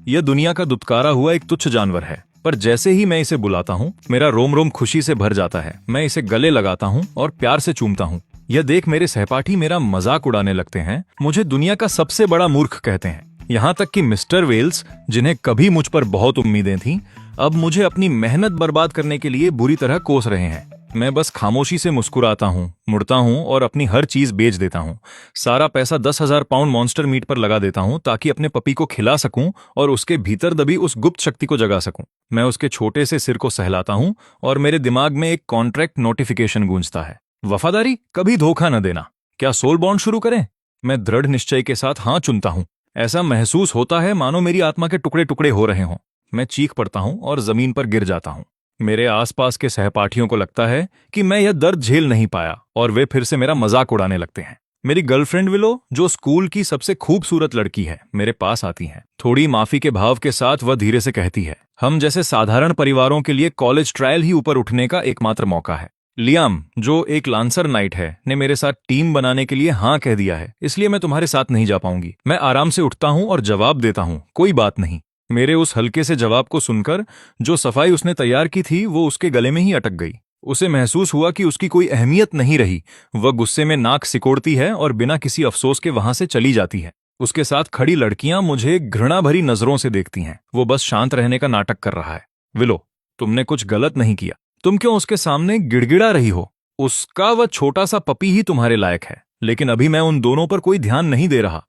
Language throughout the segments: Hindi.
यह दुनिया का दुत्कारा हुआ एक तुच्छ जानवर है, पर जैसे ही मैं इसे बुलाता हूँ मेरा रोम रोम खुशी से भर जाता है। मैं इसे गले लगाता हूँ और प्यार से चूमता हूँ। यह देख मेरे सहपाठी मेरा मजाक उड़ाने लगते हैं, मुझे दुनिया का सबसे बड़ा मूर्ख कहते हैं। यहाँ तक कि मिस्टर वेल्स, जिन्हें कभी मुझ पर बहुत उम्मीदें थीं, अब मुझे अपनी मेहनत बर्बाद करने के लिए बुरी तरह कोस रहे हैं। मैं बस खामोशी से मुस्कुराता हूँ, मुड़ता हूँ और अपनी हर चीज बेच देता हूँ। सारा पैसा 10,000 पाउंड मॉन्स्टर मीट पर लगा देता हूँ ताकि अपने पपी को खिला सकूं और उसके भीतर दबी उस गुप्त शक्ति को जगा सकूं। मैं उसके छोटे से सिर को सहलाता हूँ और मेरे दिमाग में एक कॉन्ट्रैक्ट नोटिफिकेशन गूंजता है, वफादारी, कभी धोखा न देना। क्या सोल बॉन्ड शुरू करें? मैं दृढ़ निश्चय के साथ हाँ चुनता हूँ। ऐसा महसूस होता है मानो मेरी आत्मा के टुकड़े टुकड़े हो रहे हों। मैं चीख पड़ता हूँ और जमीन पर गिर जाता हूँ। मेरे आसपास के सहपाठियों को लगता है कि मैं यह दर्द झेल नहीं पाया और वे फिर से मेरा मजाक उड़ाने लगते हैं। मेरी गर्लफ्रेंड विलो, जो स्कूल की सबसे खूबसूरत लड़की है, मेरे पास आती है। थोड़ी माफी के भाव के साथ वह धीरे से कहती है, हम जैसे साधारण परिवारों के लिए कॉलेज ट्रायल ही ऊपर उठने का एकमात्र मौका है। लियाम, जो एक लांसर नाइट है, ने मेरे साथ टीम बनाने के लिए हाँ कह दिया है, इसलिए मैं तुम्हारे साथ नहीं जा पाऊंगी। मैं आराम से उठता हूँ और जवाब देता हूँ, कोई बात नहीं। मेरे उस हल्के से जवाब को सुनकर जो सफाई उसने तैयार की थी वो उसके गले में ही अटक गई। उसे महसूस हुआ कि उसकी कोई अहमियत नहीं रही। वह गुस्से में नाक सिकोड़ती है और बिना किसी अफसोस के वहां से चली जाती है। उसके साथ खड़ी लड़कियां मुझे घृणा भरी नजरों से देखती हैं। वो बस शांत रहने का नाटक कर रहा है। विलो, तुमने कुछ गलत नहीं किया। तुम क्यों उसके सामने गिड़गिड़ा रही हो? उसका वह छोटा सा पपी ही तुम्हारे लायक है। लेकिन अभी मैं उन दोनों पर कोई ध्यान नहीं दे रहा,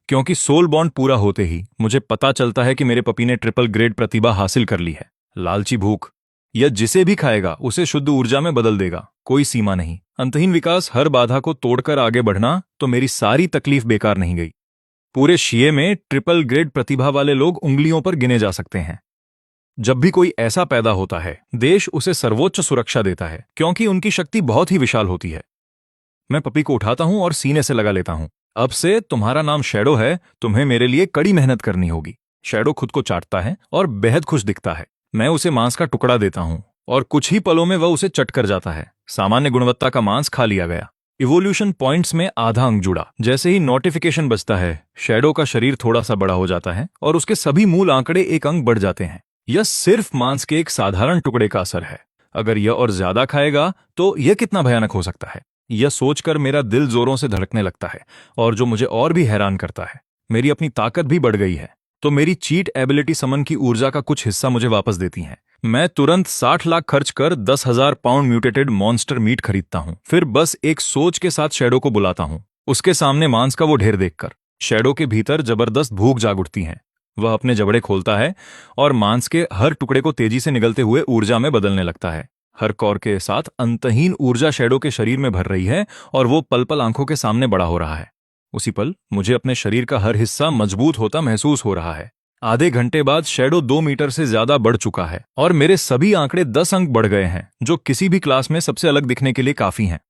क्योंकि सोल बॉन्ड पूरा होते ही मुझे पता चलता है कि मेरे पपी ने ट्रिपल ग्रेड प्रतिभा हासिल कर ली है। लालची भूख, यह जिसे भी खाएगा उसे शुद्ध ऊर्जा में बदल देगा। कोई सीमा नहीं। अंतहीन विकास, हर बाधा को तोड़कर आगे बढ़ना, तो मेरी सारी तकलीफ बेकार नहीं गई। पूरे शिये में ट्रिपल ग्रेड प्रतिभा वाले लोग उंगलियों पर गिने जा सकते हैं। जब भी कोई ऐसा पैदा होता है, देश उसे सर्वोच्च सुरक्षा देता है, क्योंकि उनकी शक्ति बहुत ही विशाल होती है। मैं पपी को उठाता हूं और सीने से लगा लेता हूं। अब से तुम्हारा नाम शैडो है, तुम्हें मेरे लिए कड़ी मेहनत करनी होगी। शैडो खुद को चाटता है और बेहद खुश दिखता है। मैं उसे मांस का टुकड़ा देता हूं और कुछ ही पलों में वह उसे चट कर जाता है। सामान्य गुणवत्ता का मांस खा लिया गया। इवोल्यूशन पॉइंट्स में आधा अंक जुड़ा। जैसे ही नोटिफिकेशन बजता है, शैडो का शरीर थोड़ा सा बड़ा हो जाता है और उसके सभी मूल आंकड़े एक अंक बढ़ जाते हैं। यह सिर्फ मांस के एक साधारण टुकड़े का असर है। अगर यह और ज्यादा खाएगा तो यह कितना भयानक हो सकता है। यह सोचकर मेरा दिल जोरों से धड़कने लगता है। और जो मुझे और भी हैरान करता है, मेरी अपनी ताकत भी बढ़ गई है। तो मेरी चीट एबिलिटी समन की ऊर्जा का कुछ हिस्सा मुझे वापस देती है। मैं तुरंत 60 लाख खर्च कर 10,000 पाउंड म्यूटेटेड मॉन्स्टर मीट खरीदता हूँ। फिर बस एक सोच के साथ शैडो को बुलाता हूँ। उसके सामने मांस का वो ढेर देखकर शैडो के भीतर जबरदस्त भूख जाग उठती है। वह अपने जबड़े खोलता है और मांस के हर टुकड़े को तेजी से निगलते हुए ऊर्जा में बदलने लगता है। हर कौर के साथ अंतहीन ऊर्जा शैडो के शरीर में भर रही है और वो पल पल आंखों के सामने बड़ा हो रहा है। उसी पल मुझे अपने शरीर का हर हिस्सा मजबूत होता महसूस हो रहा है। आधे घंटे बाद शैडो 2 मीटर से ज्यादा बढ़ चुका है और मेरे सभी आंकड़े 10 अंक बढ़ गए हैं, जो किसी भी क्लास में सबसे अलग दिखने के लिए काफी हैं।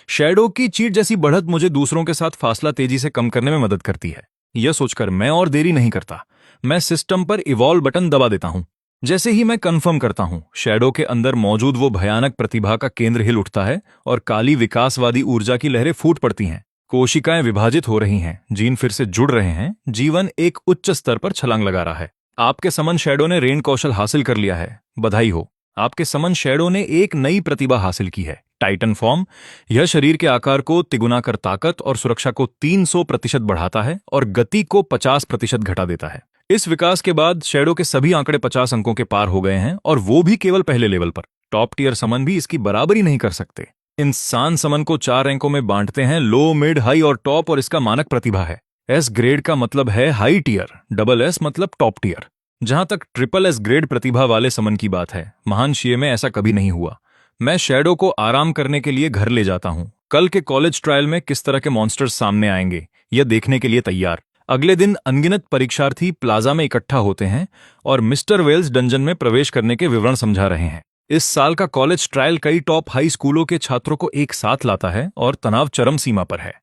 शैडो की चीट जैसी बढ़त मुझे दूसरों के साथ फासला तेजी से कम करने में मदद करती है। यह सोचकर मैं और देरी नहीं करता। मैं सिस्टम पर इवॉल्व बटन दबा देता हूं। जैसे ही मैं कंफर्म करता हूं, शैडो के अंदर मौजूद वो भयानक प्रतिभा का केंद्र हिल उठता है और काली विकासवादी ऊर्जा की लहरें फूट पड़ती हैं। कोशिकाएं विभाजित हो रही हैं, जीन फिर से जुड़ रहे हैं, जीवन एक उच्च स्तर पर छलांग लगा रहा है। आपके समन शैडो ने रेन कौशल हासिल कर लिया है। बधाई हो, आपके समन शैडो ने एक नई प्रतिभा हासिल की है, टाइटन फॉर्म। यह शरीर के आकार को तिगुना कर ताकत और सुरक्षा को 300% बढ़ाता है और गति को 50% घटा देता है। इस विकास के बाद शैडो के सभी आंकड़े 50 अंकों के पार हो गए हैं और वो भी केवल पहले लेवल पर। टॉप टीयर समन भी इसकी बराबरी नहीं कर सकते। इंसान समन को 4 रैंकों में बांटते हैं, लो, मिड, हाई और टॉप, और इसका मानक प्रतिभा है। एस ग्रेड का मतलब है हाई टीयर, डबल एस मतलब टॉप टीयर। जहां तक ट्रिपल एस ग्रेड प्रतिभा वाले समन की बात है, महान शिये में ऐसा कभी नहीं हुआ। मैं शैडो को आराम करने के लिए घर ले जाता हूं। कल के कॉलेज ट्रायल में किस तरह के मॉन्स्टर्स सामने आएंगे, यह देखने के लिए तैयार। अगले दिन अनगिनत परीक्षार्थी प्लाजा में इकट्ठा होते हैं और मिस्टर वेल्स डंजन में प्रवेश करने के विवरण समझा रहे हैं। इस साल का कॉलेज ट्रायल कई टॉप हाई स्कूलों के छात्रों को एक साथ लाता है और तनाव चरम सीमा पर है।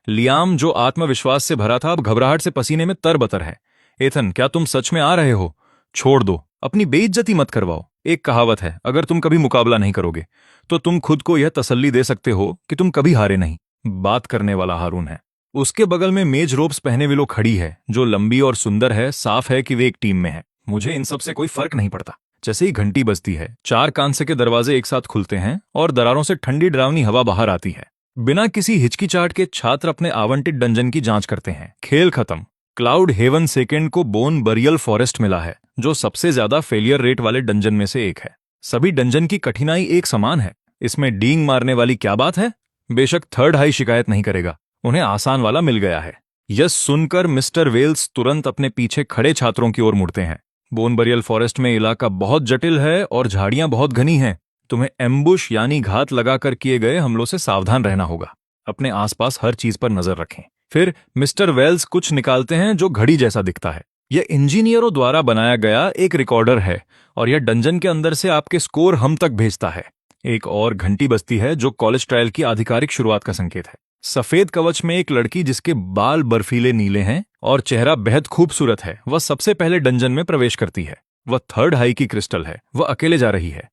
लियाम, जो आत्मविश्वास से भरा था, अब घबराहट से पसीने में तरबतर है। एथन, क्या तुम सच में आ रहे हो? छोड़ दो, अपनी बेइज्जती मत करवाओ। एक कहावत है, अगर तुम कभी मुकाबला नहीं करोगे तो तुम खुद को यह तसल्ली दे सकते हो कि तुम कभी हारे नहीं। बात करने वाला हारून है। उसके बगल में मेज रोब्स पहने विलो खड़ी है, जो लंबी और सुंदर है। साफ है कि वे एक टीम में है। मुझे इन सब से कोई फर्क नहीं पड़ता। जैसे ही घंटी बजती है, 4 कांसे के दरवाजे एक साथ खुलते हैं और दरारों से ठंडी डरावनी हवा बाहर आती है। बिना किसी हिचकिचाहट के छात्र अपने आवंटित डंजन की जांच करते हैं। खेल खत्म। क्लाउड हेवन सेकेंड को बोन बरियल फॉरेस्ट मिला है, जो सबसे ज्यादा फेलियर रेट वाले डंजन में से एक है। सभी डंजन की कठिनाई एक समान है। इसमें डींग मारने वाली क्या बात है? बेशक थर्ड हाई शिकायत नहीं करेगा, उन्हें आसान वाला मिल गया है। यह सुनकर मिस्टर वेल्स तुरंत अपने पीछे खड़े छात्रों की ओर मुड़ते हैं। बोन बरियल फॉरेस्ट में इलाका बहुत जटिल है और झाड़ियां बहुत घनी हैं। तुम्हें एम्बुश यानी घात लगाकर किए गए हमलों से सावधान रहना होगा। अपने आसपास हर चीज पर नजर रखें। फिर मिस्टर वेल्स कुछ निकालते हैं जो घड़ी जैसा दिखता है। यह इंजीनियरों द्वारा बनाया गया एक रिकॉर्डर है और यह डंजन के अंदर से आपके स्कोर हम तक भेजता है। एक और घंटी बजती है, जो कॉलेज ट्रायल की आधिकारिक शुरुआत का संकेत है। सफेद कवच में एक लड़की, जिसके बाल बर्फीले नीले हैं और चेहरा बेहद खूबसूरत है, वह सबसे पहले डंजन में प्रवेश करती है। वह थर्ड हाई की क्रिस्टल है। वह अकेले जा रही है।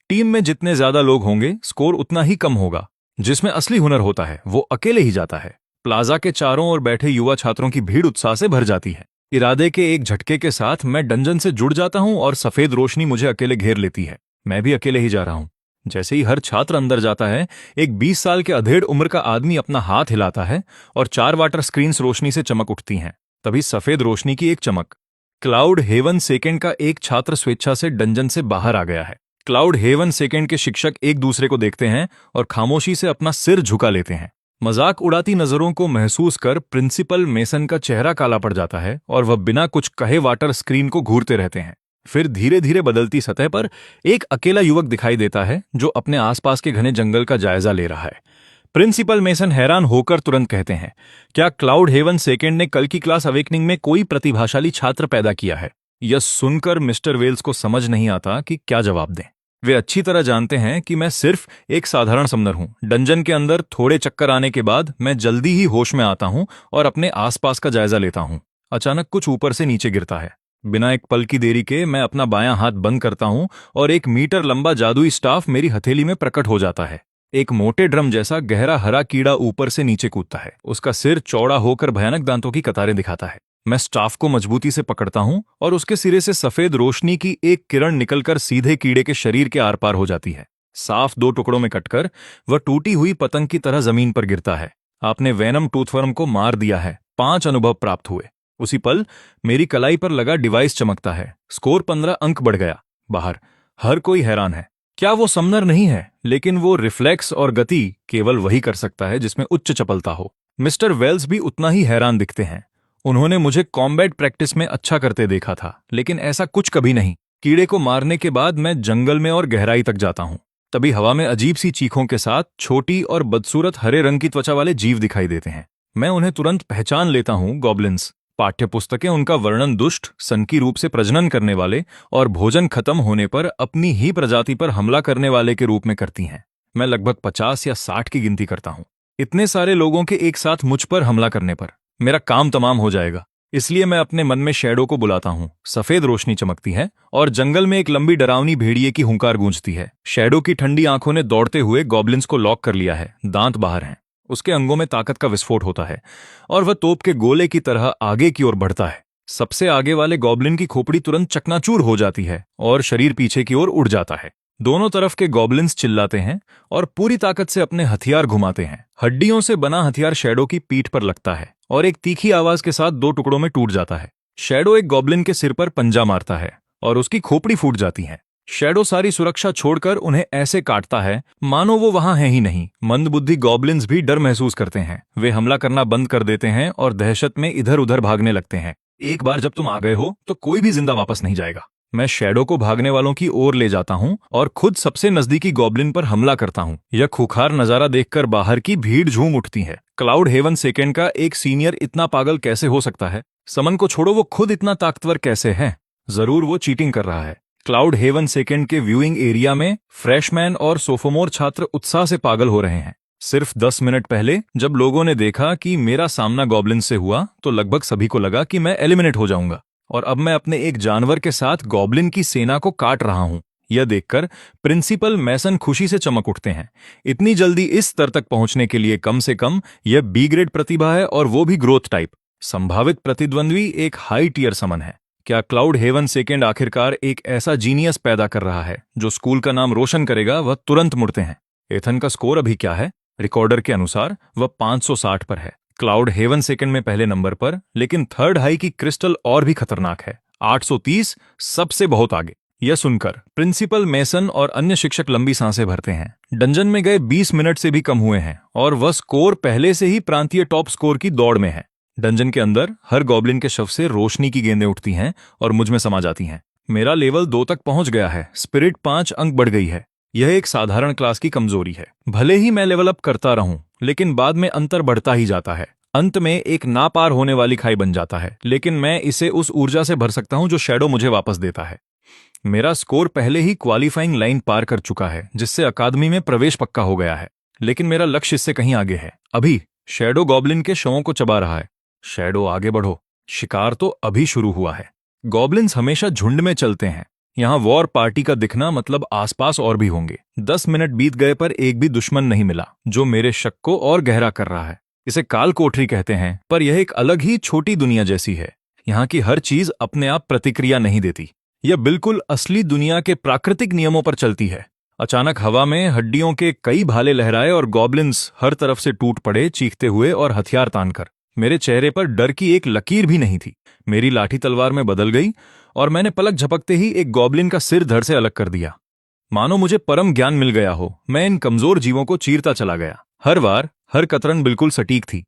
टीम में जितने ज्यादा लोग होंगे, स्कोर उतना ही कम होगा। जिसमें असली हुनर होता है, वो अकेले ही जाता है। प्लाजा के चारों ओर बैठे युवा छात्रों की भीड़ उत्साह से भर जाती है। इरादे के एक झटके के साथ मैं डंजन से जुड़ जाता हूं और सफेद रोशनी मुझे अकेले घेर लेती है। मैं भी अकेले ही जा रहा हूं। जैसे ही हर छात्र अंदर जाता है, एक 20 साल के अधेड़ उम्र का आदमी अपना हाथ हिलाता है और 4 वाटर स्क्रीन्स रोशनी से चमक उठती हैं। तभी सफेद रोशनी की एक चमक। क्लाउड हेवन सेकेंड का एक छात्र स्वेच्छा से डंजन से बाहर आ गया है। क्लाउड हेवन सेकेंड के शिक्षक एक दूसरे को देखते हैं और खामोशी से अपना सिर झुका लेते हैं। मजाक उड़ाती नजरों को महसूस कर प्रिंसिपल मेसन का चेहरा काला पड़ जाता है और वह बिना कुछ कहे वाटर स्क्रीन को घूरते रहते हैं। फिर धीरे धीरे बदलती सतह पर एक अकेला युवक दिखाई देता है, जो अपने आसपास के घने जंगल का जायजा ले रहा है। प्रिंसिपल मेसन हैरान होकर तुरंत कहते हैं, क्या क्लाउड हेवन सेकेंड ने कल की क्लास अवेकनिंग में कोई प्रतिभाशाली छात्र पैदा किया है? यह सुनकर मिस्टर वेल्स को समझ नहीं आता कि क्या जवाब दें। वे अच्छी तरह जानते हैं कि मैं सिर्फ एक साधारण समनर हूं। डंजन के अंदर थोड़े चक्कर आने के बाद मैं जल्दी ही होश में आता हूं और अपने आसपास का जायजा लेता हूं। अचानक कुछ ऊपर से नीचे गिरता है। बिना एक पल की देरी के मैं अपना बायां हाथ बंद करता हूं और 1 मीटर लंबा जादुई स्टाफ मेरी हथेली में प्रकट हो जाता है। एक मोटे ड्रम जैसा गहरा हरा कीड़ा ऊपर से नीचे कूदता है। उसका सिर चौड़ा होकर भयानक दांतों की कतारें दिखाता है। मैं स्टाफ को मजबूती से पकड़ता हूं और उसके सिरे से सफेद रोशनी की एक किरण निकलकर सीधे कीड़े के शरीर के आर पार हो जाती है। साफ 2 टुकड़ों में कटकर वह टूटी हुई पतंग की तरह जमीन पर गिरता है। आपने वेनम टूथवर्म को मार दिया है। 5 अनुभव प्राप्त हुए। उसी पल मेरी कलाई पर लगा डिवाइस चमकता है। स्कोर 15 अंक बढ़ गया। बाहर हर कोई हैरान है। क्या वो समनर नहीं है, लेकिन वो रिफ्लेक्स और गति केवल वही कर सकता है जिसमें उच्च चपलता हो। मिस्टर वेल्स भी उतना ही हैरान दिखते हैं। उन्होंने मुझे कॉम्बैट प्रैक्टिस में अच्छा करते देखा था, लेकिन ऐसा कुछ कभी नहीं। कीड़े को मारने के बाद मैं जंगल में और गहराई तक जाता हूं। तभी हवा में अजीब सी चीखों के साथ छोटी और बदसूरत हरे रंग की त्वचा वाले जीव दिखाई देते हैं। मैं उन्हें तुरंत पहचान लेता हूं, गॉब्लिन्स। पाठ्यपुस्तकें उनका वर्णन दुष्ट, सनकी रूप से प्रजनन करने वाले और भोजन खत्म होने पर अपनी ही प्रजाति पर हमला करने वाले के रूप में करती हैं। मैं लगभग 50 या 60 की गिनती करता हूं। इतने सारे लोगों के एक साथ मुझ पर हमला करने पर मेरा काम तमाम हो जाएगा। इसलिए मैं अपने मन में शैडो को बुलाता हूं। सफेद रोशनी चमकती है और जंगल में एक लंबी डरावनी भेड़िए की हुंकार गूंजती है। शैडो की ठंडी आंखों ने दौड़ते हुए गॉब्लिन्स को लॉक कर लिया है। दांत बाहर हैं। उसके अंगों में ताकत का विस्फोट होता है और वह तोप के गोले की तरह आगे की ओर बढ़ता है। सबसे आगे वाले गॉब्लिन की खोपड़ी तुरंत चकनाचूर हो जाती है और शरीर पीछे की ओर उड़ जाता है। दोनों तरफ के गॉब्लिन्स चिल्लाते हैं और पूरी ताकत से अपने हथियार घुमाते हैं। हड्डियों से बना हथियार शैडो की पीठ पर लगता है और एक तीखी आवाज के साथ 2 टुकड़ों में टूट जाता है। शैडो एक गॉब्लिन के सिर पर पंजा मारता है और उसकी खोपड़ी फूट जाती है। शैडो सारी सुरक्षा छोड़कर उन्हें ऐसे काटता है मानो वो वहां है ही नहीं। मंदबुद्धि गॉब्लिन्स भी डर महसूस करते हैं। वे हमला करना बंद कर देते हैं और दहशत में इधर उधर भागने लगते हैं। एक बार जब तुम आ गए हो तो कोई भी जिंदा वापस नहीं जाएगा। मैं शैडो को भागने वालों की ओर ले जाता हूं और खुद सबसे नजदीकी गॉब्लिन पर हमला करता हूं। यह खूंखार नजारा देखकर बाहर की भीड़ झूम उठती है। क्लाउड हेवन सेकेंड का एक सीनियर इतना पागल कैसे हो सकता है? समन को छोड़ो, वो खुद इतना ताकतवर कैसे है? जरूर वो चीटिंग कर रहा है। क्लाउड हेवन सेकेंड के व्यूइंग एरिया में फ्रेशमैन और सोफोमोर छात्र उत्साह से पागल हो रहे हैं। सिर्फ 10 मिनट पहले जब लोगों ने देखा कि मेरा सामना गॉब्लिन से हुआ तो लगभग सभी को लगा कि मैं एलिमिनेट हो जाऊंगा, और अब मैं अपने एक जानवर के साथ गॉब्लिन की सेना को काट रहा हूं। यह देखकर प्रिंसिपल मैसन खुशी से चमक उठते हैं। इतनी जल्दी इस स्तर तक पहुंचने के लिए कम से कम यह बी ग्रेड प्रतिभा है, और वो भी ग्रोथ टाइप। संभावित प्रतिद्वंद्वी एक हाई टियर समन है। क्या क्लाउड हेवन सेकेंड आखिरकार एक ऐसा जीनियस पैदा कर रहा है जो स्कूल का नाम रोशन करेगा? वह तुरंत मुड़ते हैं। एथन का स्कोर अभी क्या है? रिकॉर्डर के अनुसार वह 560 पर है। क्लाउड हेवन सेकंड में पहले नंबर पर, लेकिन थर्ड हाई की क्रिस्टल और भी खतरनाक है, 830, सबसे बहुत आगे। यह सुनकर प्रिंसिपल मेसन और अन्य शिक्षक लंबी सांसें भरते हैं। डंजन में गए 20 मिनट से भी कम हुए हैं और वह स्कोर पहले से ही प्रांतीय टॉप स्कोर की दौड़ में है। डंजन के अंदर हर गॉब्लिन के शव से रोशनी की गेंदें उठती हैं और मुझ में समा जाती हैं। मेरा लेवल 2 तक पहुंच गया है, स्पिरिट 5 अंक बढ़ गई है। यह एक साधारण क्लास की कमजोरी है। भले ही मैं लेवल अप करता रहूं, लेकिन बाद में अंतर बढ़ता ही जाता है। अंत में एक नापार होने वाली खाई बन जाता है, लेकिन मैं इसे उस ऊर्जा से भर सकता हूं जो शैडो मुझे वापस देता है। मेरा स्कोर पहले ही क्वालिफाइंग लाइन पार कर चुका है, जिससे अकादमी में प्रवेश पक्का हो गया है। लेकिन मेरा लक्ष्य इससे कहीं आगे है। अभी शैडो गॉब्लिन के शवों को चबा रहा है। शैडो, आगे बढ़ो, शिकार तो अभी शुरू हुआ है। गॉब्लिन्स हमेशा झुंड में चलते हैं। यहाँ वॉर पार्टी का दिखना मतलब आसपास और भी होंगे। 10 मिनट बीत गए पर एक भी दुश्मन नहीं मिला, जो मेरे शक को और गहरा कर रहा है। इसे काल कोठरी कहते हैं, पर यह एक अलग ही छोटी दुनिया जैसी है। यहाँ की हर चीज अपने आप प्रतिक्रिया नहीं देती। यह बिल्कुल असली दुनिया के प्राकृतिक नियमों पर चलती है। अचानक हवा में हड्डियों के कई भाले लहराए और गॉब्लिन्स हर तरफ से टूट पड़े, चीखते हुए और हथियार तानकर। मेरे चेहरे पर डर की एक लकीर भी नहीं थी। मेरी लाठी तलवार में बदल गई और मैंने पलक झपकते ही एक गॉब्लिन का सिर धड़ से अलग कर दिया। मानो मुझे परम ज्ञान मिल गया हो। मैं इन कमजोर जीवों को चीरता चला गया। हर बार हर कतरन बिल्कुल सटीक थी।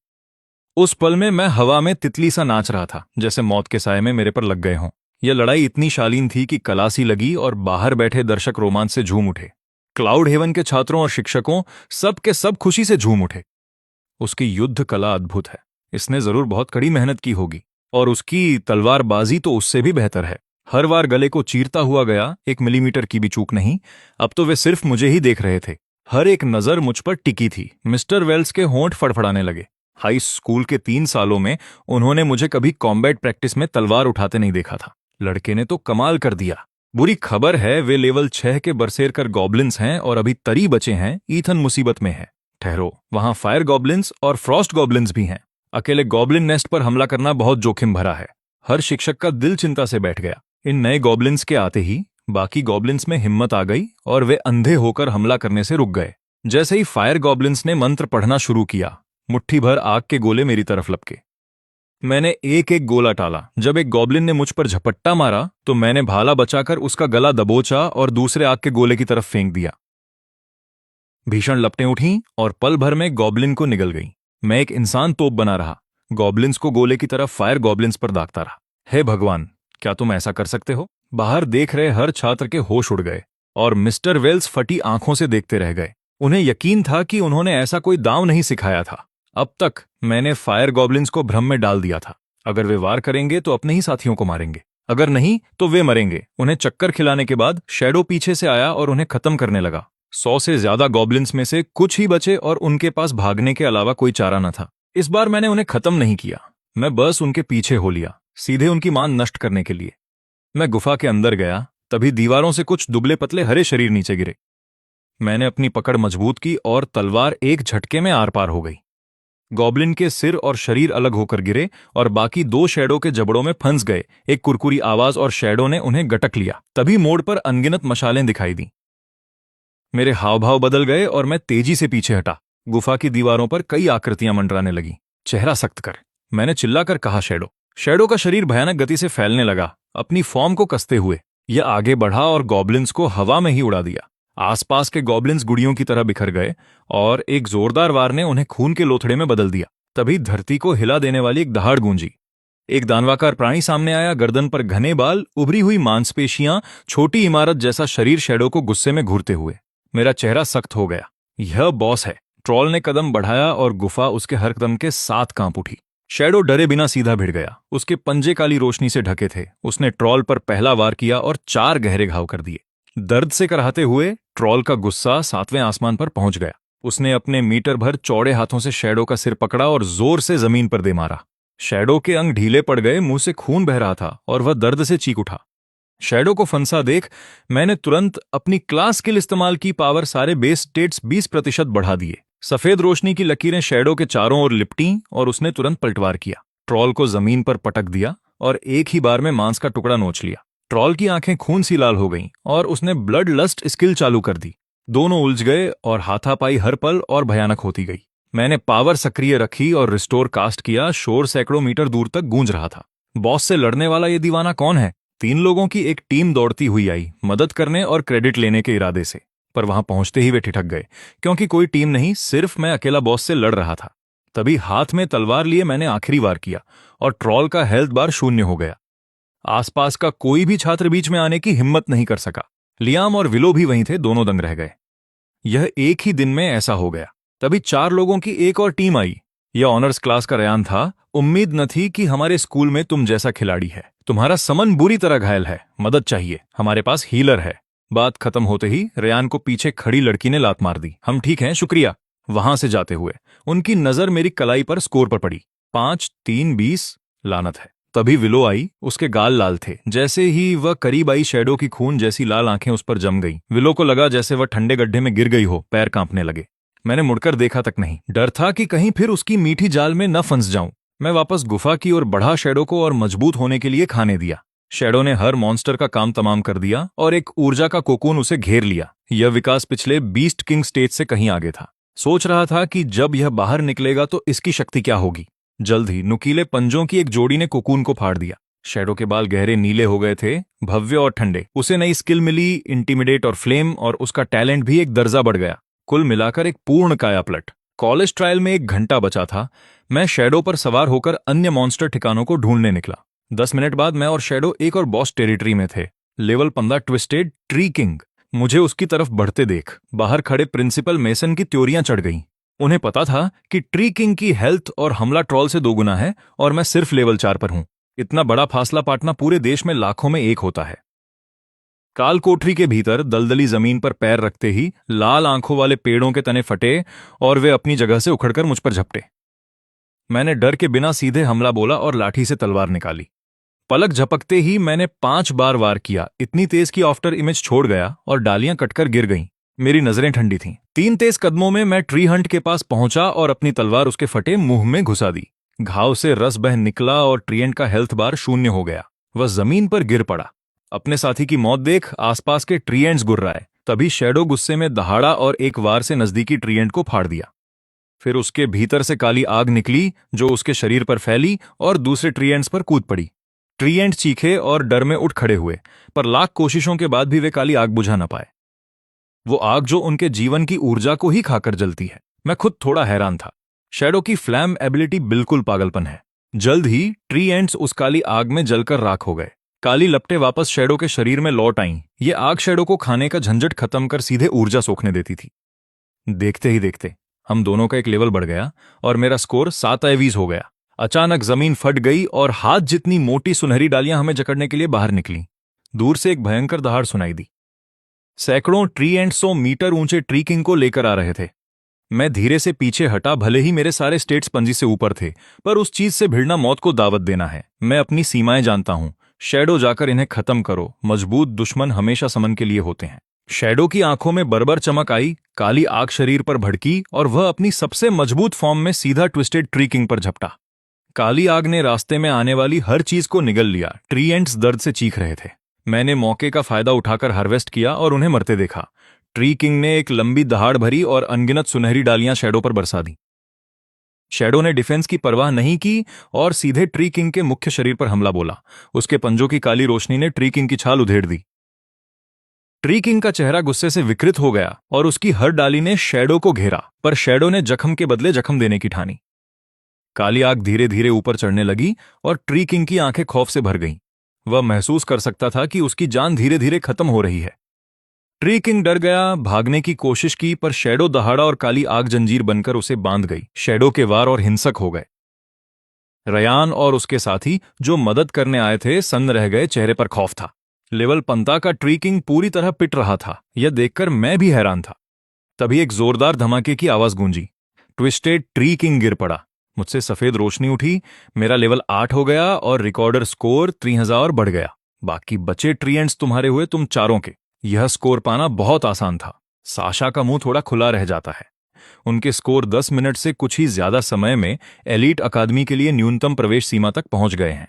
उस पल में मैं हवा में तितली सा नाच रहा था, जैसे मौत के साये में मेरे पर लग गए हों। यह लड़ाई इतनी शालीन थी कि कलासी लगी और बाहर बैठे दर्शक रोमांच से झूम उठे। क्लाउड हेवन के छात्रों और शिक्षकों सब के सब खुशी से झूम उठे। उसकी युद्ध कला अद्भुत है। इसने जरूर बहुत कड़ी मेहनत की होगी, और उसकी तलवारबाजी तो उससे भी बेहतर है। हर बार गले को चीरता हुआ गया, 1 मिलीमीटर की भी चूक नहीं। अब तो वे सिर्फ मुझे ही देख रहे थे। हर एक नजर मुझ पर टिकी थी। मिस्टर वेल्स के होंठ फड़फड़ाने लगे। हाई स्कूल के 3 सालों में उन्होंने मुझे कभी कॉम्बैट प्रैक्टिस में तलवार उठाते नहीं देखा था। लड़के ने तो कमाल कर दिया। बुरी खबर है, वे लेवल 6 के बरसेरकर गॉब्लिन्स हैं और अभी तरी बचे हैं। ईथन मुसीबत में है। ठहरो, वहां फायर गॉब्लिन्स और फ्रॉस्ट गॉब्लिन्स भी हैं। अकेले गॉब्लिन नेस्ट पर हमला करना बहुत जोखिम भरा है। हर शिक्षक का दिल चिंता से बैठ गया। इन नए गॉब्लिन्स के आते ही बाकी गॉब्लिन्स में हिम्मत आ गई और वे अंधे होकर हमला करने से रुक गए। जैसे ही फायर गॉब्लिन्स ने मंत्र पढ़ना शुरू किया, मुट्ठी भर आग के गोले मेरी तरफ लपके। मैंने एक एक गोला टाला। जब एक गॉब्लिन ने मुझ पर झपट्टा मारा तो मैंने भाला बचाकर उसका गला दबोचा और दूसरे आग के गोले की तरफ फेंक दिया। भीषण लपटें उठीं और पल भर में गॉब्लिन को निगल गई। मैं एक इंसान तोप बना रहा, गॉब्लिन्स को गोले की तरफ फायर गॉब्लिन्स पर दागता रहा। हे भगवान, क्या तुम ऐसा कर सकते हो? बाहर देख रहे हर छात्र के होश उड़ गए और मिस्टर वेल्स फटी आंखों से देखते रह गए। उन्हें यकीन था कि उन्होंने ऐसा कोई दांव नहीं सिखाया था। अब तक मैंने फायर गॉब्लिन्स को भ्रम में डाल दिया था। अगर वे वार करेंगे तो अपने ही साथियों को मारेंगे, अगर नहीं तो वे मरेंगे। उन्हें चक्कर खिलाने के बाद शैडो पीछे से आया और उन्हें खत्म करने लगा। 100 से ज्यादा गॉब्लिन्स में से कुछ ही बचे और उनके पास भागने के अलावा कोई चारा न था। इस बार मैंने उन्हें खत्म नहीं किया, मैं बस उनके पीछे हो लिया, सीधे उनकी मान नष्ट करने के लिए। मैं गुफा के अंदर गया, तभी दीवारों से कुछ दुबले पतले हरे शरीर नीचे गिरे। मैंने अपनी पकड़ मजबूत की और तलवार एक झटके में आर पार हो गई। गॉब्लिन के सिर और शरीर अलग होकर गिरे और बाकी 2 शैडो के जबड़ों में फंस गए। एक कुरकुरी आवाज और शैडो ने उन्हें गटक लिया। तभी मोड़ पर अनगिनत मशालें दिखाई दी। मेरे हाव भाव बदल गए और मैं तेजी से पीछे हटा। गुफा की दीवारों पर कई आकृतियां मंडराने लगी। चेहरा सख्त कर, मैंने चिल्लाकर कहा। शैडो का शरीर भयानक गति से फैलने लगा, अपनी फॉर्म को कसते हुए। यह आगे बढ़ा और गॉब्लिन्स को हवा में ही उड़ा दिया। आसपास के गॉब्लिन्स गुड़ियों की तरह बिखर गए और एक जोरदार वार ने उन्हें खून के लोथड़े में बदल दिया। तभी धरती को हिला देने वाली एक दहाड़ गूंजी। एक दानवाकार प्राणी सामने आया, गर्दन पर घने बाल, उभरी हुई मांसपेशियां, छोटी इमारत जैसा शरीर, शैडो को गुस्से में घूरते हुए। मेरा चेहरा सख्त हो गया। यह बॉस है। ट्रॉल ने कदम बढ़ाया और गुफा उसके हर कदम के साथ कांप उठी। शैडो डरे बिना सीधा भिड़ गया। उसके पंजे काली रोशनी से ढके थे। उसने ट्रॉल पर पहला वार किया और 4 गहरे घाव कर दिए। दर्द से कराहते हुए ट्रॉल का गुस्सा 7वें आसमान पर पहुंच गया। उसने अपने मीटर भर चौड़े हाथों से शैडो का सिर पकड़ा और जोर से जमीन पर दे मारा। शैडो के अंग ढीले पड़ गए, मुंह से खून बह रहा था और वह दर्द से चीख उठा। शैडो को फंसा देख मैंने तुरंत अपनी क्लास स्किल इस्तेमाल की, पावर सारे बेस स्टेट्स 20% बढ़ा दिए। सफेद रोशनी की लकीरें शैडो के चारों ओर लिपटी और उसने तुरंत पलटवार किया। ट्रॉल को जमीन पर पटक दिया और एक ही बार में मांस का टुकड़ा नोच लिया। ट्रॉल की आंखें खून सी लाल हो गईं और उसने ब्लड लस्ट स्किल चालू कर दी। दोनों उलझ गए और हाथापाई हर पल और भयानक होती गई। मैंने पावर सक्रिय रखी और रिस्टोर कास्ट किया। शोर सैकड़ों मीटर दूर तक गूंज रहा था। बॉस से लड़ने वाला ये दीवाना कौन है? 3 लोगों की एक टीम दौड़ती हुई आई, मदद करने और क्रेडिट लेने के इरादे से। पर वहां पहुंचते ही वे ठिठक गए, क्योंकि कोई टीम नहीं, सिर्फ मैं अकेला बॉस से लड़ रहा था। तभी हाथ में तलवार लिए मैंने आखिरी वार किया और ट्रॉल का हेल्थ बार 0 हो गया। आसपास का कोई भी छात्र बीच में आने की हिम्मत नहीं कर सका। लियाम और विलो भी वहीं थे, दोनों दंग रह गए। यह एक ही दिन में ऐसा हो गया। तभी 4 लोगों की एक और टीम आई। यह ऑनर्स क्लास का रेयान था। उम्मीद न थी कि हमारे स्कूल में तुम जैसा खिलाड़ी है। तुम्हारा समन बुरी तरह घायल है, मदद चाहिए, हमारे पास हीलर है। बात खत्म होते ही रेयान को पीछे खड़ी लड़की ने लात मार दी। हम ठीक हैं, शुक्रिया। वहां से जाते हुए उनकी नजर मेरी कलाई पर स्कोर पर पड़ी। 5-3-20। लानत है। तभी विलो आई। उसके गाल लाल थे। जैसे ही वह करीब आई, शैडो की खून जैसी लाल आंखें उस पर जम गईं। विलो को लगा जैसे वह ठंडे गड्ढे में गिर गई हो। पैर कांपने लगे। मैंने मुड़कर देखा तक नहीं। डर था कि कहीं फिर उसकी मीठी जाल में न फंस जाऊं। मैं वापस गुफा की ओर बढ़ा, शैडो को और मजबूत होने के लिए खाने दिया। शैडो ने हर मॉन्स्टर का काम तमाम कर दिया और एक ऊर्जा का कोकून उसे घेर लिया। यह विकास पिछले बीस्ट किंग स्टेज से कहीं आगे था। सोच रहा था कि जब यह बाहर निकलेगा तो इसकी शक्ति क्या होगी। जल्द ही नुकीले पंजों की एक जोड़ी ने कोकून को फाड़ दिया। शैडो के बाल गहरे नीले हो गए थे, भव्य और ठंडे। उसे नई स्किल मिली, इंटिमिडेट और फ्लेम, और उसका टैलेंट भी एक दर्जा बढ़ गया। कुल मिलाकर एक पूर्ण कायापलट। कॉलेज ट्रायल में 1 घंटा बचा था। मैं शैडो पर सवार होकर अन्य मॉन्स्टर ठिकानों को ढूंढने निकला। 10 मिनट बाद मैं और शैडो एक और बॉस टेरिटरी में थे। Level 15 twisted tree king. मुझे उसकी तरफ बढ़ते देख बाहर खड़े प्रिंसिपल मेसन की त्योरियां चढ़ गईं। उन्हें पता था कि ट्री किंग की हेल्थ और हमला ट्रॉल से 2 गुना है और मैं सिर्फ लेवल 4 पर हूं। इतना बड़ा फासला पाटना पूरे देश में लाखों में एक होता है। काल कोठरी के भीतर दलदली जमीन पर पैर रखते ही लाल आंखों वाले पेड़ों के तने फटे और वे अपनी जगह से उखड़कर मुझ पर झपटे। मैंने डर के बिना सीधे हमला बोला और लाठी से तलवार निकाली। पलक झपकते ही मैंने 5 बार वार किया। इतनी तेज कि आफ्टर इमेज छोड़ गया और डालियां कटकर गिर गईं। मेरी नजरें ठंडी थीं। 3 तेज कदमों में मैं ट्री हंट के पास पहुंचा और अपनी तलवार उसके फटे मुंह में घुसा दी। घाव से रस बह निकला और ट्रीएंट का हेल्थ बार 0 हो गया। वह जमीन पर गिर पड़ा। अपने साथी की मौत देख आसपास के ट्रीएंट्स गुर्राए। तभी शैडो गुस्से में दहाड़ा और एक वार से नजदीकी ट्रीएंट को फाड़ दिया। फिर उसके भीतर से काली आग निकली जो उसके शरीर पर फैली और दूसरे ट्रीएंट्स पर कूद पड़ी। ट्रीएंट चीखे और डर में उठ खड़े हुए, पर लाख कोशिशों के बाद भी वे काली आग बुझा न पाए। वो आग जो उनके जीवन की ऊर्जा को ही खाकर जलती है। मैं खुद थोड़ा हैरान था। शैडो की फ्लैम एबिलिटी बिल्कुल पागलपन है। जल्द ही ट्री एंड्स उस काली आग में जलकर राख हो गए। काली लपटें वापस शैडो के शरीर में लौट आईं। ये आग शैडो को खाने का झंझट खत्म कर सीधे ऊर्जा सोखने देती थी। देखते ही देखते हम दोनों का एक लेवल बढ़ गया और मेरा स्कोर 7 आईवीज हो गया। अचानक जमीन फट गई और हाथ जितनी मोटी सुनहरी डालियां हमें जकड़ने के लिए बाहर निकली। दूर से एक भयंकर दहाड़ सुनाई दी। सैकड़ों ट्री एंड 100 मीटर ऊंचे ट्री किंग को लेकर आ रहे थे। मैं धीरे से पीछे हटा, भले ही मेरे सारे स्टेट्स पंजी से ऊपर थे, पर उस चीज से भिड़ना मौत को दावत देना है। मैं अपनी सीमाएं जानता हूं। शैडो, जाकर इन्हें खत्म करो। मजबूत दुश्मन हमेशा समन के लिए होते हैं। शैडो की आंखों में बर्बर चमक आई। काली आग शरीर पर भड़की और वह अपनी सबसे मजबूत फॉर्म में सीधा ट्विस्टेड ट्री किंग पर झपटा। काली आग ने रास्ते में आने वाली हर चीज को निगल लिया। ट्री एंड्स दर्द से चीख रहे थे। मैंने मौके का फायदा उठाकर हार्वेस्ट किया और उन्हें मरते देखा। ट्री किंग ने एक लंबी दहाड़ भरी और अनगिनत सुनहरी डालियां शैडो पर बरसा दी। शैडो ने डिफेंस की परवाह नहीं की और सीधे ट्री किंग के मुख्य शरीर पर हमला बोला। उसके पंजों की काली रोशनी ने ट्री किंग की छाल उधेड़ दी। ट्री किंग का चेहरा गुस्से से विकृत हो गया और उसकी हर डाली ने शैडो को घेरा, पर शैडो ने जख्म के बदले जख्म देने की ठानी। काली आग धीरे धीरे ऊपर चढ़ने लगी और ट्री किंग की आंखें खौफ से भर गईं। वह महसूस कर सकता था कि उसकी जान धीरे धीरे खत्म हो रही है। ट्री किंग डर गया, भागने की कोशिश की, पर शैडो दहाड़ा और काली आग जंजीर बनकर उसे बांध गई। शैडो के वार और हिंसक हो गए। रयान और उसके साथी जो मदद करने आए थे सन्न रह गए, चेहरे पर खौफ था। लेवल 15 का ट्री किंग पूरी तरह पिट रहा था। यह देखकर मैं भी हैरान था। तभी एक जोरदार धमाके की आवाज गूंजी। ट्विस्टेड ट्री किंग गिर पड़ा। मुझसे सफेद रोशनी उठी। मेरा लेवल 8 हो गया और रिकॉर्डर स्कोर 3000 बढ़ गया। बाकी बचे ट्रिएंट्स तुम्हारे हुए तुम चारों के। यह स्कोर पाना बहुत आसान था। साशा का मुंह थोड़ा खुला रह जाता है। उनके स्कोर 10 मिनट से कुछ ही ज्यादा समय में एलीट अकादमी के लिए न्यूनतम प्रवेश सीमा तक पहुंच गए हैं।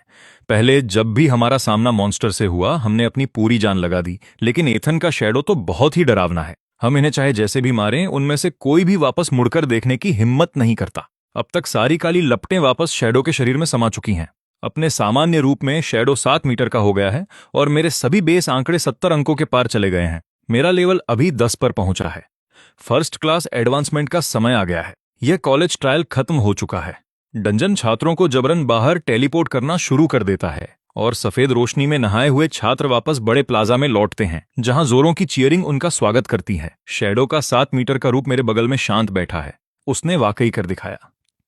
पहले जब भी हमारा सामना मॉन्स्टर से हुआ हमने अपनी पूरी जान लगा दी, लेकिन एथन का शैडो तो बहुत ही डरावना है। हम इन्हें चाहे जैसे भी मारें, उनमें से कोई भी वापस मुड़कर देखने की हिम्मत नहीं करता। अब तक सारी काली लपटें वापस शैडो के शरीर में समा चुकी हैं। अपने सामान्य रूप में शैडो 7 मीटर का हो गया है और मेरे सभी बेस आंकड़े 70 अंकों के पार चले गए हैं। मेरा लेवल अभी 10 पर पहुंचा है। फर्स्ट क्लास एडवांसमेंट का समय आ गया है। यह कॉलेज ट्रायल खत्म हो चुका है। डंजन छात्रों को जबरन बाहर टेलीपोर्ट करना शुरू कर देता है और सफेद रोशनी में नहाए हुए छात्र वापस बड़े प्लाजा में लौटते हैं, जहां जोरों की चीयरिंग उनका स्वागत करती है। शैडो का 7 मीटर का रूप मेरे बगल में शांत बैठा है। उसने वाकई कर दिखाया।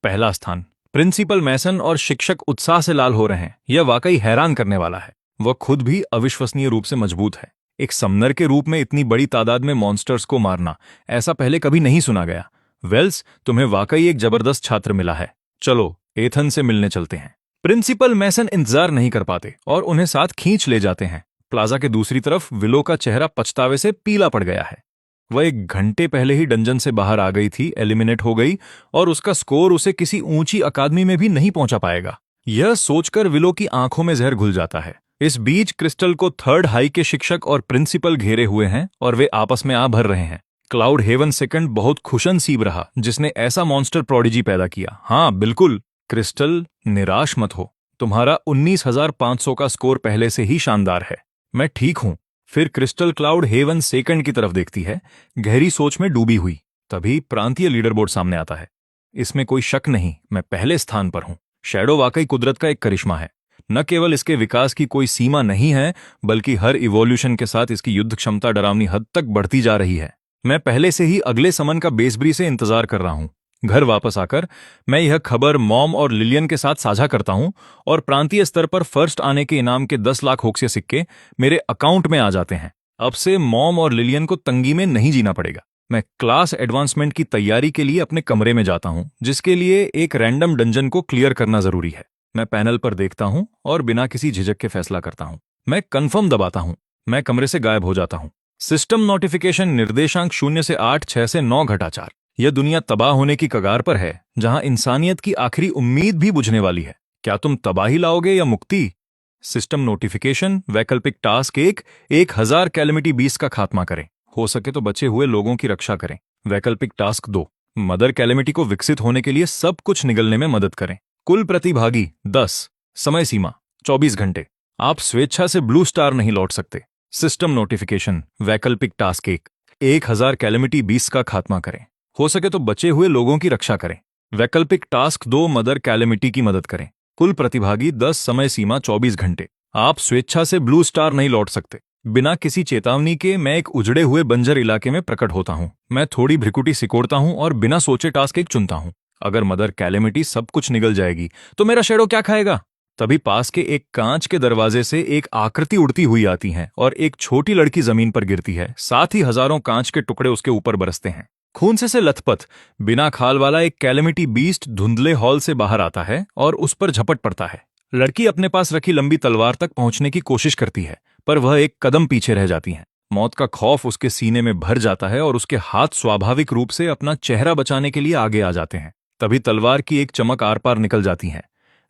पहला स्थान। प्रिंसिपल मैसन और शिक्षक उत्साह से लाल हो रहे हैं। यह वाकई हैरान करने वाला है। वह खुद भी अविश्वसनीय रूप से मजबूत है। एक समनर के रूप में इतनी बड़ी तादाद में मॉन्स्टर्स को मारना, ऐसा पहले कभी नहीं सुना गया। वेल्स, तुम्हें वाकई एक जबरदस्त छात्र मिला है। चलो एथन से मिलने चलते हैं। प्रिंसिपल मैसन इंतजार नहीं कर पाते और उन्हें साथ खींच ले जाते हैं। प्लाजा के दूसरी तरफ विलो का चेहरा पछतावे से पीला पड़ गया है। वह 1 घंटे पहले ही डंजन से बाहर आ गई थी, एलिमिनेट हो गई, और उसका स्कोर उसे किसी ऊंची अकादमी में भी नहीं पहुंचा पाएगा। यह सोचकर विलो की आंखों में जहर घुल जाता है। इस बीच क्रिस्टल को 3rd हाई के शिक्षक और प्रिंसिपल घेरे हुए हैं और वे आपस में आ भर रहे हैं। क्लाउड हेवन सेकंड बहुत खुशनसीब रहा जिसने ऐसा मॉन्स्टर प्रोडिजी पैदा किया। हाँ बिल्कुल क्रिस्टल, निराश मत हो। तुम्हारा 19,500 का स्कोर पहले से ही शानदार है। मैं ठीक हूं। फिर क्रिस्टल क्लाउड हेवन सेकंड की तरफ देखती है, गहरी सोच में डूबी हुई। तभी प्रांतीय लीडर बोर्ड सामने आता है। इसमें कोई शक नहीं, मैं पहले स्थान पर हूं। शैडो वाकई कुदरत का एक करिश्मा है। न केवल इसके विकास की कोई सीमा नहीं है, बल्कि हर इवोल्यूशन के साथ इसकी युद्ध क्षमता डरावनी हद तक बढ़ती जा रही है। मैं पहले से ही अगले समन का बेसब्री से इंतजार कर रहा हूं। घर वापस आकर मैं यह खबर मॉम और लिलियन के साथ साझा करता हूं और प्रांतीय स्तर पर फर्स्ट आने के इनाम के 10 लाख होक्सिया सिक्के मेरे अकाउंट में आ जाते हैं। अब से मॉम और लिलियन को तंगी में नहीं जीना पड़ेगा। मैं क्लास एडवांसमेंट की तैयारी के लिए अपने कमरे में जाता हूं, जिसके लिए एक रैंडम डंजन को क्लियर करना जरूरी है। मैं पैनल पर देखता हूं और बिना किसी झिझक के फैसला करता हूं। मैं कन्फर्म दबाता हूं। मैं कमरे से गायब हो जाता हूं। सिस्टम नोटिफिकेशन निर्देशांक 0 से 8, 6 से 9 घटा 4। यह दुनिया तबाह होने की कगार पर है, जहां इंसानियत की आखिरी उम्मीद भी बुझने वाली है। क्या तुम तबाही लाओगे या मुक्ति? सिस्टम नोटिफिकेशन वैकल्पिक टास्क 1, 1000 कैलेमिटी बीस्ट का खात्मा करें। हो सके तो बचे हुए लोगों की रक्षा करें। वैकल्पिक टास्क 2, मदर कैलेमिटी को विकसित होने के लिए सब कुछ निगलने में मदद करें। कुल प्रतिभागी 10। समय सीमा 24 घंटे। आप स्वेच्छा से ब्लू स्टार नहीं लौट सकते। सिस्टम नोटिफिकेशन वैकल्पिक टास्क 1, 1000 कैलेमिटी बीस्ट का खात्मा करें। हो सके तो बचे हुए लोगों की रक्षा करें। वैकल्पिक टास्क 2, मदर कैलेमिटी की मदद करें। कुल प्रतिभागी 10, समय सीमा 24 घंटे। आप स्वेच्छा से ब्लू स्टार नहीं लौट सकते। बिना किसी चेतावनी के मैं एक उजड़े हुए बंजर इलाके में प्रकट होता हूं। मैं थोड़ी भ्रिकुटी सिकोड़ता हूं और बिना सोचे टास्क 1 चुनता हूं। अगर मदर कैलेमिटी सब कुछ निगल जाएगी तो मेरा शैडो क्या खाएगा? तभी पास के एक कांच के दरवाजे से एक आकृति उड़ती हुई आती है और एक छोटी लड़की जमीन पर गिरती है। साथ ही हजारों कांच के टुकड़े उसके ऊपर बरसते हैं। खून से लथपथ बिना खाल वाला एक कैलेमिटी बीस्ट धुंधले हॉल से बाहर आता है और उस पर झपट पड़ता है। लड़की अपने पास रखी लंबी तलवार तक पहुंचने की कोशिश करती है, पर वह एक कदम पीछे रह जाती है। मौत का खौफ उसके सीने में भर जाता है और उसके हाथ स्वाभाविक रूप से अपना चेहरा बचाने के लिए आगे आ जाते हैं। तभी तलवार की एक चमक आर पार निकल जाती है।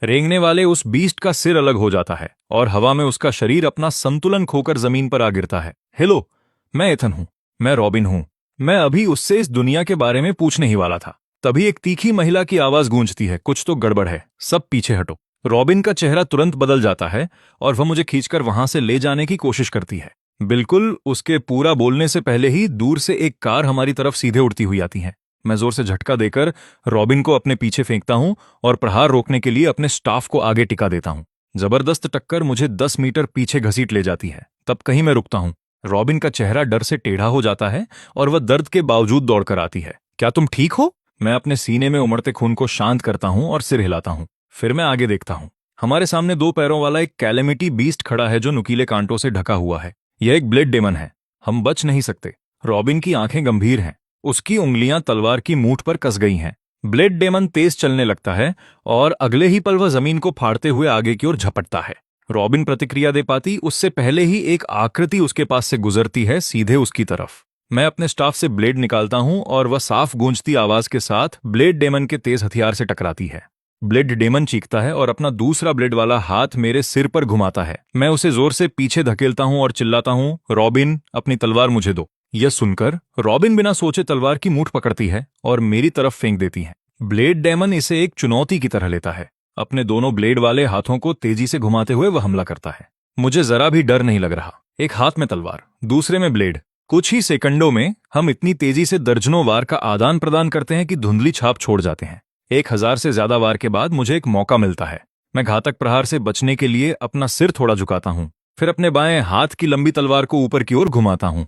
रेंगने वाले उस बीस्ट का सिर अलग हो जाता है और हवा में उसका शरीर अपना संतुलन खोकर जमीन पर आ गिरता है। हेलो, मैं एथन हूं। मैं रॉबिन हूं। मैं अभी उससे इस दुनिया के बारे में पूछने ही वाला था। तभी एक तीखी महिला की आवाज गूंजती है, कुछ तो गड़बड़ है, सब पीछे हटो। रॉबिन का चेहरा तुरंत बदल जाता है और वह मुझे खींचकर वहां से ले जाने की कोशिश करती है। बिल्कुल उसके पूरा बोलने से पहले ही दूर से एक कार हमारी तरफ सीधे उड़ती हुई आती है। मैं जोर से झटका देकर रॉबिन को अपने पीछे फेंकता हूं और प्रहार रोकने के लिए अपने स्टाफ को आगे टिका देता हूं। जबरदस्त टक्कर मुझे 10 मीटर पीछे घसीट ले जाती है। तब कहीं मैं रुकता हूं। रॉबिन का चेहरा डर से टेढ़ा हो जाता है और वह दर्द के बावजूद दौड़कर आती है। क्या तुम ठीक हो? मैं अपने सीने में उमड़ते खून को शांत करता हूं और सिर हिलाता हूं। फिर मैं आगे देखता हूं। हमारे सामने 2 पैरों वाला एक कैलेमिटी बीस्ट खड़ा है जो नुकीले कांटों से ढका हुआ है। यह एक ब्लेड डेमन है। हम बच नहीं सकते। रॉबिन की आंखें गंभीर हैं। उसकी उंगलियां तलवार की मूठ पर कस गई हैं। ब्लेड डेमन तेज चलने लगता है और अगले ही पल वह जमीन को फाड़ते हुए आगे की ओर झपटता है। रॉबिन प्रतिक्रिया दे पाती उससे पहले ही एक आकृति उसके पास से गुजरती है, सीधे उसकी तरफ। मैं अपने स्टाफ से ब्लेड निकालता हूं और वह साफ गूंजती आवाज के साथ ब्लेड डेमन के तेज हथियार से टकराती है। ब्लेड डेमन चीखता है और अपना दूसरा ब्लेड वाला हाथ मेरे सिर पर घुमाता है। मैं उसे जोर से पीछे धकेलता हूं और चिल्लाता हूं, रॉबिन, अपनी तलवार मुझे दो। यह सुनकर रॉबिन बिना सोचे तलवार की मूठ पकड़ती है और मेरी तरफ फेंक देती है। ब्लेड डेमन इसे एक चुनौती की तरह लेता है। अपने दोनों ब्लेड वाले हाथों को तेजी से घुमाते हुए वह हमला करता है। मुझे जरा भी डर नहीं लग रहा। एक हाथ में तलवार, दूसरे में ब्लेड। कुछ ही सेकंडों में हम इतनी तेजी से दर्जनों वार का आदान प्रदान करते हैं कि धुंधली छाप छोड़ जाते हैं। 1000 से ज्यादा वार के बाद मुझे एक मौका मिलता है। मैं घातक प्रहार से बचने के लिए अपना सिर थोड़ा झुकाता हूं, फिर अपने बाएं हाथ की लंबी तलवार को ऊपर की ओर घुमाता हूं।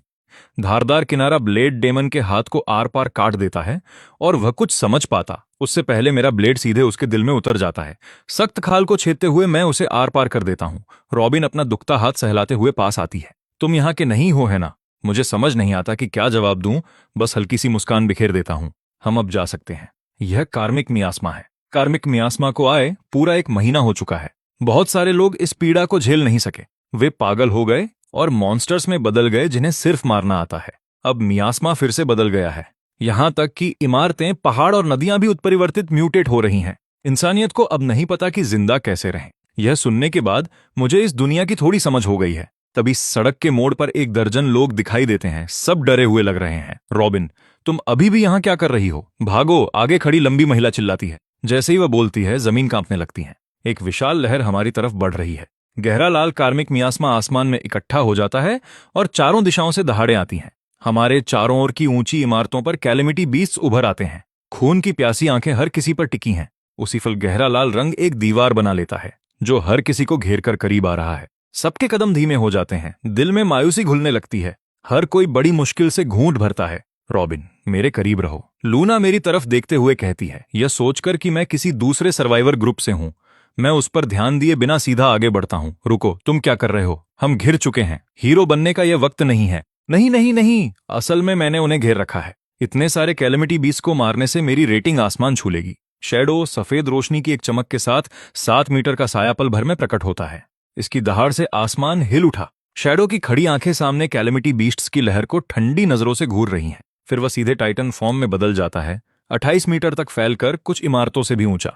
धारदार किनारा ब्लेड डेमन के हाथ को आर पार काट देता है और वह कुछ समझ पाता उससे पहले मेरा ब्लेड सीधे उसके दिल में उतर जाता है। सख्त खाल को छेदते हुए मैं उसे आर पार कर देता हूं। रॉबिन अपना दुखता हाथ सहलाते हुए पास आती है। तुम यहाँ के नहीं हो, है ना? मुझे समझ नहीं आता कि क्या जवाब दूं, बस हल्की सी मुस्कान बिखेर देता हूं। हम अब जा सकते हैं। यह कार्मिक मियास्मा है। कार्मिक मियास्मा को आए पूरा 1 महीना हो चुका है। बहुत सारे लोग इस पीड़ा को झेल नहीं सके। वे पागल हो गए और मॉन्स्टर्स में बदल गए जिन्हें सिर्फ मारना आता है। अब मियास्मा फिर से बदल गया है। यहां तक कि इमारतें, पहाड़ और नदियां भी उत्परिवर्तित, म्यूटेट हो रही हैं। इंसानियत को अब नहीं पता कि जिंदा कैसे रहें। यह सुनने के बाद मुझे इस दुनिया की थोड़ी समझ हो गई है। तभी सड़क के मोड़ पर 1 दर्जन लोग दिखाई देते हैं। सब डरे हुए लग रहे हैं। रॉबिन, तुम अभी भी यहां क्या कर रही हो? भागो! आगे खड़ी लंबी महिला चिल्लाती है। जैसे ही वह बोलती है, जमीन कांपने लगती है। एक विशाल लहर हमारी तरफ बढ़ रही है। गहरा लाल कार्मिक मियास्मा आसमान में इकट्ठा हो जाता है और चारों दिशाओं से दहाड़ें आती हैं। हमारे चारों ओर की ऊंची इमारतों पर कैलेमिटी बीस्ट्स उभर आते हैं। खून की प्यासी आंखें हर किसी पर टिकी हैं। उसी फल गहरा लाल रंग एक दीवार बना लेता है जो हर किसी को घेर कर करीब आ रहा है। सबके कदम धीमे हो जाते हैं। दिल में मायूसी घुलने लगती है। हर कोई बड़ी मुश्किल से घूंट भरता है। रॉबिन, मेरे करीब रहो, लूना मेरी तरफ देखते हुए कहती है। यह सोचकर कि मैं किसी दूसरे सर्वाइवर ग्रुप से हूं, मैं उस पर ध्यान दिए बिना सीधा आगे बढ़ता हूं। रुको, तुम क्या कर रहे हो? हम घिर चुके हैं। हीरो बनने का यह वक्त नहीं है। नहीं नहीं नहीं, असल में मैंने उन्हें घेर रखा है। इतने सारे कैलेमिटी बीस्ट को मारने से मेरी रेटिंग आसमान छू लेगी। शैडो सफेद रोशनी की एक चमक के साथ 7 मीटर का साया पल भर में प्रकट होता है। इसकी दहाड़ से आसमान हिल उठा। शैडो की खड़ी आंखें सामने कैलेमिटी बीस्ट्स की लहर को ठंडी नजरों से घूर रही हैं। फिर वह सीधे टाइटन फॉर्म में बदल जाता है, 28 मीटर तक फैलकर, कुछ इमारतों से भी ऊंचा।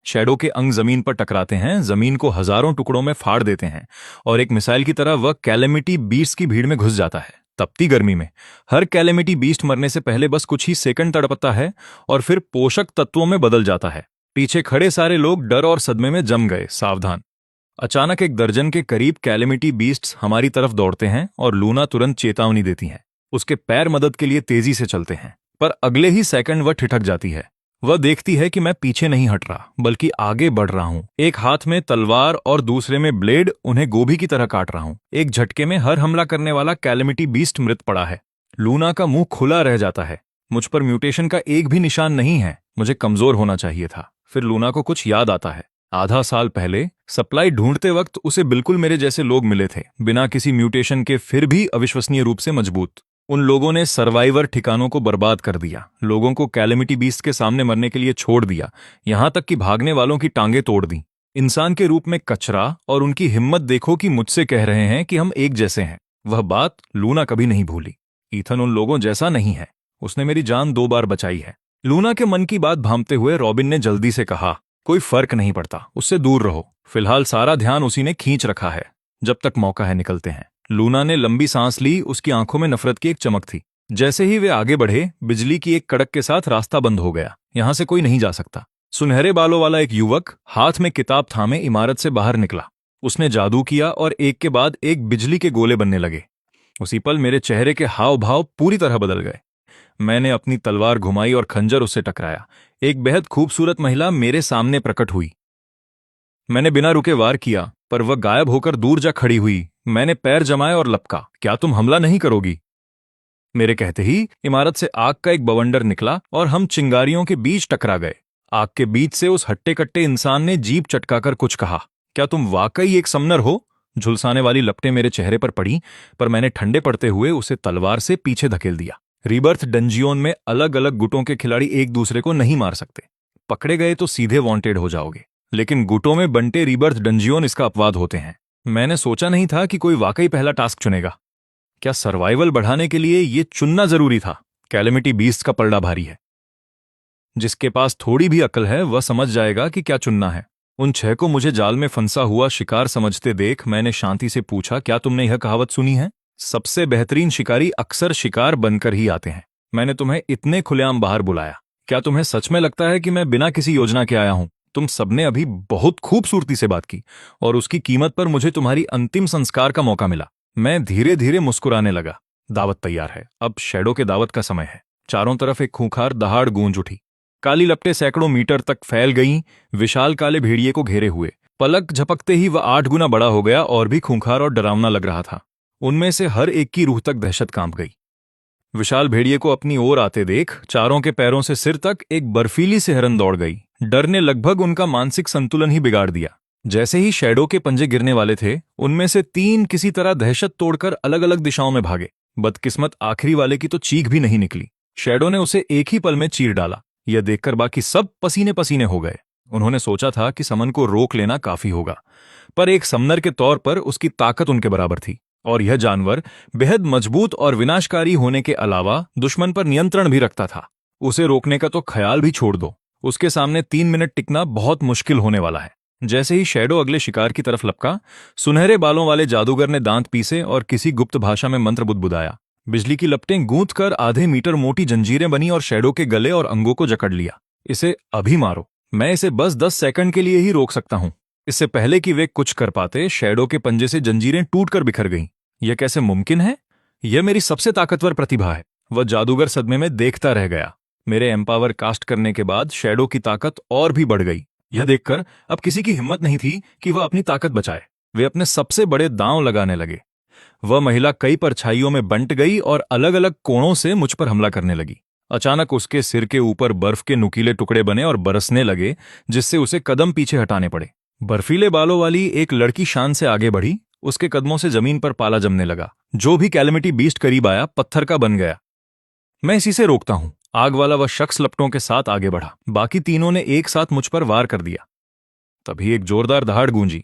शैडो के अंग जमीन पर टकराते हैं, जमीन को हजारों टुकड़ों में फाड़ देते हैं और एक मिसाइल की तरह वह कैलेमिटी बीस्ट की भीड़ में घुस जाता है। तपती गर्मी में हर कैलेमिटी बीस्ट मरने से पहले बस कुछ ही सेकंड तड़पता है और फिर पोषक तत्वों में बदल जाता है। पीछे खड़े सारे लोग डर और सदमे में जम गए, सावधान। अचानक 1 दर्जन के करीब कैलेमिटी बीस्ट्स हमारी तरफ दौड़ते हैं और लूना तुरंत चेतावनी देती है। उसके पैर मदद के लिए तेजी से चलते हैं, पर अगले ही सेकंड वह ठिठक जाती है। वह देखती है कि मैं पीछे नहीं हट रहा, बल्कि आगे बढ़ रहा हूं। एक हाथ में तलवार और दूसरे में ब्लेड, उन्हें गोभी की तरह काट रहा हूं। एक झटके में हर हमला करने वाला कैलेमिटी बीस्ट मृत पड़ा है। लूना का मुंह खुला रह जाता है। मुझ पर म्यूटेशन का एक भी निशान नहीं है। मुझे कमजोर होना चाहिए था। फिर लूना को कुछ याद आता है। आधा साल पहले सप्लाई ढूंढते वक्त उसे बिल्कुल मेरे जैसे लोग मिले थे, बिना किसी म्यूटेशन के, फिर भी अविश्वसनीय रूप से मजबूत। उन लोगों ने सर्वाइवर ठिकानों को बर्बाद कर दिया, लोगों को कैलेमिटी बीस्ट के सामने मरने के लिए छोड़ दिया, यहां तक कि भागने वालों की टांगें तोड़ दी। इंसान के रूप में कचरा, और उनकी हिम्मत देखो कि मुझसे कह रहे हैं कि हम एक जैसे हैं। वह बात लूना कभी नहीं भूली। ईथन उन लोगों जैसा नहीं है। उसने मेरी जान 2 बार बचाई है। लूना के मन की बात भांपते हुए रॉबिन ने जल्दी से कहा, कोई फर्क नहीं पड़ता, उससे दूर रहो। फिलहाल सारा ध्यान उसी ने खींच रखा है। जब तक मौका है निकलते हैं। लूना ने लंबी सांस ली। उसकी आंखों में नफरत की एक चमक थी। जैसे ही वे आगे बढ़े, बिजली की एक कड़क के साथ रास्ता बंद हो गया। यहां से कोई नहीं जा सकता। सुनहरे बालों वाला एक युवक हाथ में किताब थामे इमारत से बाहर निकला। उसने जादू किया और एक के बाद एक बिजली के गोले बनने लगे। उसी पल मेरे चेहरे के हाव भाव पूरी तरह बदल गए। मैंने अपनी तलवार घुमाई और खंजर उससे टकराया। एक बेहद खूबसूरत महिला मेरे सामने प्रकट हुई। मैंने बिना रुके वार किया, पर वह गायब होकर दूर जा खड़ी हुई। मैंने पैर जमाए और लपका, क्या तुम हमला नहीं करोगी? मेरे कहते ही इमारत से आग का एक बवंडर निकला और हम चिंगारियों के बीच टकरा गए। आग के बीच से उस हट्टे कट्टे इंसान ने जीभ चटकाकर कुछ कहा, क्या तुम वाकई एक समनर हो? झुलसाने वाली लपटें मेरे चेहरे पर पड़ी, पर मैंने ठंडे पड़ते हुए उसे तलवार से पीछे धकेल दिया। रीबर्थ डंजियन में अलग अलग गुटों के खिलाड़ी एक दूसरे को नहीं मार सकते। पकड़े गए तो सीधे वांटेड हो जाओगे, लेकिन गुटों में बंटे रीबर्थ डंजियन इसका अपवाद होते हैं। मैंने सोचा नहीं था कि कोई वाकई पहला टास्क चुनेगा। क्या सर्वाइवल बढ़ाने के लिए ये चुनना जरूरी था? कैलेमिटी बीस्ट का पलड़ा भारी है। जिसके पास थोड़ी भी अक्ल है वह समझ जाएगा कि क्या चुनना है। उन 6 को मुझे जाल में फंसा हुआ शिकार समझते देख मैंने शांति से पूछा, क्या तुमने यह कहावत सुनी है, सबसे बेहतरीन शिकारी अक्सर शिकार बनकर ही आते हैं? मैंने तुम्हें इतने खुलेआम बाहर बुलाया, क्या तुम्हें सच में लगता है कि मैं बिना किसी योजना के आया हूं? तुम सबने अभी बहुत खूबसूरती से बात की और उसकी कीमत पर मुझे तुम्हारी अंतिम संस्कार का मौका मिला। मैं धीरे धीरे मुस्कुराने लगा। दावत तैयार है, अब शैडो के दावत का समय है। चारों तरफ एक खूंखार दहाड़ गूंज उठी। काली लपटें सैकड़ों मीटर तक फैल गईं, विशाल काले भेड़िए को घेरे हुए। पलक झपकते ही वह 8 गुना बड़ा हो गया और भी खूंखार और डरावना लग रहा था। उनमें से हर एक की रूह तक दहशत कांप गई। विशाल भेड़िए को अपनी ओर आते देख चारों के पैरों से सिर तक एक बर्फीली सिहरन दौड़ गई। डर ने लगभग उनका मानसिक संतुलन ही बिगाड़ दिया। जैसे ही शैडो के पंजे गिरने वाले थे, उनमें से 3 किसी तरह दहशत तोड़कर अलग अलग दिशाओं में भागे। बदकिस्मत आखिरी वाले की तो चीख भी नहीं निकली। शैडो ने उसे एक ही पल में चीर डाला। यह देखकर बाकी सब पसीने पसीने हो गए। उन्होंने सोचा था कि समन को रोक लेना काफी होगा, पर एक समनर के तौर पर उसकी ताकत उनके बराबर थी। और यह जानवर बेहद मजबूत और विनाशकारी होने के अलावा दुश्मन पर नियंत्रण भी रखता था। उसे रोकने का तो ख्याल भी छोड़ दो। उसके सामने 3 मिनट टिकना बहुत मुश्किल होने वाला है। जैसे ही शैडो अगले शिकार की तरफ लपका, सुनहरे बालों वाले जादूगर ने दांत पीसे और किसी गुप्त भाषा में मंत्र बुदबुदाया। बिजली की लपटें गूंथ कर आधे मीटर मोटी जंजीरें बनी और शैडो के गले और अंगों को जकड़ लिया। इसे अभी मारो, मैं इसे बस 10 सेकंड के लिए ही रोक सकता हूं। इससे पहले कि वे कुछ कर पाते, शैडो के पंजे से जंजीरें टूटकर बिखर गईं। यह कैसे मुमकिन है? यह मेरी सबसे ताकतवर प्रतिभा है। वह जादूगर सदमे में देखता रह गया। मेरे एम्पावर कास्ट करने के बाद शैडो की ताकत और भी बढ़ गई। यह देखकर अब किसी की हिम्मत नहीं थी कि वह अपनी ताकत बचाए। वे अपने सबसे बड़े दांव लगाने लगे। वह महिला कई परछाइयों में बंट गई और अलग अलग कोणों से मुझ पर हमला करने लगी। अचानक उसके सिर के ऊपर बर्फ के नुकीले टुकड़े बने और बरसने लगे, जिससे उसे कदम पीछे हटाने पड़े। बर्फीले बालों वाली एक लड़की शान से आगे बढ़ी। उसके कदमों से जमीन पर पाला जमने लगा। जो भी कैलेमिटी बीस्ट करीब आया, पत्थर का बन गया। मैं इसी से रोकता हूं। आग वाला वह शख्स लपटों के साथ आगे बढ़ा। बाकी तीनों ने एक साथ मुझ पर वार कर दिया। तभी एक जोरदार दहाड़ गूंजी।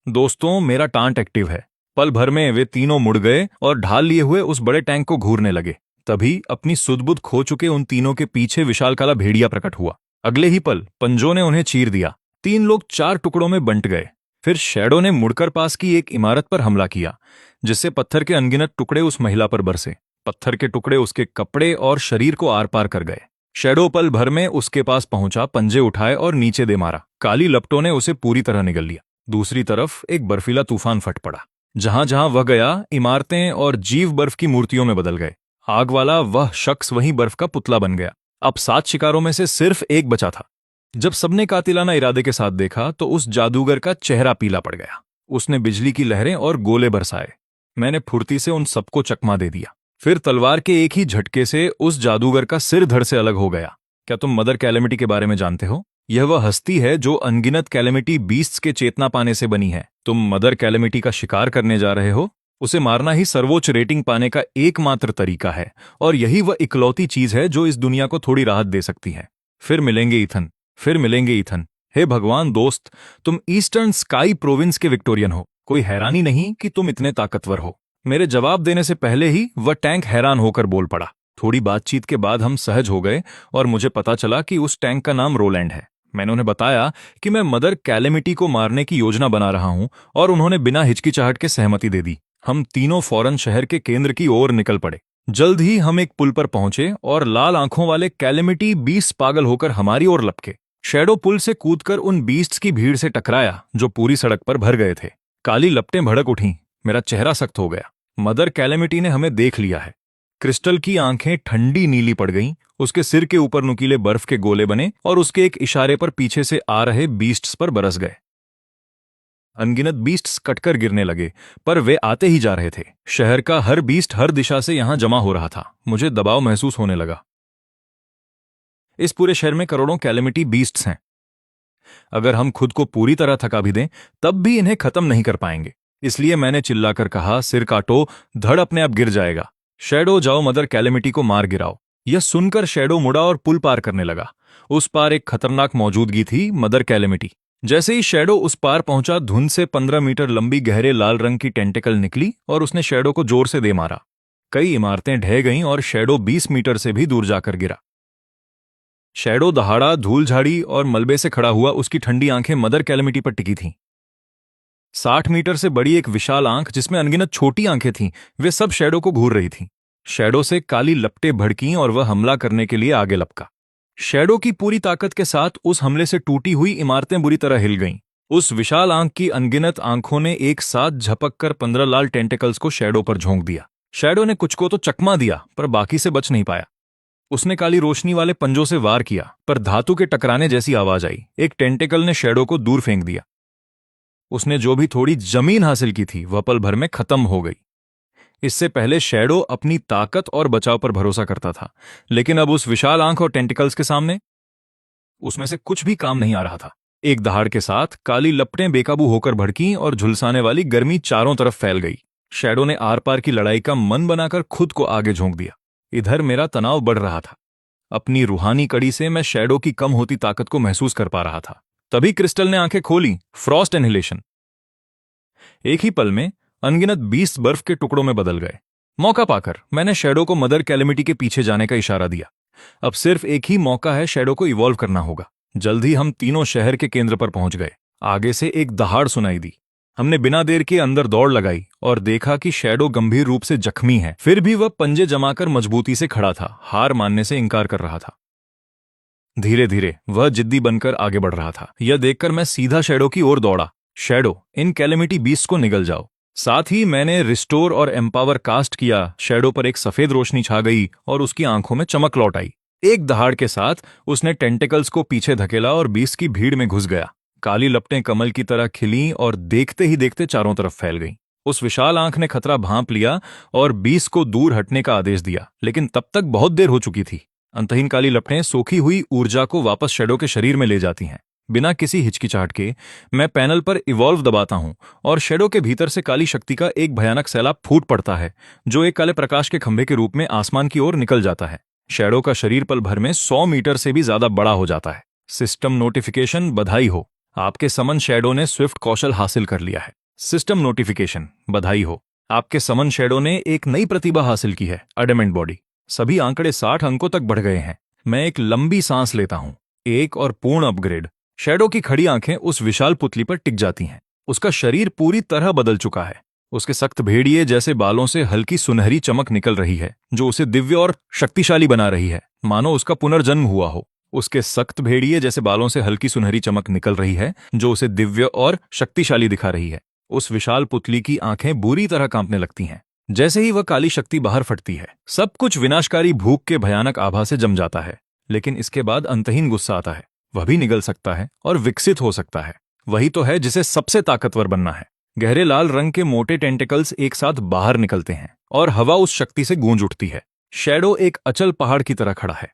दोस्तों, मेरा टांट एक्टिव है। पल भर में वे तीनों मुड़ गए और ढाल लिए हुए उस बड़े टैंक को घूरने लगे। तभी अपनी सुध-बुध खो चुके उन तीनों के पीछे विशाल काला भेड़िया प्रकट हुआ। अगले ही पल पंजों ने उन्हें चीर दिया। 3 लोग 4 टुकड़ों में बंट गए। फिर शैडो ने मुड़कर पास की एक इमारत पर हमला किया, जिससे पत्थर के अनगिनत टुकड़े उस महिला पर बरसे। पत्थर के टुकड़े उसके कपड़े और शरीर को आर पार कर गए। शैडो पल भर में उसके पास पहुंचा, पंजे उठाए और नीचे दे मारा। काली लपटों ने उसे पूरी तरह निगल लिया। दूसरी तरफ एक बर्फीला तूफान फट पड़ा। जहां जहां वह गया, इमारतें और जीव बर्फ की मूर्तियों में बदल गए। आग वाला वह शख्स वहीं बर्फ का पुतला बन गया। अब 7 शिकारों में से सिर्फ एक बचा था। जब सबने कातिलाना इरादे के साथ देखा तो उस जादूगर का चेहरा पीला पड़ गया। उसने बिजली की लहरें और गोले बरसाए। मैंने फुर्ती से उन सबको चकमा दे दिया। फिर तलवार के एक ही झटके से उस जादूगर का सिर धड़ से अलग हो गया। क्या तुम मदर कैलेमिटी के बारे में जानते हो? यह वह हस्ती है जो अनगिनत कैलेमिटी बीस्ट्स के चेतना पाने से बनी है। तुम मदर कैलेमिटी का शिकार करने जा रहे हो। उसे मारना ही सर्वोच्च रेटिंग पाने का एकमात्र तरीका है, और यही वह इकलौती चीज है जो इस दुनिया को थोड़ी राहत दे सकती है। फिर मिलेंगे ईथन, फिर मिलेंगे ईथन। हे भगवान दोस्त, तुम ईस्टर्न स्काई प्रोविंस के विक्टोरियन हो। कोई हैरानी नहीं कि तुम इतने ताकतवर हो। मेरे जवाब देने से पहले ही वह टैंक हैरान होकर बोल पड़ा। थोड़ी बातचीत के बाद हम सहज हो गए और मुझे पता चला कि उस टैंक का नाम रोलैंड है। मैंने उन्हें बताया कि मैं मदर कैलेमिटी को मारने की योजना बना रहा हूं, और उन्होंने बिना हिचकिचाहट के सहमति दे दी। हम तीनों फौरन शहर के केंद्र की ओर निकल पड़े। जल्द ही हम एक पुल पर पहुंचे और लाल आंखों वाले कैलेमिटी बीस्ट पागल होकर हमारी ओर लपके। शैडो पुल से कूदकर उन बीस्ट्स की भीड़ से टकराया जो पूरी सड़क पर भर गए थे। काली लपटें भड़क उठीं। मेरा चेहरा सख्त हो गया। मदर कैलेमिटी ने हमें देख लिया है। क्रिस्टल की आंखें ठंडी नीली पड़ गईं। उसके सिर के ऊपर नुकीले बर्फ के गोले बने और उसके एक इशारे पर पीछे से आ रहे बीस्ट्स पर बरस गए। अनगिनत बीस्ट्स कटकर गिरने लगे, पर वे आते ही जा रहे थे। शहर का हर बीस्ट हर दिशा से यहां जमा हो रहा था। मुझे दबाव महसूस होने लगा। इस पूरे शहर में करोड़ों कैलेमिटी बीस्ट्स हैं। अगर हम खुद को पूरी तरह थका भी दें, तब भी इन्हें खत्म नहीं कर पाएंगे। इसलिए मैंने चिल्लाकर कहा, सिर काटो, धड़ अपने आप गिर जाएगा। शैडो, जाओ मदर कैलेमिटी को मार गिराओ। यह सुनकर शैडो मुड़ा और पुल पार करने लगा। उस पार एक खतरनाक मौजूदगी थी, मदर कैलेमिटी। जैसे ही शैडो उस पार पहुंचा, धुंध से 15 मीटर लंबी गहरे लाल रंग की टेंटिकल निकली और उसने शैडो को जोर से दे मारा। कई इमारतें ढह गईं और शैडो 20 मीटर से भी दूर जाकर गिरा। शैडो दहाड़ा, धूल झाड़ी और मलबे से खड़ा हुआ, उसकी ठंडी आंखें मदर कैलेमिटी पर टिकी थीं। 60 मीटर से बड़ी एक विशाल आंख जिसमें अनगिनत छोटी आंखें थीं, वे सब शैडो को घूर रही थीं। शैडो से काली लपटें भड़कीं और वह हमला करने के लिए आगे लपका। शैडो की पूरी ताकत के साथ उस हमले से टूटी हुई इमारतें बुरी तरह हिल गईं। उस विशाल आंख की अनगिनत आंखों ने एक साथ झपक कर 15 लाल टेंटिकल्स को शैडो पर झोंक दिया। शैडो ने कुछ को तो चकमा दिया, पर बाकी से बच नहीं पाया। उसने काली रोशनी वाले पंजों से वार किया, पर धातु के टकराने जैसी आवाज आई। एक टेंटिकल ने शैडो को दूर फेंक दिया। उसने जो भी थोड़ी जमीन हासिल की थी वह पल भर में खत्म हो गई। इससे पहले शैडो अपनी ताकत और बचाव पर भरोसा करता था, लेकिन अब उस विशाल आंख और टेंटिकल्स के सामने उसमें से कुछ भी काम नहीं आ रहा था। एक दहाड़ के साथ काली लपटें बेकाबू होकर भड़कीं और झुलसाने वाली गर्मी चारों तरफ फैल गई। शैडो ने आर पार की लड़ाई का मन बनाकर खुद को आगे झोंक दिया। इधर मेरा तनाव बढ़ रहा था। अपनी रूहानी कड़ी से मैं शैडो की कम होती ताकत को महसूस कर पा रहा था। तभी क्रिस्टल ने आंखें खोली। Frost inhalation. एक ही पल में अनगिनत 20 बर्फ के टुकड़ों में बदल गए। मौका पाकर मैंने शैडो को मदर कैलेमिटी के पीछे जाने का इशारा दिया। अब सिर्फ एक ही मौका है, शैडो को इवॉल्व करना होगा। जल्द ही हम तीनों शहर के केंद्र पर पहुंच गए। आगे से एक दहाड़ सुनाई दी। हमने बिना देर के अंदर दौड़ लगाई और देखा कि शैडो गंभीर रूप से जख्मी है। फिर भी वह पंजे जमाकर मजबूती से खड़ा था, हार मानने से इनकार कर रहा था। धीरे धीरे वह जिद्दी बनकर आगे बढ़ रहा था। यह देखकर मैं सीधा शैडो की ओर दौड़ा। शैडो, इन कैलेमिटी बीस्ट को निगल जाओ। साथ ही मैंने रिस्टोर और एम्पावर कास्ट किया। शैडो पर एक सफेद रोशनी छा गई और उसकी आंखों में चमक लौट आई। एक दहाड़ के साथ उसने टेंटिकल्स को पीछे धकेला और बीस्ट की भीड़ में घुस गया। काली लपटें कमल की तरह खिलीं और देखते ही देखते चारों तरफ फैल गईं। उस विशाल आंख ने खतरा भांप लिया और बीस्ट को दूर हटने का आदेश दिया, लेकिन तब तक बहुत देर हो चुकी थी। अंतहीन काली लपटें सोखी हुई ऊर्जा को वापस शैडो के शरीर में ले जाती हैं। बिना किसी हिचकिचाहट के मैं पैनल पर इवॉल्व दबाता हूं और शैडो के भीतर से काली शक्ति का एक भयानक सैलाब फूट पड़ता है, जो एक काले प्रकाश के खंभे के रूप में आसमान की ओर निकल जाता है। शैडो का शरीर पल भर में 100 मीटर से भी ज्यादा बड़ा हो जाता है। सिस्टम नोटिफिकेशन, बधाई हो, आपके समन शैडो ने स्विफ्ट कौशल हासिल कर लिया है। सिस्टम नोटिफिकेशन, बधाई हो, आपके समन शैडो ने एक नई प्रतिभा हासिल की है, अडमेंट बॉडी। सभी आंकड़े 60 अंकों तक बढ़ गए हैं। मैं एक लंबी सांस लेता हूं। एक और पूर्ण अपग्रेड। शैडो की खड़ी आंखें उस विशाल पुतली पर टिक जाती हैं। उसका शरीर पूरी तरह बदल चुका है। उसके सख्त भेड़िए जैसे बालों से हल्की सुनहरी चमक निकल रही है, जो उसे दिव्य और शक्तिशाली बना रही है, मानो उसका पुनर्जन्म हुआ हो। उसके सख्त भेड़िए जैसे बालों से हल्की सुनहरी चमक निकल रही है, जो उसे दिव्य और शक्तिशाली दिखा रही है। उस विशाल पुतली की आंखें बुरी तरह कांपने लगती हैं। जैसे ही वह काली शक्ति बाहर फटती है, सब कुछ विनाशकारी भूख के भयानक आभा से जम जाता है। लेकिन इसके बाद अंतहीन गुस्सा आता है। वह भी निगल सकता है और विकसित हो सकता है। वही तो है जिसे सबसे ताकतवर बनना है। गहरे लाल रंग के मोटे टेंटिकल्स एक साथ बाहर निकलते हैं और हवा उस शक्ति से गूंज उठती है। शैडो एक अचल पहाड़ की तरह खड़ा है।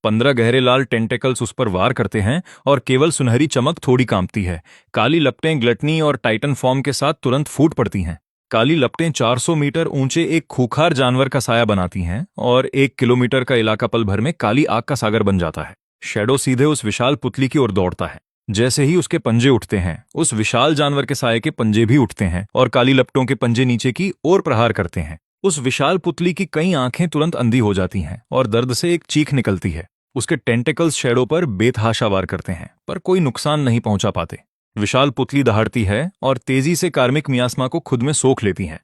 15 गहरे लाल टेंटिकल्स उस पर वार करते हैं और केवल सुनहरी चमक थोड़ी कांपती है। काली लपटें ग्लटनी और टाइटन फॉर्म के साथ तुरंत फूट पड़ती हैं। काली लपटें 400 मीटर ऊंचे एक खूंखार जानवर का साया बनाती हैं और 1 किलोमीटर का इलाका पल भर में काली आग का सागर बन जाता है। शैडो सीधे उस विशाल पुतली की ओर दौड़ता है। जैसे ही उसके पंजे उठते हैं, उस विशाल जानवर के साये के पंजे भी उठते हैं और काली लपटों के पंजे नीचे की ओर प्रहार करते हैं। उस विशाल पुतली की कई आंखें तुरंत अंधी हो जाती हैं और दर्द से एक चीख निकलती है। उसके टेंटिकल्स शैडो पर बेतहाशा वार करते हैं, पर कोई नुकसान नहीं पहुंचा पाते। विशाल पुतली दहाड़ती है और तेजी से कार्मिक मियास्मा को खुद में सोख लेती है।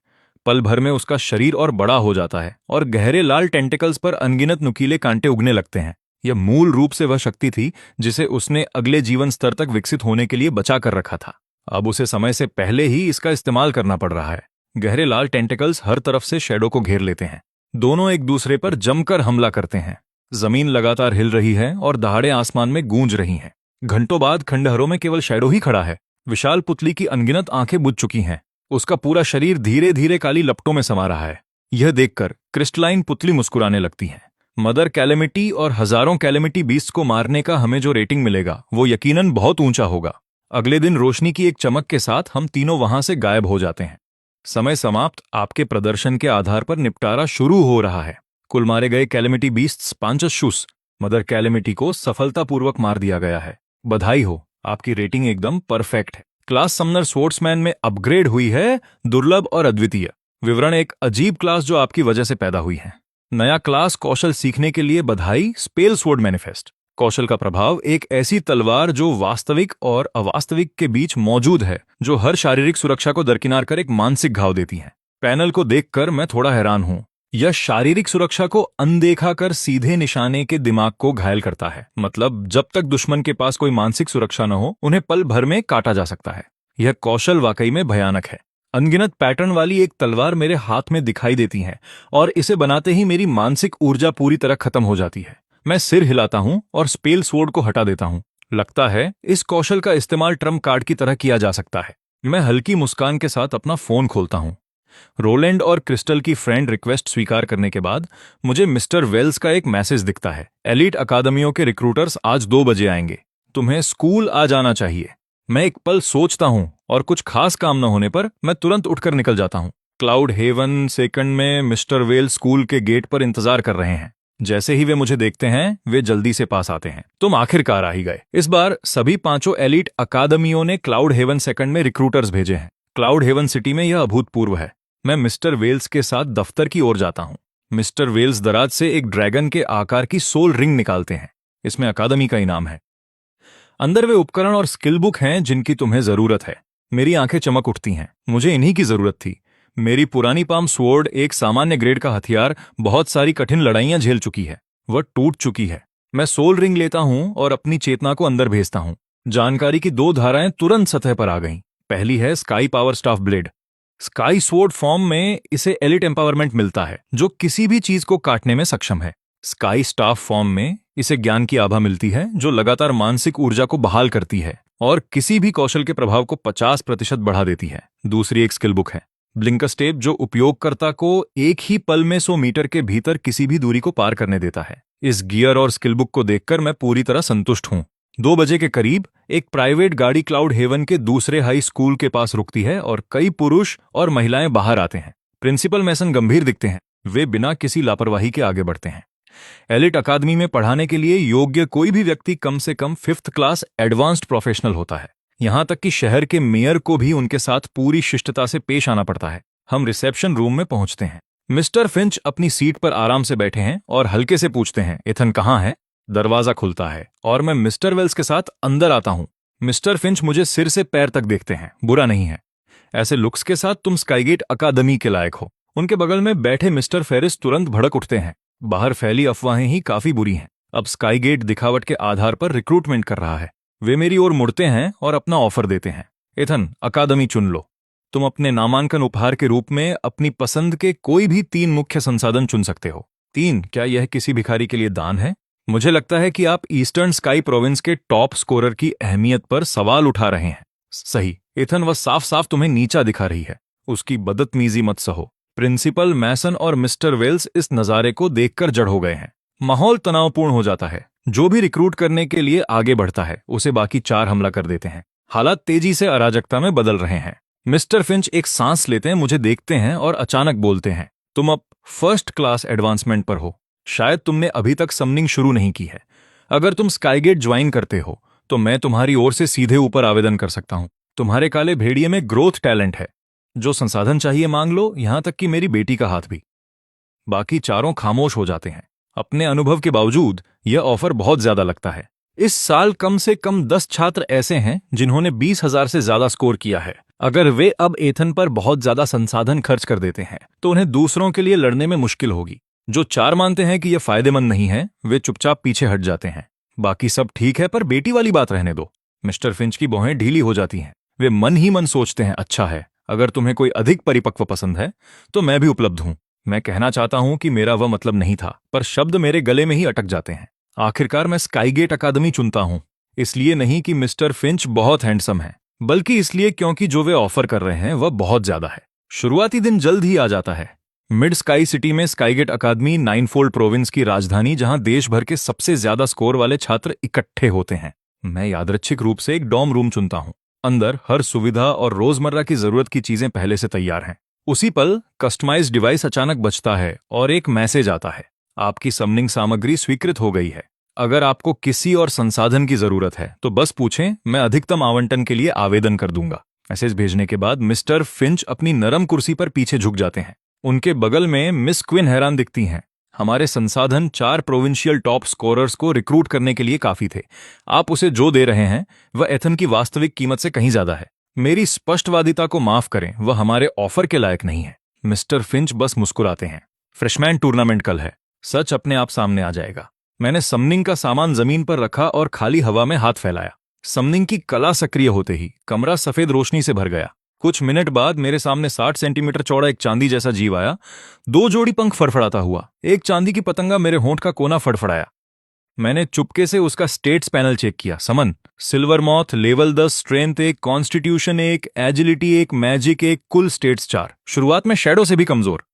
पल भर में उसका शरीर और बड़ा हो जाता है और गहरे लाल टेंटिकल्स पर अनगिनत नुकीले कांटे उगने लगते हैं। यह मूल रूप से वह शक्ति थी जिसे उसने अगले जीवन स्तर तक विकसित होने के लिए बचा कर रखा था। अब उसे समय से पहले ही इसका इस्तेमाल करना पड़ रहा है। गहरे लाल टेंटिकल्स हर तरफ से शैडो को घेर लेते हैं। दोनों एक दूसरे पर जमकर हमला करते हैं। जमीन लगातार हिल रही है और दहाड़े आसमान में गूंज रही हैं। घंटों बाद खंडहरों में केवल शैडो ही खड़ा है। विशाल पुतली की अनगिनत आंखें बुझ चुकी हैं। उसका पूरा शरीर धीरे धीरे काली लपटों में समा रहा है। यह देखकर क्रिस्टलाइन पुतली मुस्कुराने लगती है। मदर कैलेमिटी और हजारों कैलेमिटी बीस्ट को मारने का हमें जो रेटिंग मिलेगा वो यकीनन बहुत ऊंचा होगा। अगले दिन रोशनी की एक चमक के साथ हम तीनों वहां से गायब हो जाते हैं। समय समाप्त। आपके प्रदर्शन के आधार पर निपटारा शुरू हो रहा है। कुल मारे गए कैलेमिटी बीस्ट्स 5 शुस। मदर कैलेमिटी को सफलतापूर्वक मार दिया गया है। बधाई हो, आपकी रेटिंग एकदम परफेक्ट है। क्लास समनर स्पोर्ट्समैन में अपग्रेड हुई है, दुर्लभ और अद्वितीय। विवरण एक अजीब क्लास जो आपकी वजह से पैदा हुई है। नया क्लास कौशल सीखने के लिए बधाई, स्पेल स्वॉर्ड मैनिफेस्ट। कौशल का प्रभाव एक ऐसी तलवार जो वास्तविक और अवास्तविक के बीच मौजूद है, जो हर शारीरिक सुरक्षा को दरकिनार कर एक मानसिक घाव देती है। पैनल को देखकर मैं थोड़ा हैरान हूं। यह शारीरिक सुरक्षा को अनदेखा कर सीधे निशाने के दिमाग को घायल करता है। मतलब जब तक दुश्मन के पास कोई मानसिक सुरक्षा न हो, उन्हें पल भर में काटा जा सकता है। यह कौशल वाकई में भयानक है। अनगिनत पैटर्न वाली एक तलवार मेरे हाथ में दिखाई देती है और इसे बनाते ही मेरी मानसिक ऊर्जा पूरी तरह खत्म हो जाती है। मैं सिर हिलाता हूं और स्पेल स्वॉर्ड को हटा देता हूं। लगता है इस कौशल का इस्तेमाल ट्रम्प कार्ड की तरह किया जा सकता है। मैं हल्की मुस्कान के साथ अपना फोन खोलता हूं। रोलैंड और क्रिस्टल की फ्रेंड रिक्वेस्ट स्वीकार करने के बाद मुझे मिस्टर वेल्स का एक मैसेज दिखता है। एलीट अकादमियों के रिक्रूटर्स आज 2 बजे आएंगे, तुम्हें स्कूल आ जाना चाहिए। मैं एक पल सोचता हूं और कुछ खास काम न होने पर मैं तुरंत उठकर निकल जाता हूं। क्लाउड हेवन सेकंड में मिस्टर वेल स्कूल के गेट पर इंतजार कर रहे हैं। जैसे ही वे मुझे देखते हैं, वे जल्दी से पास आते हैं। तुम आखिरकार आ ही गए। इस बार सभी 5 एलीट अकादमियों ने क्लाउड हेवन सेकंड में रिक्रूटर्स भेजे हैं। क्लाउड हेवन सिटी में यह अभूतपूर्व है। मैं मिस्टर वेल्स के साथ दफ्तर की ओर जाता हूं। मिस्टर वेल्स दराज से एक ड्रैगन के आकार की सोल रिंग निकालते हैं। इसमें अकादमी का इनाम है। अंदर वे उपकरण और स्किल बुक हैं जिनकी तुम्हें जरूरत है। मेरी आंखें चमक उठती हैं। मुझे इन्हीं की जरूरत थी। मेरी पुरानी पाम स्वॉर्ड, एक सामान्य ग्रेड का हथियार, बहुत सारी कठिन लड़ाइयां झेल चुकी है। वह टूट चुकी है। मैं सोल रिंग लेता हूं और अपनी चेतना को अंदर भेजता हूं। जानकारी की 2 धाराएं तुरंत सतह पर आ गईं। पहली है sky power staff blade. Sky sword form में इसे एलिट एम्पावरमेंट मिलता है, जो किसी भी चीज को काटने में सक्षम है। स्काई स्टाफ फॉर्म में इसे ज्ञान की आभा मिलती है, जो लगातार मानसिक ऊर्जा को बहाल करती है और किसी भी कौशल के प्रभाव को 50% बढ़ा देती है। दूसरी एक स्किल बुक है, ब्लिंकस टेप, जो उपयोगकर्ता को एक ही पल में 100 मीटर के भीतर किसी भी दूरी को पार करने देता है। इस गियर और स्किल बुक को देखकर मैं पूरी तरह संतुष्ट हूं। 2 बजे के करीब एक प्राइवेट गाड़ी क्लाउड हेवन के दूसरे हाई स्कूल के पास रुकती है और कई पुरुष और महिलाएं बाहर आते हैं। प्रिंसिपल मैसन गंभीर दिखते हैं। वे बिना किसी लापरवाही के आगे बढ़ते हैं। एलिट अकादमी में पढ़ाने के लिए योग्य कोई भी व्यक्ति कम से कम 5th क्लास एडवांस्ड प्रोफेशनल होता है। यहां तक कि शहर के मेयर को भी उनके साथ पूरी शिष्टता से पेश आना पड़ता है। हम रिसेप्शन रूम में पहुंचते हैं। मिस्टर फिंच अपनी सीट पर आराम से बैठे हैं और हल्के से पूछते हैं, एथन कहाँ है? दरवाजा खुलता है और मैं मिस्टर वेल्स के साथ अंदर आता हूं। मिस्टर फिंच मुझे सिर से पैर तक देखते हैं। बुरा नहीं है। ऐसे लुक्स के साथ तुम स्काईगेट अकादमी के लायक हो। उनके बगल में बैठे मिस्टर फेरिस तुरंत भड़क उठते हैं। बाहर फैली अफवाहें ही काफी बुरी हैं। अब स्काईगेट दिखावट के आधार पर रिक्रूटमेंट कर रहा है। वे मेरी ओर मुड़ते हैं और अपना ऑफर देते हैं। एथन, अकादमी चुन लो। तुम अपने नामांकन उपहार के रूप में अपनी पसंद के कोई भी 3 मुख्य संसाधन चुन सकते हो। 3? क्या यह किसी भिखारी के लिए दान है? मुझे लगता है कि आप ईस्टर्न स्काई प्रोविंस के टॉप स्कोरर की अहमियत पर सवाल उठा रहे हैं। सही। एथन, वह साफ साफ तुम्हें नीचा दिखा रही है। उसकी बदतमीजी मत सहो। प्रिंसिपल मैसन और मिस्टर वेल्स इस नजारे को देखकर जड़ हो गए हैं। माहौल तनावपूर्ण हो जाता है। जो भी रिक्रूट करने के लिए आगे बढ़ता है, उसे बाकी 4 हमला कर देते हैं। हालात तेजी से अराजकता में बदल रहे हैं। मिस्टर फिंच एक सांस लेते हैं, मुझे देखते हैं और अचानक बोलते हैं, तुम अब 1st क्लास एडवांसमेंट पर हो। शायद तुमने अभी तक समनिंग शुरू नहीं की है। अगर तुम स्काईगेट ज्वाइन करते हो तो मैं तुम्हारी ओर से सीधे ऊपर आवेदन कर सकता हूं। तुम्हारे काले भेड़िए में ग्रोथ टैलेंट है। जो संसाधन चाहिए मांग लो, यहां तक कि मेरी बेटी का हाथ भी। बाकी चारों खामोश हो जाते हैं। अपने अनुभव के बावजूद यह ऑफर बहुत ज्यादा लगता है। इस साल कम से कम 10 छात्र ऐसे हैं जिन्होंने 20,000 से ज्यादा स्कोर किया है। अगर वे अब एथन पर बहुत ज्यादा संसाधन खर्च कर देते हैं तो उन्हें दूसरों के लिए लड़ने में मुश्किल होगी। जो 4 मानते हैं कि यह फायदेमंद नहीं है, वे चुपचाप पीछे हट जाते हैं। बाकी सब ठीक है, पर बेटी वाली बात रहने दो। मिस्टर फिंच की भौहें ढीली हो जाती हैं। वे मन ही मन सोचते हैं, अच्छा है, अगर तुम्हें कोई अधिक परिपक्व पसंद है तो मैं भी उपलब्ध हूं। मैं कहना चाहता हूं कि मेरा वह मतलब नहीं था, पर शब्द मेरे गले में ही अटक जाते हैं। आखिरकार मैं स्काईगेट अकादमी चुनता हूं, इसलिए नहीं कि मिस्टर फिंच बहुत हैंडसम है, बल्कि इसलिए क्योंकि जो वे ऑफर कर रहे हैं वह बहुत ज्यादा है। शुरुआती दिन जल्द ही आ जाता है। मिड स्काई सिटी में स्काईगेट अकादमी 9-फोल्ड प्रोविंस की राजधानी, जहां देश भर के सबसे ज्यादा स्कोर वाले छात्र इकट्ठे होते हैं। मैं यादृच्छिक रूप से एक डॉर्म रूम चुनता हूं। अंदर हर सुविधा और रोजमर्रा की जरूरत की चीजें पहले से तैयार हैं। उसी पल कस्टमाइज्ड डिवाइस अचानक बजता है और एक मैसेज आता है, आपकी समनिंग सामग्री स्वीकृत हो गई है। अगर आपको किसी और संसाधन की जरूरत है तो बस पूछें, मैं अधिकतम आवंटन के लिए आवेदन कर दूंगा। मैसेज भेजने के बाद मिस्टर फिंच अपनी नरम कुर्सी पर पीछे झुक जाते हैं। उनके बगल में मिस क्विन हैरान दिखती हैं। हमारे संसाधन 4 प्रोविंशियल टॉप स्कोरर्स को रिक्रूट करने के लिए काफी थे। आप उसे जो दे रहे हैं वह एथन की वास्तविक कीमत से कहीं ज्यादा है। मेरी स्पष्टवादिता को माफ करें, वह हमारे ऑफर के लायक नहीं है। मिस्टर फिंच बस मुस्कुराते हैं। फ्रेशमैन टूर्नामेंट कल है, सच अपने आप सामने आ जाएगा। मैंने समनिंग का सामान जमीन पर रखा और खाली हवा में हाथ फैलाया। समनिंग की कला सक्रिय होते ही कमरा सफेद रोशनी से भर गया। कुछ मिनट बाद मेरे सामने 60 सेंटीमीटर चौड़ा एक चांदी जैसा जीव आया। 2 जोड़ी पंख फड़फड़ाता हुआ एक चांदी की पतंगा मेरे होंठ का कोना फड़फड़ाया। मैंने चुपके से उसका स्टेट्स पैनल चेक किया। Summon, silver moth, level 10, strength 1, constitution 1, agility 1, magic 1, कुल स्टेट्स 4। शुरुआत में शैडो से भी कमजोर।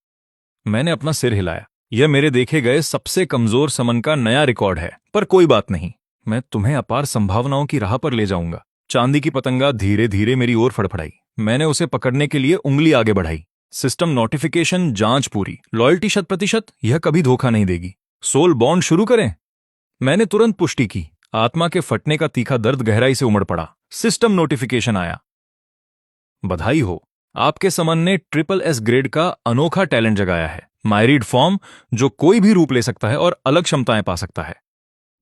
मैंने अपना सिर हिलाया। यह मेरे देखे गए सबसे कमजोर समन का नया रिकॉर्ड है, पर कोई बात नहीं, मैं तुम्हें अपार संभावनाओं की राह पर ले जाऊंगा। चांदी की पतंगा धीरे धीरे मेरी ओर फड़फड़ाई। मैंने उसे पकड़ने के लिए उंगली आगे बढ़ाई। सिस्टम नोटिफिकेशन, जांच पूरी, लॉयल्टी 100%, यह कभी धोखा नहीं देगी। सोल बॉन्ड शुरू करें। मैंने तुरंत पुष्टि की। आत्मा के फटने का तीखा दर्द गहराई से उमड़ पड़ा। सिस्टम नोटिफिकेशन आया। बधाई हो, आपके समन ने SSS ग्रेड का अनोखा टैलेंट जगाया है। मायरीड फॉर्म, जो कोई भी रूप ले सकता है और अलग क्षमताएं पा सकता है।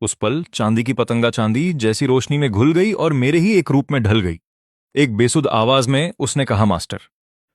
उस पल चांदी की पतंगा चांदी जैसी रोशनी में घुल गई और मेरे ही एक रूप में ढल गई। एक बेसुध आवाज में उसने कहा, मास्टर।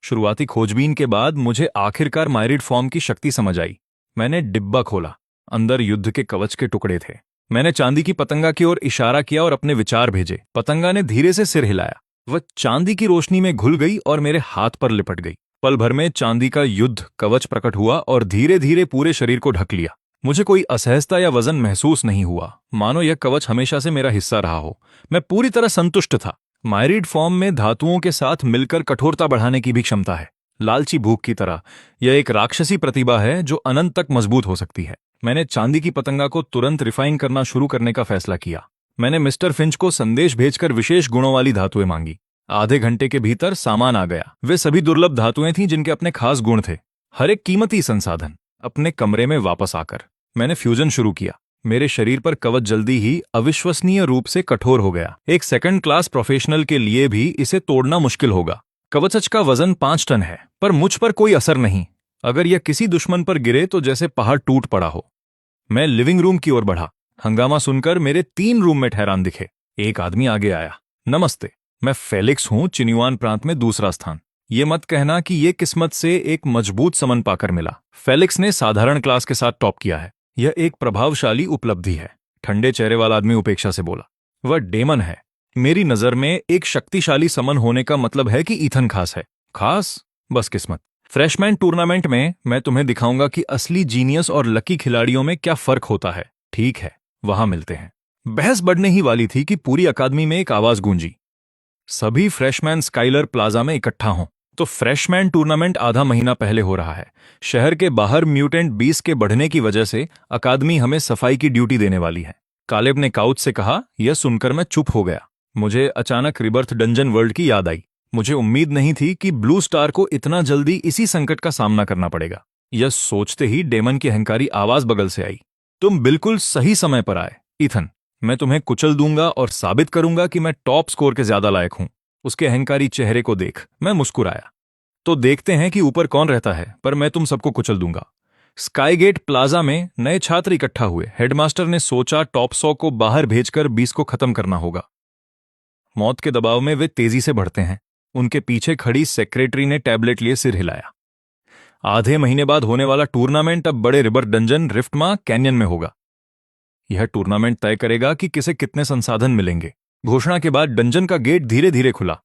शुरुआती खोजबीन के बाद मुझे आखिरकार मायरीड फॉर्म की शक्ति समझ आई। मैंने डिब्बा खोला। अंदर युद्ध के कवच के टुकड़े थे। मैंने चांदी की पतंगा की ओर इशारा किया और अपने विचार भेजे। पतंगा ने धीरे से सिर हिलाया। वह चांदी की रोशनी में घुल गई और मेरे हाथ पर लिपट गई। पल भर में चांदी का युद्ध कवच प्रकट हुआ और धीरे धीरे पूरे शरीर को ढक लिया। मुझे कोई असहजता या वजन महसूस नहीं हुआ, मानो यह कवच हमेशा से मेरा हिस्सा रहा हो। मैं पूरी तरह संतुष्ट था। मायरीड फॉर्म में धातुओं के साथ मिलकर कठोरता बढ़ाने की भी क्षमता है। लालची भूख की तरह यह एक राक्षसी प्रतिभा है जो अनंत तक मजबूत हो सकती है। मैंने चांदी की पतंगा को तुरंत रिफाइन करना शुरू करने का फैसला किया। मैंने मिस्टर फिंच को संदेश भेजकर विशेष गुणों वाली धातुएं मांगी। आधे घंटे के भीतर सामान आ गया। वे सभी दुर्लभ धातुएं थीं जिनके अपने खास गुण थे। हर एक कीमती संसाधन। अपने कमरे में वापस आकर मैंने फ्यूजन शुरू किया। मेरे शरीर पर कवच जल्दी ही अविश्वसनीय रूप से कठोर हो गया। एक सेकंड क्लास प्रोफेशनल के लिए भी इसे तोड़ना मुश्किल होगा। कवच का वजन 5 टन है, पर मुझ पर कोई असर नहीं। अगर यह किसी दुश्मन पर गिरे तो जैसे पहाड़ टूट पड़ा हो। मैं लिविंग रूम की ओर बढ़ा। हंगामा सुनकर मेरे 3 रूममेट हैरान दिखे। एक आदमी आगे आया। नमस्ते, मैं फेलिक्स हूं, चिन्युआन प्रांत में दूसरा स्थान। ये मत कहना कि ये किस्मत से एक मजबूत समन पाकर मिला। फेलिक्स ने साधारण क्लास के साथ टॉप किया है। यह एक प्रभावशाली उपलब्धि है। ठंडे चेहरे वाला आदमी उपेक्षा से बोला। वह डेमन है। मेरी नजर में एक शक्तिशाली समन होने का मतलब है कि ईथन खास है। खास? बस किस्मत। फ्रेशमैन टूर्नामेंट में मैं तुम्हें दिखाऊंगा कि असली जीनियस और लकी खिलाड़ियों में क्या फर्क होता है। ठीक है, वहां मिलते हैं। बहस बढ़ने ही वाली थी कि पूरी अकादमी में एक आवाज गूंजी। सभी फ्रेशमैन स्काइलर प्लाजा में इकट्ठा हों। तो फ्रेशमैन टूर्नामेंट आधा महीना पहले हो रहा है। शहर के बाहर म्यूटेंट 20 के बढ़ने की वजह से अकादमी हमें सफाई की ड्यूटी देने वाली है। कालेब ने काउच से कहा। यह सुनकर मैं चुप हो गया। मुझे अचानक रिबर्थ डंजन वर्ल्ड की याद आई। मुझे उम्मीद नहीं थी कि ब्लू स्टार को इतना जल्दी इसी संकट का सामना करना पड़ेगा। यह सोचते ही डेमन की अहंकारी आवाज बगल से आई। तुम बिल्कुल सही समय पर आए, ईथन। मैं तुम्हें कुचल दूंगा और साबित करूंगा कि मैं टॉप स्कोर के ज्यादा लायक हूं। उसके अहंकारी चेहरे को देख मैं मुस्कुराया। तो देखते हैं कि ऊपर कौन रहता है, पर मैं तुम सबको कुचल दूंगा। स्काईगेट प्लाजा में नए छात्र इकट्ठा हुए। हेडमास्टर ने सोचा टॉप 100 को बाहर भेजकर 20 को खत्म करना होगा। मौत के दबाव में वे तेजी से बढ़ते हैं। उनके पीछे खड़ी सेक्रेटरी ने टैबलेट लिए सिर हिलाया। आधे महीने बाद होने वाला टूर्नामेंट अब बड़े रिबर डंजन रिफ्टमा कैनियन में होगा। यह टूर्नामेंट तय करेगा कि किसे कितने संसाधन मिलेंगे। घोषणा के बाद डंजन का गेट धीरे धीरे खुला।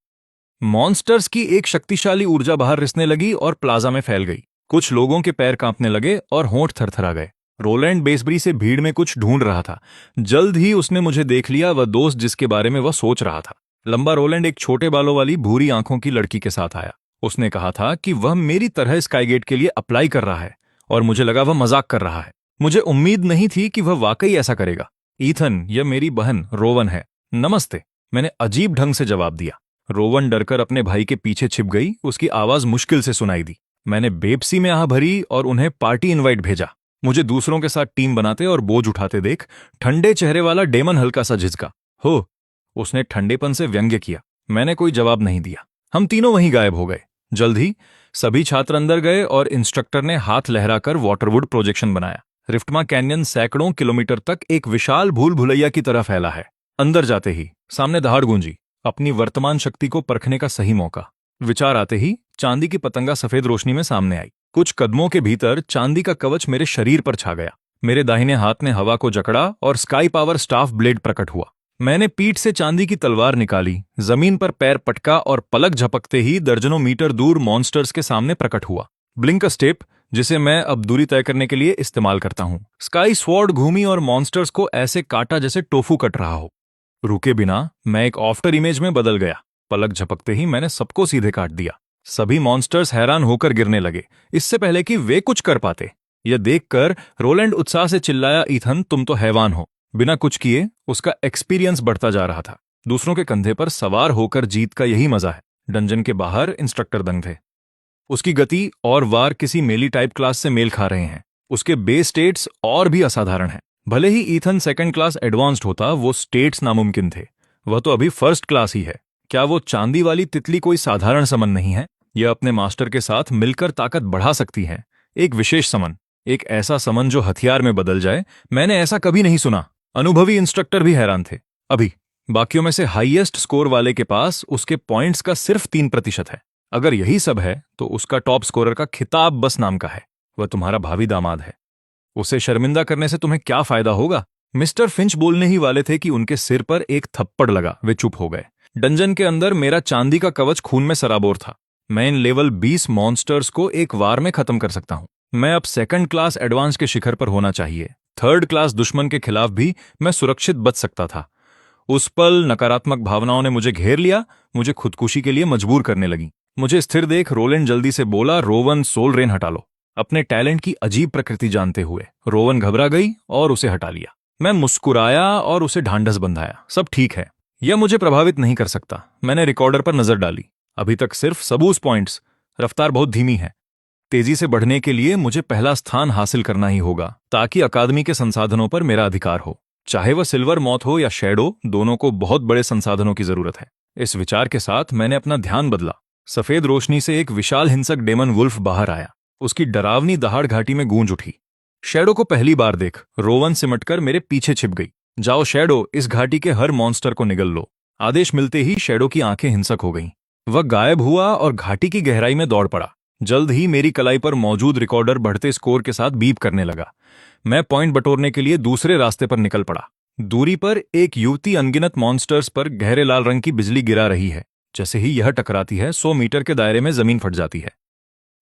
मॉन्स्टर्स की एक शक्तिशाली ऊर्जा बाहर रिसने लगी और प्लाजा में फैल गई। कुछ लोगों के पैर कांपने लगे और होंठ थरथरा गए। रोलैंड बेसबरी से भीड़ में कुछ ढूंढ रहा था। जल्द ही उसने मुझे देख लिया, वह दोस्त जिसके बारे में वह सोच रहा था। लंबा रोलैंड एक छोटे बालों वाली भूरी आंखों की लड़की के साथ आया। उसने कहा था कि वह मेरी तरह स्काईगेट के लिए अप्लाई कर रहा है और मुझे लगा वह मजाक कर रहा है। मुझे उम्मीद नहीं थी कि वह वाकई ऐसा करेगा। ईथन, यह मेरी बहन रोवन है। नमस्ते, मैंने अजीब ढंग से जवाब दिया। रोवन डरकर अपने भाई के पीछे छिप गई। उसकी आवाज मुश्किल से सुनाई दी। मैंने बेपसी में आह भरी और उन्हें पार्टी इनवाइट भेजा। मुझे दूसरों के साथ टीम बनाते और बोझ उठाते देख ठंडे चेहरे वाला डेमन हल्का सा झिझका। हो, उसने ठंडेपन से व्यंग्य किया। मैंने कोई जवाब नहीं दिया। हम तीनों वहीं गायब हो गए। जल्द ही सभी छात्र अंदर गए और इंस्ट्रक्टर ने हाथ लहराकर वाटरवुड प्रोजेक्शन बनाया। रिफ्टमा कैन्यन सैकड़ों किलोमीटर तक एक विशाल भूल भुलैया की तरह फैला है। अंदर जाते ही सामने दहाड़ गूंजी। अपनी वर्तमान शक्ति को परखने का सही मौका। विचार आते ही चांदी की पतंगा सफेद रोशनी में सामने आई। कुछ कदमों के भीतर चांदी का कवच मेरे शरीर पर छा गया। मेरे दाहिने हाथ ने हवा को जकड़ा और स्काई पावर स्टाफ ब्लेड प्रकट हुआ। मैंने पीठ से चांदी की तलवार निकाली, जमीन पर पैर पटका और पलक झपकते ही दर्जनों मीटर दूर मॉन्स्टर्स के सामने प्रकट हुआ। ब्लिंक स्टेप, जिसे मैं अब दूरी तय करने के लिए इस्तेमाल करता हूं। स्काई स्वॉर्ड घूमी और मॉन्स्टर्स को ऐसे काटा जैसे टोफू कट रहा हो। रुके बिना मैं एक आफ्टर इमेज में बदल गया। पलक झपकते ही मैंने सबको सीधे काट दिया। सभी मॉन्स्टर्स हैरान होकर गिरने लगे, इससे पहले कि वे कुछ कर पाते। यह देखकर रोलैंड उत्साह से चिल्लाया, ईथन तुम तो हैवान हो। बिना कुछ किए उसका एक्सपीरियंस बढ़ता जा रहा था। दूसरों के कंधे पर सवार होकर जीत का यही मजा है। डंजन के बाहर इंस्ट्रक्टर दंग थे। उसकी गति और वार किसी मेली टाइप क्लास से मेल खा रहे हैं। उसके बेस स्टेट्स और भी असाधारण हैं। भले ही ईथन सेकंड क्लास एडवांस्ड होता, वो स्टेट्स नामुमकिन थे। वह तो अभी फर्स्ट क्लास ही है। क्या वो चांदी वाली तितली कोई साधारण समन नहीं है? यह अपने मास्टर के साथ मिलकर ताकत बढ़ा सकती है। एक विशेष समन, एक ऐसा समन जो हथियार में बदल जाए। मैंने ऐसा कभी नहीं सुना। अनुभवी इंस्ट्रक्टर भी हैरान थे। अभी बाकियों में से हाईएस्ट स्कोर वाले के पास उसके पॉइंट्स का सिर्फ 3% है। अगर यही सब है तो उसका टॉप स्कोरर का खिताब बस नाम का है। वह तुम्हारा भावी दामाद है। उसे शर्मिंदा करने से तुम्हें क्या फायदा होगा? मिस्टर फिंच बोलने ही वाले थे कि उनके सिर पर एक थप्पड़ लगा। वे चुप हो गए। डंजन के अंदर मेरा चांदी का कवच खून में सराबोर था। मैं इन लेवल 20 मॉन्स्टर्स को एक वार में खत्म कर सकता हूं। मैं अब सेकंड क्लास एडवांस के शिखर पर होना चाहिए। थर्ड क्लास दुश्मन के खिलाफ भी मैं सुरक्षित बच सकता था। उस पल नकारात्मक भावनाओं ने मुझे घेर लिया, मुझे खुदकुशी के लिए मजबूर करने लगी। मुझे स्थिर देख रोलैंड जल्दी से बोला, रोवन सोल रेन हटा लो। अपने टैलेंट की अजीब प्रकृति जानते हुए रोवन घबरा गई और उसे हटा लिया। मैं मुस्कुराया और उसे ढांढस बंधाया। सब ठीक है, यह मुझे प्रभावित नहीं कर सकता। मैंने रिकॉर्डर पर नजर डाली। अभी तक सिर्फ सबूस पॉइंट्स। रफ्तार बहुत धीमी है। तेजी से बढ़ने के लिए मुझे पहला स्थान हासिल करना ही होगा, ताकि अकादमी के संसाधनों पर मेरा अधिकार हो। चाहे वह सिल्वर मॉथ हो या शैडो, दोनों को बहुत बड़े संसाधनों की जरूरत है। इस विचार के साथ मैंने अपना ध्यान बदला। सफेद रोशनी से एक विशाल हिंसक डेमन वुल्फ बाहर आया। उसकी डरावनी दहाड़ घाटी में गूंज उठी। शैडो को पहली बार देख रोवन सिमटकर मेरे पीछे छिप गई। जाओ शैडो, इस घाटी के हर मॉन्स्टर को निगल लो। आदेश मिलते ही शैडो की आंखें हिंसक हो गईं। वह गायब हुआ और घाटी की गहराई में दौड़ पड़ा। जल्द ही मेरी कलाई पर मौजूद रिकॉर्डर बढ़ते स्कोर के साथ बीप करने लगा। मैं पॉइंट बटोरने के लिए दूसरे रास्ते पर निकल पड़ा। दूरी पर एक युवती अनगिनत मॉन्स्टर्स पर गहरे लाल रंग की बिजली गिरा रही है। जैसे ही यह टकराती है 100 मीटर के दायरे में जमीन फट जाती है।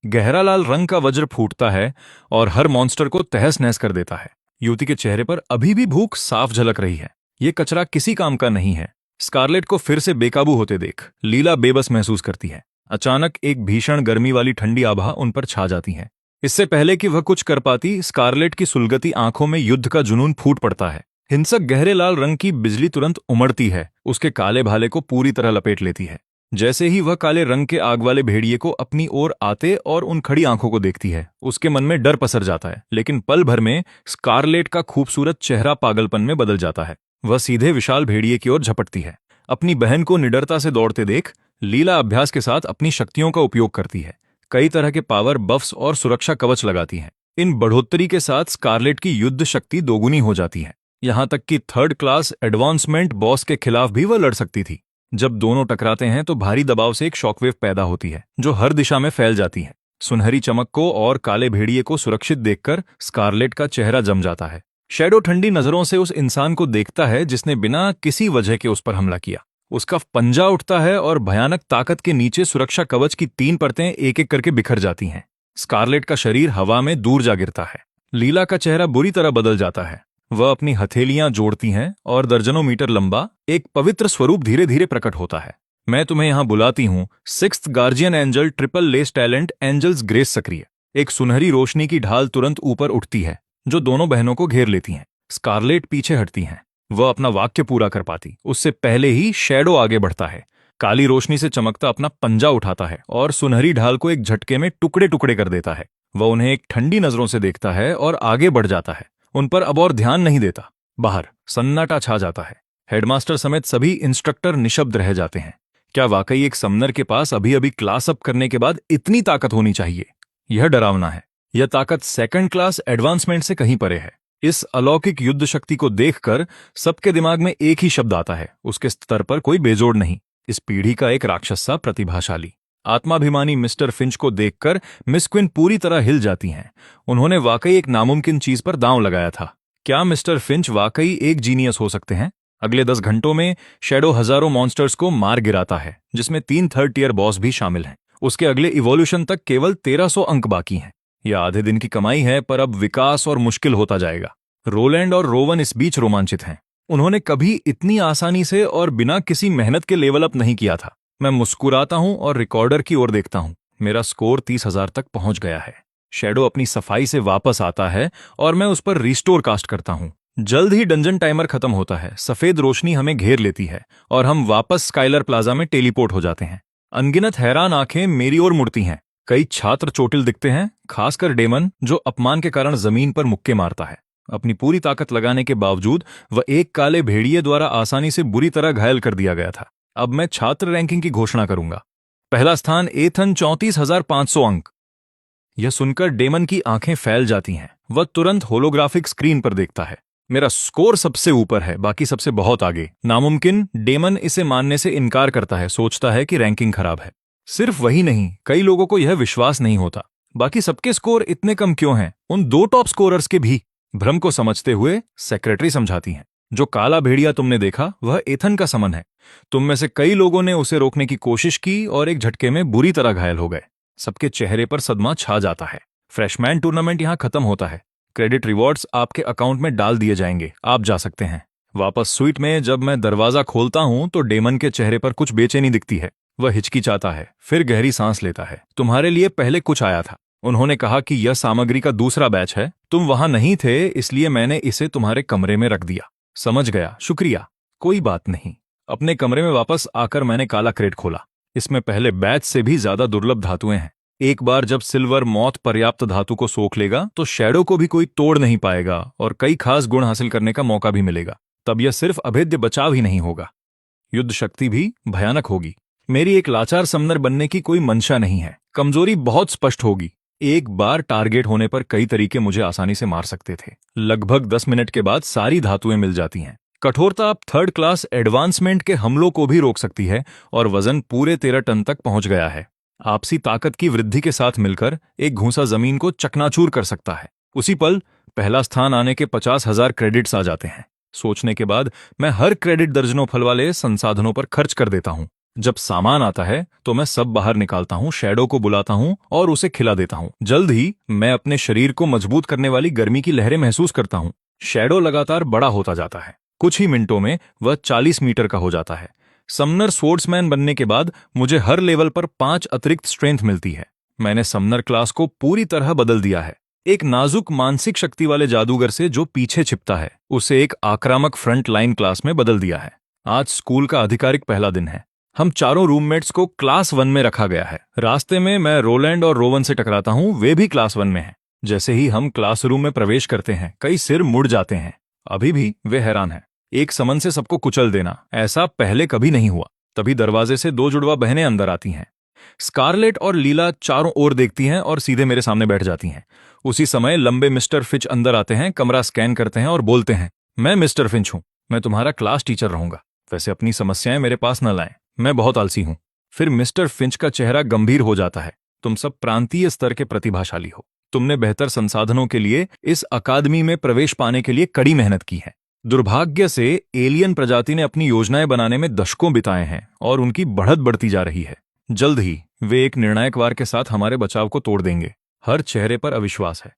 गहरा लाल रंग का वज्र फूटता है और हर मॉन्स्टर को तहस नहस कर देता है। युवती के चेहरे पर अभी भी भूख साफ झलक रही है। ये कचरा किसी काम का नहीं है। स्कारलेट को फिर से बेकाबू होते देख लीला बेबस महसूस करती है। अचानक एक भीषण गर्मी वाली ठंडी आभा उन पर छा जाती है। इससे पहले कि वह कुछ कर पाती, स्कारलेट की सुलगती आंखों में युद्ध का जुनून फूट पड़ता है। हिंसक गहरे लाल रंग की बिजली तुरंत उमड़ती है, उसके काले भाले को पूरी तरह लपेट लेती है। जैसे ही वह काले रंग के आग वाले भेड़िए को अपनी ओर आते और उन खड़ी आंखों को देखती है, उसके मन में डर पसर जाता है। लेकिन पल भर में स्कारलेट का खूबसूरत चेहरा पागलपन में बदल जाता है। वह सीधे विशाल भेड़िए की ओर झपटती है। अपनी बहन को निडरता से दौड़ते देख लीला अभ्यास के साथ अपनी शक्तियों का उपयोग करती है। कई तरह के पावर बफ्स और सुरक्षा कवच लगाती है। इन बढ़ोतरी के साथ स्कारलेट की युद्ध शक्ति दोगुनी हो जाती है। यहां तक कि थर्ड क्लास एडवांसमेंट बॉस के खिलाफ भी वह लड़ सकती थी। जब दोनों टकराते हैं तो भारी दबाव से एक शॉकवेव पैदा होती है, जो हर दिशा में फैल जाती है। सुनहरी चमक को और काले भेड़िए को सुरक्षित देखकर स्कारलेट का चेहरा जम जाता है। शैडो ठंडी नजरों से उस इंसान को देखता है जिसने बिना किसी वजह के उस पर हमला किया। उसका पंजा उठता है और भयानक ताकत के नीचे सुरक्षा कवच की 3 परतें एक एक करके बिखर जाती हैं। स्कारलेट का शरीर हवा में दूर जा गिरता है। लीला का चेहरा बुरी तरह बदल जाता है। वह अपनी हथेलियां जोड़ती हैं और दर्जनों मीटर लंबा एक पवित्र स्वरूप धीरे धीरे प्रकट होता है। मैं तुम्हें यहां बुलाती हूं, 6th guardian angel triple less talent angels grace सक्रिय। एक सुनहरी रोशनी की ढाल तुरंत ऊपर उठती है, जो दोनों बहनों को घेर लेती हैं। स्कारलेट पीछे हटती हैं। वह अपना वाक्य पूरा कर पाती उससे पहले ही शैडो आगे बढ़ता है। काली रोशनी से चमकता अपना पंजा उठाता है और सुनहरी ढाल को एक झटके में टुकड़े टुकड़े कर देता है। वह उन्हें एक ठंडी नजरों से देखता है और आगे बढ़ जाता है। उन पर अब और ध्यान नहीं देता। बाहर सन्नाटा छा जाता है। हेडमास्टर समेत सभी इंस्ट्रक्टर निशब्द रह जाते हैं। क्या वाकई एक समनर के पास अभी अभी क्लास अप करने के बाद इतनी ताकत होनी चाहिए? यह डरावना है। यह ताकत सेकंड क्लास एडवांसमेंट से कहीं परे है। इस अलौकिक युद्ध शक्ति को देखकर सबके दिमाग में एक ही शब्द आता है, उसके स्तर पर कोई बेजोड़ नहीं। इस पीढ़ी का एक राक्षस सा प्रतिभाशाली आत्माभिमानी मिस्टर फिंच को देखकर मिस क्विन पूरी तरह हिल जाती हैं। उन्होंने वाकई एक नामुमकिन चीज पर दांव लगाया था। क्या मिस्टर फिंच वाकई एक जीनियस हो सकते हैं? अगले 10 घंटों में शैडो हजारों मॉन्स्टर्स को मार गिराता है, जिसमें 3 थर्ड टियर बॉस भी शामिल हैं। उसके अगले इवोल्यूशन तक केवल 1300 अंक बाकी हैं। यह आधे दिन की कमाई है, पर अब विकास और मुश्किल होता जाएगा। रोलैंड और रोवन इस बीच रोमांचित हैं। उन्होंने कभी इतनी आसानी से और बिना किसी मेहनत के लेवल अप नहीं किया था। मैं मुस्कुराता हूं और रिकॉर्डर की ओर देखता हूं। मेरा स्कोर 30,000 तक पहुंच गया है। शैडो अपनी सफाई से वापस आता है और मैं उस पर रिस्टोर कास्ट करता हूं। जल्द ही डंजन टाइमर खत्म होता है। सफेद रोशनी हमें घेर लेती है और हम वापस स्काइलर प्लाजा में टेलीपोर्ट हो जाते हैं। अनगिनत हैरान आंखें मेरी ओर मुड़ती हैं। कई छात्र चोटिल दिखते हैं, खासकर डेमन, जो अपमान के कारण जमीन पर मुक्के मारता है। अपनी पूरी ताकत लगाने के बावजूद वह एक काले भेड़िए द्वारा आसानी से बुरी तरह घायल कर दिया गया था। अब मैं छात्र रैंकिंग की घोषणा करूंगा। पहला स्थान एथन 34,500 अंक। यह सुनकर डेमन की आंखें फैल जाती हैं। वह तुरंत होलोग्राफिक स्क्रीन पर देखता है। मेरा स्कोर सबसे ऊपर है, बाकी सबसे बहुत आगे। नामुमकिन। डेमन इसे मानने से इनकार करता है, सोचता है कि रैंकिंग खराब है। सिर्फ वही नहीं, कई लोगों को यह विश्वास नहीं होता। बाकी सबके स्कोर इतने कम क्यों हैं? उन 2 टॉप स्कोरर्स के भी। भ्रम को समझते हुए सेक्रेटरी समझाती हैं, जो काला भेड़िया तुमने देखा वह एथन का समन है। तुम में से कई लोगों ने उसे रोकने की कोशिश की और एक झटके में बुरी तरह घायल हो गए। सबके चेहरे पर सदमा छा जाता है। फ्रेशमैन टूर्नामेंट यहां खत्म होता है। क्रेडिट रिवॉर्ड्स आपके अकाउंट में डाल दिए जाएंगे, आप जा सकते हैं। वापस स्वीट में जब मैं दरवाजा खोलता हूं तो डेमन के चेहरे पर कुछ बेचैनी दिखती है। वह हिचकिचाता है, फिर गहरी सांस लेता है। तुम्हारे लिए पहले कुछ आया था। उन्होंने कहा कि यह सामग्री का दूसरा बैच है। तुम वहां नहीं थे, इसलिए मैंने इसे तुम्हारे कमरे में रख दिया। समझ गया, शुक्रिया। कोई बात नहीं। अपने कमरे में वापस आकर मैंने काला क्रेट खोला। इसमें पहले बैच से भी ज्यादा दुर्लभ धातुएं हैं। एक बार जब सिल्वर मौत पर्याप्त धातु को सोख लेगा तो शैडो को भी कोई तोड़ नहीं पाएगा और कई खास गुण हासिल करने का मौका भी मिलेगा। तब यह सिर्फ अभेद्य बचाव ही नहीं होगा, युद्ध शक्ति भी भयानक होगी। मेरी एक लाचार समनर बनने की कोई मंशा नहीं है। कमजोरी बहुत स्पष्ट होगी। एक बार टारगेट होने पर कई तरीके मुझे आसानी से मार सकते थे। लगभग 10 मिनट के बाद सारी धातुएं मिल जाती हैं। कठोरता अब थर्ड क्लास एडवांसमेंट के हमलों को भी रोक सकती है और वजन पूरे 13 टन तक पहुंच गया है। आपसी ताकत की वृद्धि के साथ मिलकर एक घूंसा जमीन को चकनाचूर कर सकता है। उसी पल पहला स्थान आने के 50,000 क्रेडिट्स आ जाते हैं। सोचने के बाद मैं हर क्रेडिट दर्जनों फल वाले संसाधनों पर खर्च कर देता हूं। जब सामान आता है तो मैं सब बाहर निकालता हूं, शैडो को बुलाता हूं और उसे खिला देता हूं। जल्द ही मैं अपने शरीर को मजबूत करने वाली गर्मी की लहरें महसूस करता हूं। शैडो लगातार बड़ा होता जाता है। कुछ ही मिनटों में वह 40 मीटर का हो जाता है। समनर स्पोर्ट्समैन बनने के बाद मुझे हर लेवल पर 5 अतिरिक्त स्ट्रेंथ मिलती है। मैंने समनर क्लास को पूरी तरह बदल दिया है। एक नाजुक मानसिक शक्ति वाले जादूगर से जो पीछे छिपता है, उसे एक आक्रामक फ्रंट लाइन क्लास में बदल दिया है। आज स्कूल का आधिकारिक पहला दिन है। हम चारों रूममेट्स को क्लास 1 में रखा गया है। रास्ते में मैं रोलैंड और रोवन से टकराता हूं, वे भी क्लास 1 में हैं। जैसे ही हम क्लासरूम में प्रवेश करते हैं, कई सिर मुड़ जाते हैं। अभी भी वे हैरान हैं। एक समन से सबको कुचल देना, ऐसा पहले कभी नहीं हुआ। तभी दरवाजे से 2 जुड़वा बहनें अंदर आती हैं। स्कारलेट और लीला चारों ओर देखती हैं और सीधे मेरे सामने बैठ जाती हैं। उसी समय लंबे मिस्टर फिंच अंदर आते हैं, कमरा स्कैन करते हैं और बोलते हैं, मैं मिस्टर फिंच हूं। मैं तुम्हारा क्लास टीचर रहूंगा। वैसे अपनी समस्याएं मेरे पास न लाएं, मैं बहुत आलसी हूं। फिर मिस्टर फिंच का चेहरा गंभीर हो जाता है। तुम सब प्रांतीय स्तर के प्रतिभाशाली हो। तुमने बेहतर संसाधनों के लिए इस अकादमी में प्रवेश पाने के लिए कड़ी मेहनत की है। दुर्भाग्य से एलियन प्रजाति ने अपनी योजनाएं बनाने में दशकों बिताए हैं और उनकी बढ़त बढ़ती जा रही है। जल्द ही वे एक निर्णायक वार के साथ हमारे बचाव को तोड़ देंगे। हर चेहरे पर अविश्वास है।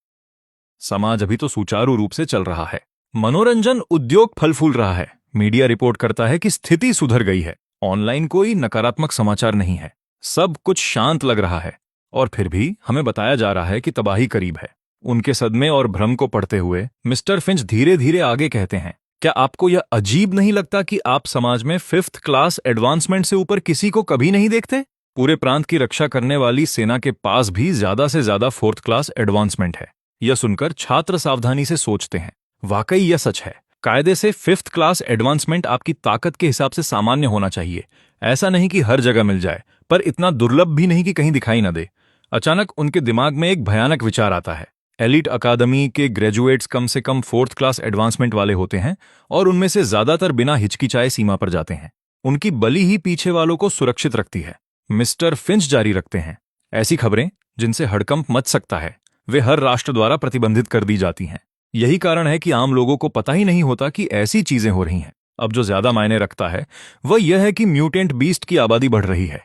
समाज अभी तो सुचारू रूप से चल रहा है। मनोरंजन उद्योग फल फूल रहा है। मीडिया रिपोर्ट करता है कि स्थिति सुधर गई है। ऑनलाइन कोई नकारात्मक समाचार नहीं है। सब कुछ शांत लग रहा है और फिर भी हमें बताया जा रहा है कि तबाही करीब है। उनके सदमे और भ्रम को पढ़ते हुए मिस्टर फिंच धीरे धीरे आगे कहते हैं, क्या आपको यह अजीब नहीं लगता कि आप समाज में 5th क्लास एडवांसमेंट से ऊपर किसी को कभी नहीं देखते? पूरे प्रांत की रक्षा करने वाली सेना के पास भी ज्यादा से ज्यादा 4th क्लास एडवांसमेंट है। यह सुनकर छात्र सावधानी से सोचते हैं, वाकई यह सच है। कायदे से 5th क्लास एडवांसमेंट आपकी ताकत के हिसाब से सामान्य होना चाहिए। ऐसा नहीं कि हर जगह मिल जाए, पर इतना दुर्लभ भी नहीं कि कहीं दिखाई न दे। अचानक उनके दिमाग में एक भयानक विचार आता है। एलिट अकादमी के ग्रेजुएट्स कम से कम 4th क्लास एडवांसमेंट वाले होते हैं और उनमें से ज्यादातर बिना हिचकिचाए सीमा पर जाते हैं। उनकी बली ही पीछे वालों को सुरक्षित रखती है। मिस्टर फिंच जारी रखते हैं, ऐसी खबरें जिनसे हड़कंप मच सकता है वे हर राष्ट्र द्वारा प्रतिबंधित कर दी जाती हैं। यही कारण है कि आम लोगों को पता ही नहीं होता कि ऐसी चीजें हो रही हैं। अब जो ज्यादा मायने रखता है वह यह है कि म्यूटेंट बीस्ट की आबादी बढ़ रही है।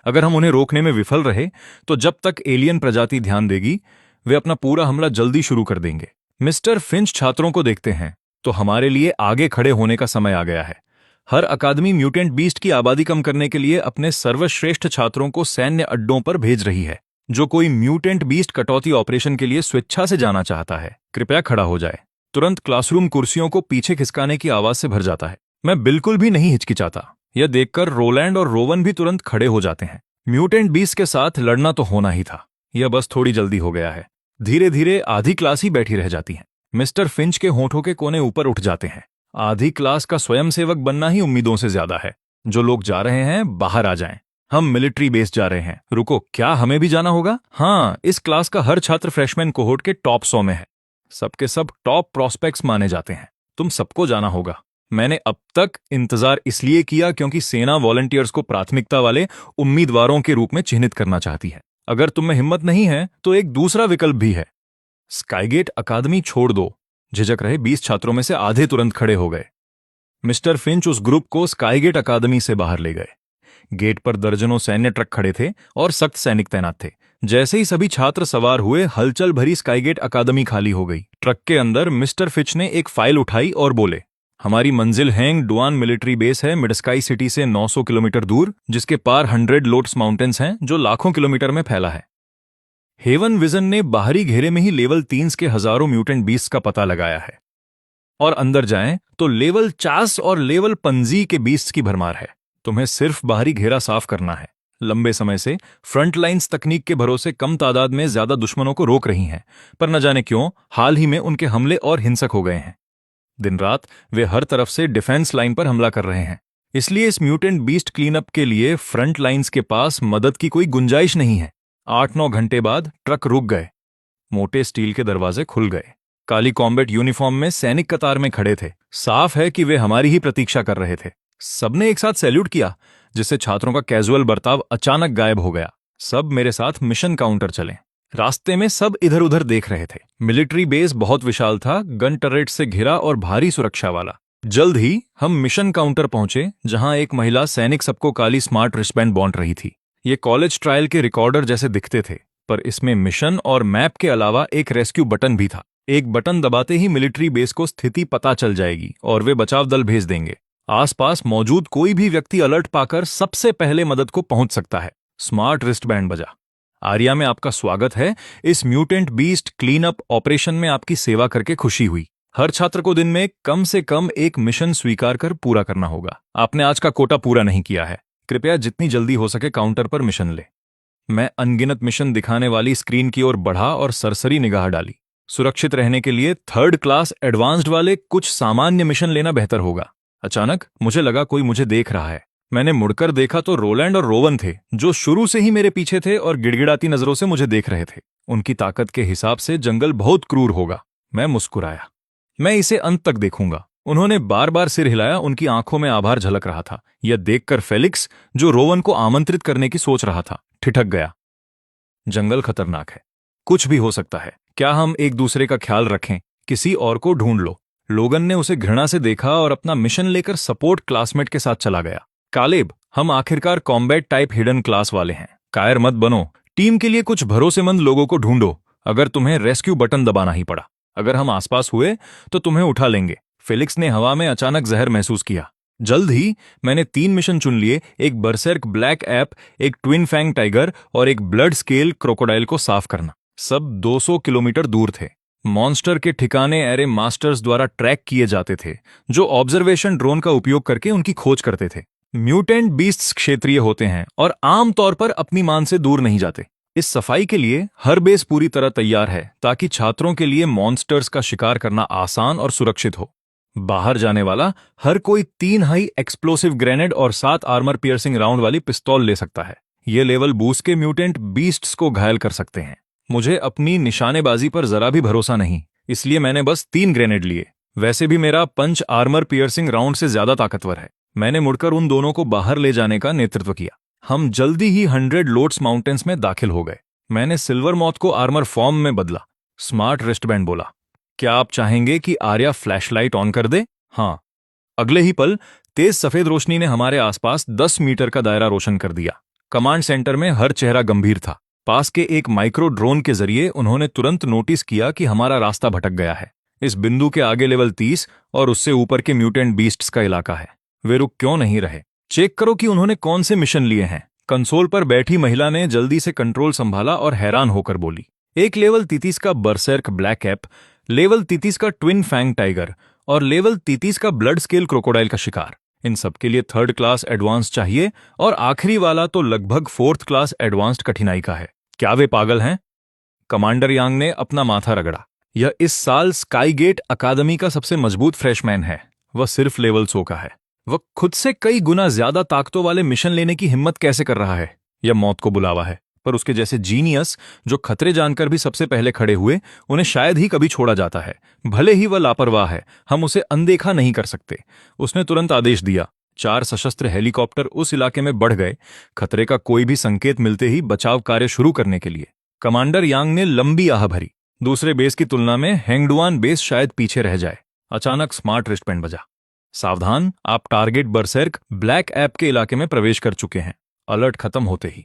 अगर हम उन्हें रोकने में विफल रहे तो जब तक एलियन प्रजाति ध्यान देगी वे अपना पूरा हमला जल्दी शुरू कर देंगे। मिस्टर फिंच छात्रों को देखते हैं, तो हमारे लिए आगे खड़े होने का समय आ गया है। हर अकादमी म्यूटेंट बीस्ट की आबादी कम करने के लिए अपने सर्वश्रेष्ठ छात्रों को सैन्य अड्डों पर भेज रही है। जो कोई म्यूटेंट बीस्ट कटौती ऑपरेशन के लिए स्वेच्छा से जाना चाहता है, कृपया खड़ा हो जाए। तुरंत क्लासरूम कुर्सियों को पीछे खिसकाने की आवाज से भर जाता है। मैं बिल्कुल भी नहीं हिचकिचाता। यह देखकर रोलैंड और रोवन भी तुरंत खड़े हो जाते हैं। म्यूटेंट बीस्ट के साथ लड़ना तो होना ही था, यह बस थोड़ी जल्दी हो गया है। धीरे धीरे आधी क्लास ही बैठी रह जाती है। मिस्टर फिंच के होठों के कोने ऊपर उठ जाते हैं। आधी क्लास का स्वयंसेवक बनना ही उम्मीदों से ज्यादा है। जो लोग जा रहे हैं बाहर आ जाएं। हम मिलिट्री बेस जा रहे हैं। रुको, क्या हमें भी जाना होगा? हाँ, इस क्लास का हर छात्र फ्रेशमैन कोहोर्ट के टॉप 100 में है। सबके सब टॉप प्रोस्पेक्ट्स माने जाते हैं। तुम सबको जाना होगा। मैंने अब तक इंतजार इसलिए किया क्योंकि सेना वॉलंटियर्स को प्राथमिकता वाले उम्मीदवारों के रूप में चिन्हित करना चाहती है। अगर तुम में हिम्मत नहीं है तो एक दूसरा विकल्प भी है, स्काईगेट अकादमी छोड़ दो। झिझक रहे 20 छात्रों में से आधे तुरंत खड़े हो गए। मिस्टर फिंच उस ग्रुप को स्काईगेट अकादमी से बाहर ले गए। गेट पर दर्जनों सैन्य ट्रक खड़े थे और सख्त सैनिक तैनात थे। जैसे ही सभी छात्र सवार हुए, हलचल भरी स्काईगेट अकादमी खाली हो गई। ट्रक के अंदर मिस्टर फिंच ने एक फाइल उठाई और बोले, हमारी मंजिल हैंग डुआन मिलिट्री बेस है, मिडस्काई सिटी से 900 किलोमीटर दूर, जिसके पार 100 लोट्स माउंटेन्स हैं जो लाखों किलोमीटर में फैला है। हेवन विजन ने बाहरी घेरे में ही लेवल 3 के हजारों म्यूटेंट बीस्ट का पता लगाया है और अंदर जाएं तो लेवल 40 और लेवल 50 के बीस्ट की भरमार है। तुम्हें सिर्फ बाहरी घेरा साफ करना है। लंबे समय से फ्रंट लाइन्स तकनीक के भरोसे कम तादाद में ज्यादा दुश्मनों को रोक रही हैं, पर न जाने क्यों हाल ही में उनके हमले और हिंसक हो गए हैं। दिन रात वे हर तरफ से डिफेंस लाइन पर हमला कर रहे हैं। इसलिए इस म्यूटेंट बीस्ट क्लीनअप के लिए फ्रंट लाइन्स के पास मदद की कोई गुंजाइश नहीं है। 8-9 घंटे बाद ट्रक रुक गए। मोटे स्टील के दरवाजे खुल गए। काली कॉम्बैट यूनिफॉर्म में सैनिक कतार में खड़े थे। साफ है कि वे हमारी ही प्रतीक्षा कर रहे थे। सबने एक साथ सैल्यूट किया, जिससे छात्रों का कैजुअल बर्ताव अचानक गायब हो गया। सब मेरे साथ मिशन काउंटर चले। रास्ते में सब इधर उधर देख रहे थे। मिलिट्री बेस बहुत विशाल था, गन टरेट से घिरा और भारी सुरक्षा वाला। जल्द ही हम मिशन काउंटर पहुंचे, जहां एक महिला सैनिक सबको काली स्मार्ट रिस्टबैंड बांट रही थी। ये कॉलेज ट्रायल के रिकॉर्डर जैसे दिखते थे, पर इसमें मिशन और मैप के अलावा एक रेस्क्यू बटन भी था। एक बटन दबाते ही मिलिट्री बेस को स्थिति पता चल जाएगी और वे बचाव दल भेज देंगे। आसपास मौजूद कोई भी व्यक्ति अलर्ट पाकर सबसे पहले मदद को पहुंच सकता है। स्मार्ट रिस्टबैंड बजा। आर्या में आपका स्वागत है। इस mutant beast clean up operation में आपकी सेवा करके खुशी हुई। हर छात्र को दिन में कम से कम एक मिशन स्वीकार कर पूरा करना होगा। आपने आज का कोटा पूरा नहीं किया है। कृपया जितनी जल्दी हो सके काउंटर पर मिशन ले। मैं अनगिनत मिशन दिखाने वाली स्क्रीन की ओर बढ़ा और सरसरी निगाह डाली। सुरक्षित रहने के लिए 3rd क्लास एडवांस्ड वाले कुछ सामान्य मिशन लेना बेहतर होगा। अचानक मुझे लगा कोई मुझे देख रहा है। मैंने मुड़कर देखा तो रोलैंड और रोवन थे, जो शुरू से ही मेरे पीछे थे और गिड़गिड़ाती नजरों से मुझे देख रहे थे। उनकी ताकत के हिसाब से जंगल बहुत क्रूर होगा। मैं मुस्कुराया। मैं इसे अंत तक देखूंगा। उन्होंने बार बार सिर हिलाया। उनकी आंखों में आभार झलक रहा था। यह देखकर फेलिक्स, जो रोवन को आमंत्रित करने की सोच रहा था, ठिठक गया। जंगल खतरनाक है, कुछ भी हो सकता है। क्या हम एक दूसरे का ख्याल रखें? किसी और को ढूंढ लो। लोगन ने उसे घृणा से देखा और अपना मिशन लेकर सपोर्ट क्लासमेट के साथ चला गया। कालेब, हम आखिरकार कॉम्बैट टाइप हिडन क्लास वाले हैं। कायर मत बनो। टीम के लिए कुछ भरोसेमंद लोगों को ढूंढो। अगर तुम्हें रेस्क्यू बटन दबाना ही पड़ा, अगर हम आसपास हुए तो तुम्हें उठा लेंगे। फेलिक्स ने हवा में अचानक जहर महसूस किया। जल्द ही मैंने 3 मिशन चुन लिए, एक बरसर्क ब्लैक ऐप, एक ट्विन फैंग टाइगर और एक ब्लड स्केल क्रोकोडाइल को साफ करना। सब 200 किलोमीटर दूर थे। मॉन्स्टर के ठिकाने एरे मास्टर्स द्वारा ट्रैक किए जाते थे, जो ऑब्जर्वेशन ड्रोन का उपयोग करके उनकी खोज करते थे। म्यूटेंट बीस्ट्स क्षेत्रीय होते हैं और आमतौर पर अपनी मान से दूर नहीं जाते। इस सफाई के लिए हर बेस पूरी तरह तैयार है ताकि छात्रों के लिए मॉन्स्टर्स का शिकार करना आसान और सुरक्षित हो। बाहर जाने वाला हर कोई 3 हाई एक्सप्लोसिव ग्रेनेड और 7 आर्मर पियर्सिंग राउंड वाली पिस्तौल ले सकता है। ये लेवल बूस्ट के म्यूटेंट बीस्ट्स को घायल कर सकते हैं। मुझे अपनी निशानेबाजी पर जरा भी भरोसा नहीं, इसलिए मैंने बस 3 ग्रेनेड लिए। वैसे भी मेरा पंच आर्मर पियर्सिंग राउंड से ज्यादा ताकतवर है। मैंने मुड़कर उन दोनों को बाहर ले जाने का नेतृत्व किया। हम जल्दी ही 100 लोट्स माउंटेन्स में दाखिल हो गए। मैंने सिल्वर मॉथ को आर्मर फॉर्म में बदला। स्मार्ट रिस्टबैंड बोला, क्या आप चाहेंगे कि आर्या फ्लैशलाइट ऑन कर दे? हाँ। अगले ही पल तेज सफेद रोशनी ने हमारे आसपास 10 मीटर का दायरा रोशन कर दिया। कमांड सेंटर में हर चेहरा गंभीर था। पास के एक माइक्रो ड्रोन के जरिए उन्होंने तुरंत नोटिस किया कि हमारा रास्ता भटक गया है। इस बिंदु के आगे लेवल 30 और उससे ऊपर के म्यूटेंट बीस्ट्स का इलाका है। वे रुक क्यों नहीं रहे? चेक करो कि उन्होंने कौन से मिशन लिए हैं। कंसोल पर बैठी महिला ने जल्दी से कंट्रोल संभाला और हैरान होकर बोली, एक लेवल 33 का बरसर्क ब्लैक ऐप, लेवल 33 का ट्विन फैंग टाइगर और लेवल 33 का ब्लड स्केल क्रोकोडाइल का शिकार। इन सबके लिए 3rd क्लास एडवांस चाहिए और आखिरी वाला तो लगभग 4th क्लास एडवांस्ड कठिनाई का है। क्या वे पागल हैं? कमांडर यांग ने अपना माथा रगड़ा। यह इस साल स्काईगेट अकादमी का सबसे मजबूत फ्रेशमैन है। वह सिर्फ लेवल 100 का है। वह खुद से कई गुना ज्यादा ताकतों वाले मिशन लेने की हिम्मत कैसे कर रहा है? यह मौत को बुलावा है। पर उसके जैसे जीनियस जो खतरे जानकर भी सबसे पहले खड़े हुए, उन्हें शायद ही कभी छोड़ा जाता है। भले ही वह लापरवाह है, हम उसे अनदेखा नहीं कर सकते। उसने तुरंत आदेश दिया। 4 सशस्त्र हेलीकॉप्टर उस इलाके में बढ़ गए, खतरे का कोई भी संकेत मिलते ही बचाव कार्य शुरू करने के लिए। कमांडर यांग ने लंबी आह भरी। दूसरे बेस की तुलना में हेंगडुआन बेस शायद पीछे रह जाए। अचानक स्मार्ट रिस्टबैंड बजा। सावधान, आप टारगेट बरसर्क ब्लैक ऐप के इलाके में प्रवेश कर चुके हैं। अलर्ट खत्म होते ही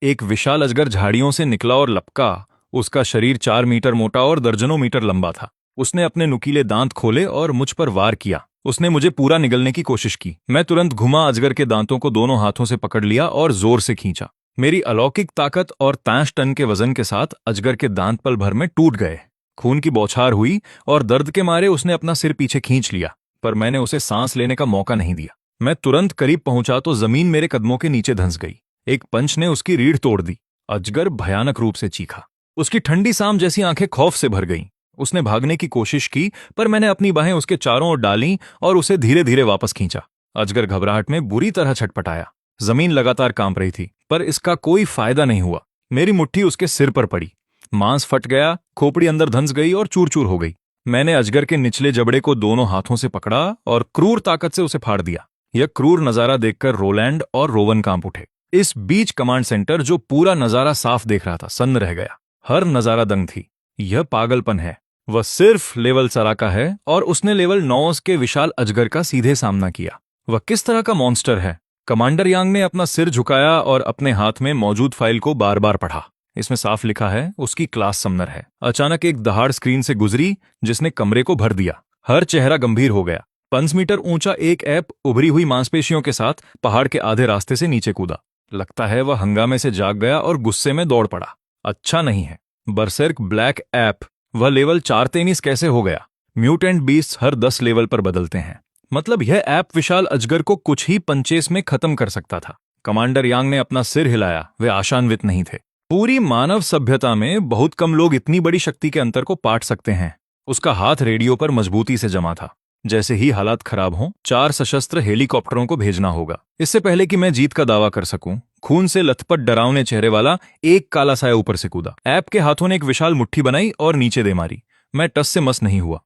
एक विशाल अजगर झाड़ियों से निकला और लपका। उसका शरीर 4 मीटर मोटा और दर्जनों मीटर लंबा था। उसने अपने नुकीले दांत खोले और मुझ पर वार किया। उसने मुझे पूरा निगलने की कोशिश की। मैं तुरंत घुमा, अजगर के दांतों को दोनों हाथों से पकड़ लिया और जोर से खींचा। मेरी अलौकिक ताकत और 5 टन के वजन के साथ अजगर के दांत पल भर में टूट गए। खून की बौछार हुई और दर्द के मारे उसने अपना सिर पीछे खींच लिया, पर मैंने उसे सांस लेने का मौका नहीं दिया। मैं तुरंत करीब पहुंचा तो जमीन मेरे कदमों के नीचे धंस गई। एक पंच ने उसकी रीढ़ तोड़ दी। अजगर भयानक रूप से चीखा। उसकी ठंडी सांप जैसी आंखें खौफ से भर गईं। उसने भागने की कोशिश की, पर मैंने अपनी बाहें उसके चारों ओर डालीं और उसे धीरे धीरे वापस खींचा। अजगर घबराहट में बुरी तरह छटपटाया। जमीन लगातार कांप रही थी, पर इसका कोई फायदा नहीं हुआ। मेरी मुट्ठी उसके सिर पर पड़ी। मांस फट गया, खोपड़ी अंदर धंस गई और चूर चूर हो गई। मैंने अजगर के निचले जबड़े को दोनों हाथों से पकड़ा और क्रूर ताकत से उसे फाड़ दिया। यह क्रूर नजारा देखकर रोलैंड और रोवन कांप उठे। इस बीच कमांड सेंटर, जो पूरा नजारा साफ देख रहा था, सन्न रह गया। हर नजारा दंग थी। यह पागलपन है। वह सिर्फ लेवल 17 का है और उसने लेवल 9 के विशाल अजगर का सीधे सामना किया। वह किस तरह का मॉन्स्टर है? कमांडर यांग ने अपना सिर झुकाया और अपने हाथ में मौजूद फाइल को बार बार पढ़ा। इसमें साफ लिखा है, उसकी क्लास समनर है। अचानक एक दहाड़ स्क्रीन से गुजरी जिसने कमरे को भर दिया। हर चेहरा गंभीर हो गया। 5 मीटर ऊंचा एक ऐप उभरी हुई मांसपेशियों के साथ पहाड़ के आधे रास्ते से नीचे कूदा। लगता है वह हंगामे से जाग गया और गुस्से में दौड़ पड़ा। अच्छा नहीं है। बरसर्क ब्लैक ऐप, वह लेवल 4 तेनीस कैसे हो गया? म्यूटेंट बीस्ट हर 10 लेवल पर बदलते हैं। मतलब यह ऐप विशाल अजगर को कुछ ही पंचेस में खत्म कर सकता था। कमांडर यांग ने अपना सिर हिलाया। वे आशान्वित नहीं थे। पूरी मानव सभ्यता में बहुत कम लोग इतनी बड़ी शक्ति के अंतर को पाट सकते हैं। उसका हाथ रेडियो पर मजबूती से जमा था। जैसे ही हालात खराब हों, 4 सशस्त्र हेलीकॉप्टरों को भेजना होगा। इससे पहले कि मैं जीत का दावा कर सकूं, खून से लथपथ डरावने चेहरे वाला एक काला साया ऊपर से कूदा। ऐप के हाथों ने एक विशाल मुट्ठी बनाई और नीचे दे मारी। मैं टस से मस नहीं हुआ।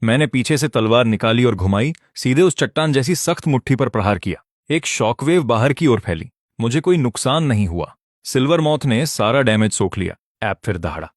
मैंने पीछे से तलवार निकाली और घुमाई, सीधे उस चट्टान जैसी सख्त मुट्ठी पर प्रहार किया। एक शॉकवेव बाहर की ओर फैली। मुझे कोई नुकसान नहीं हुआ। सिल्वर मॉथ ने सारा डैमेज सोख लिया। ऐप फिर दहाड़ा।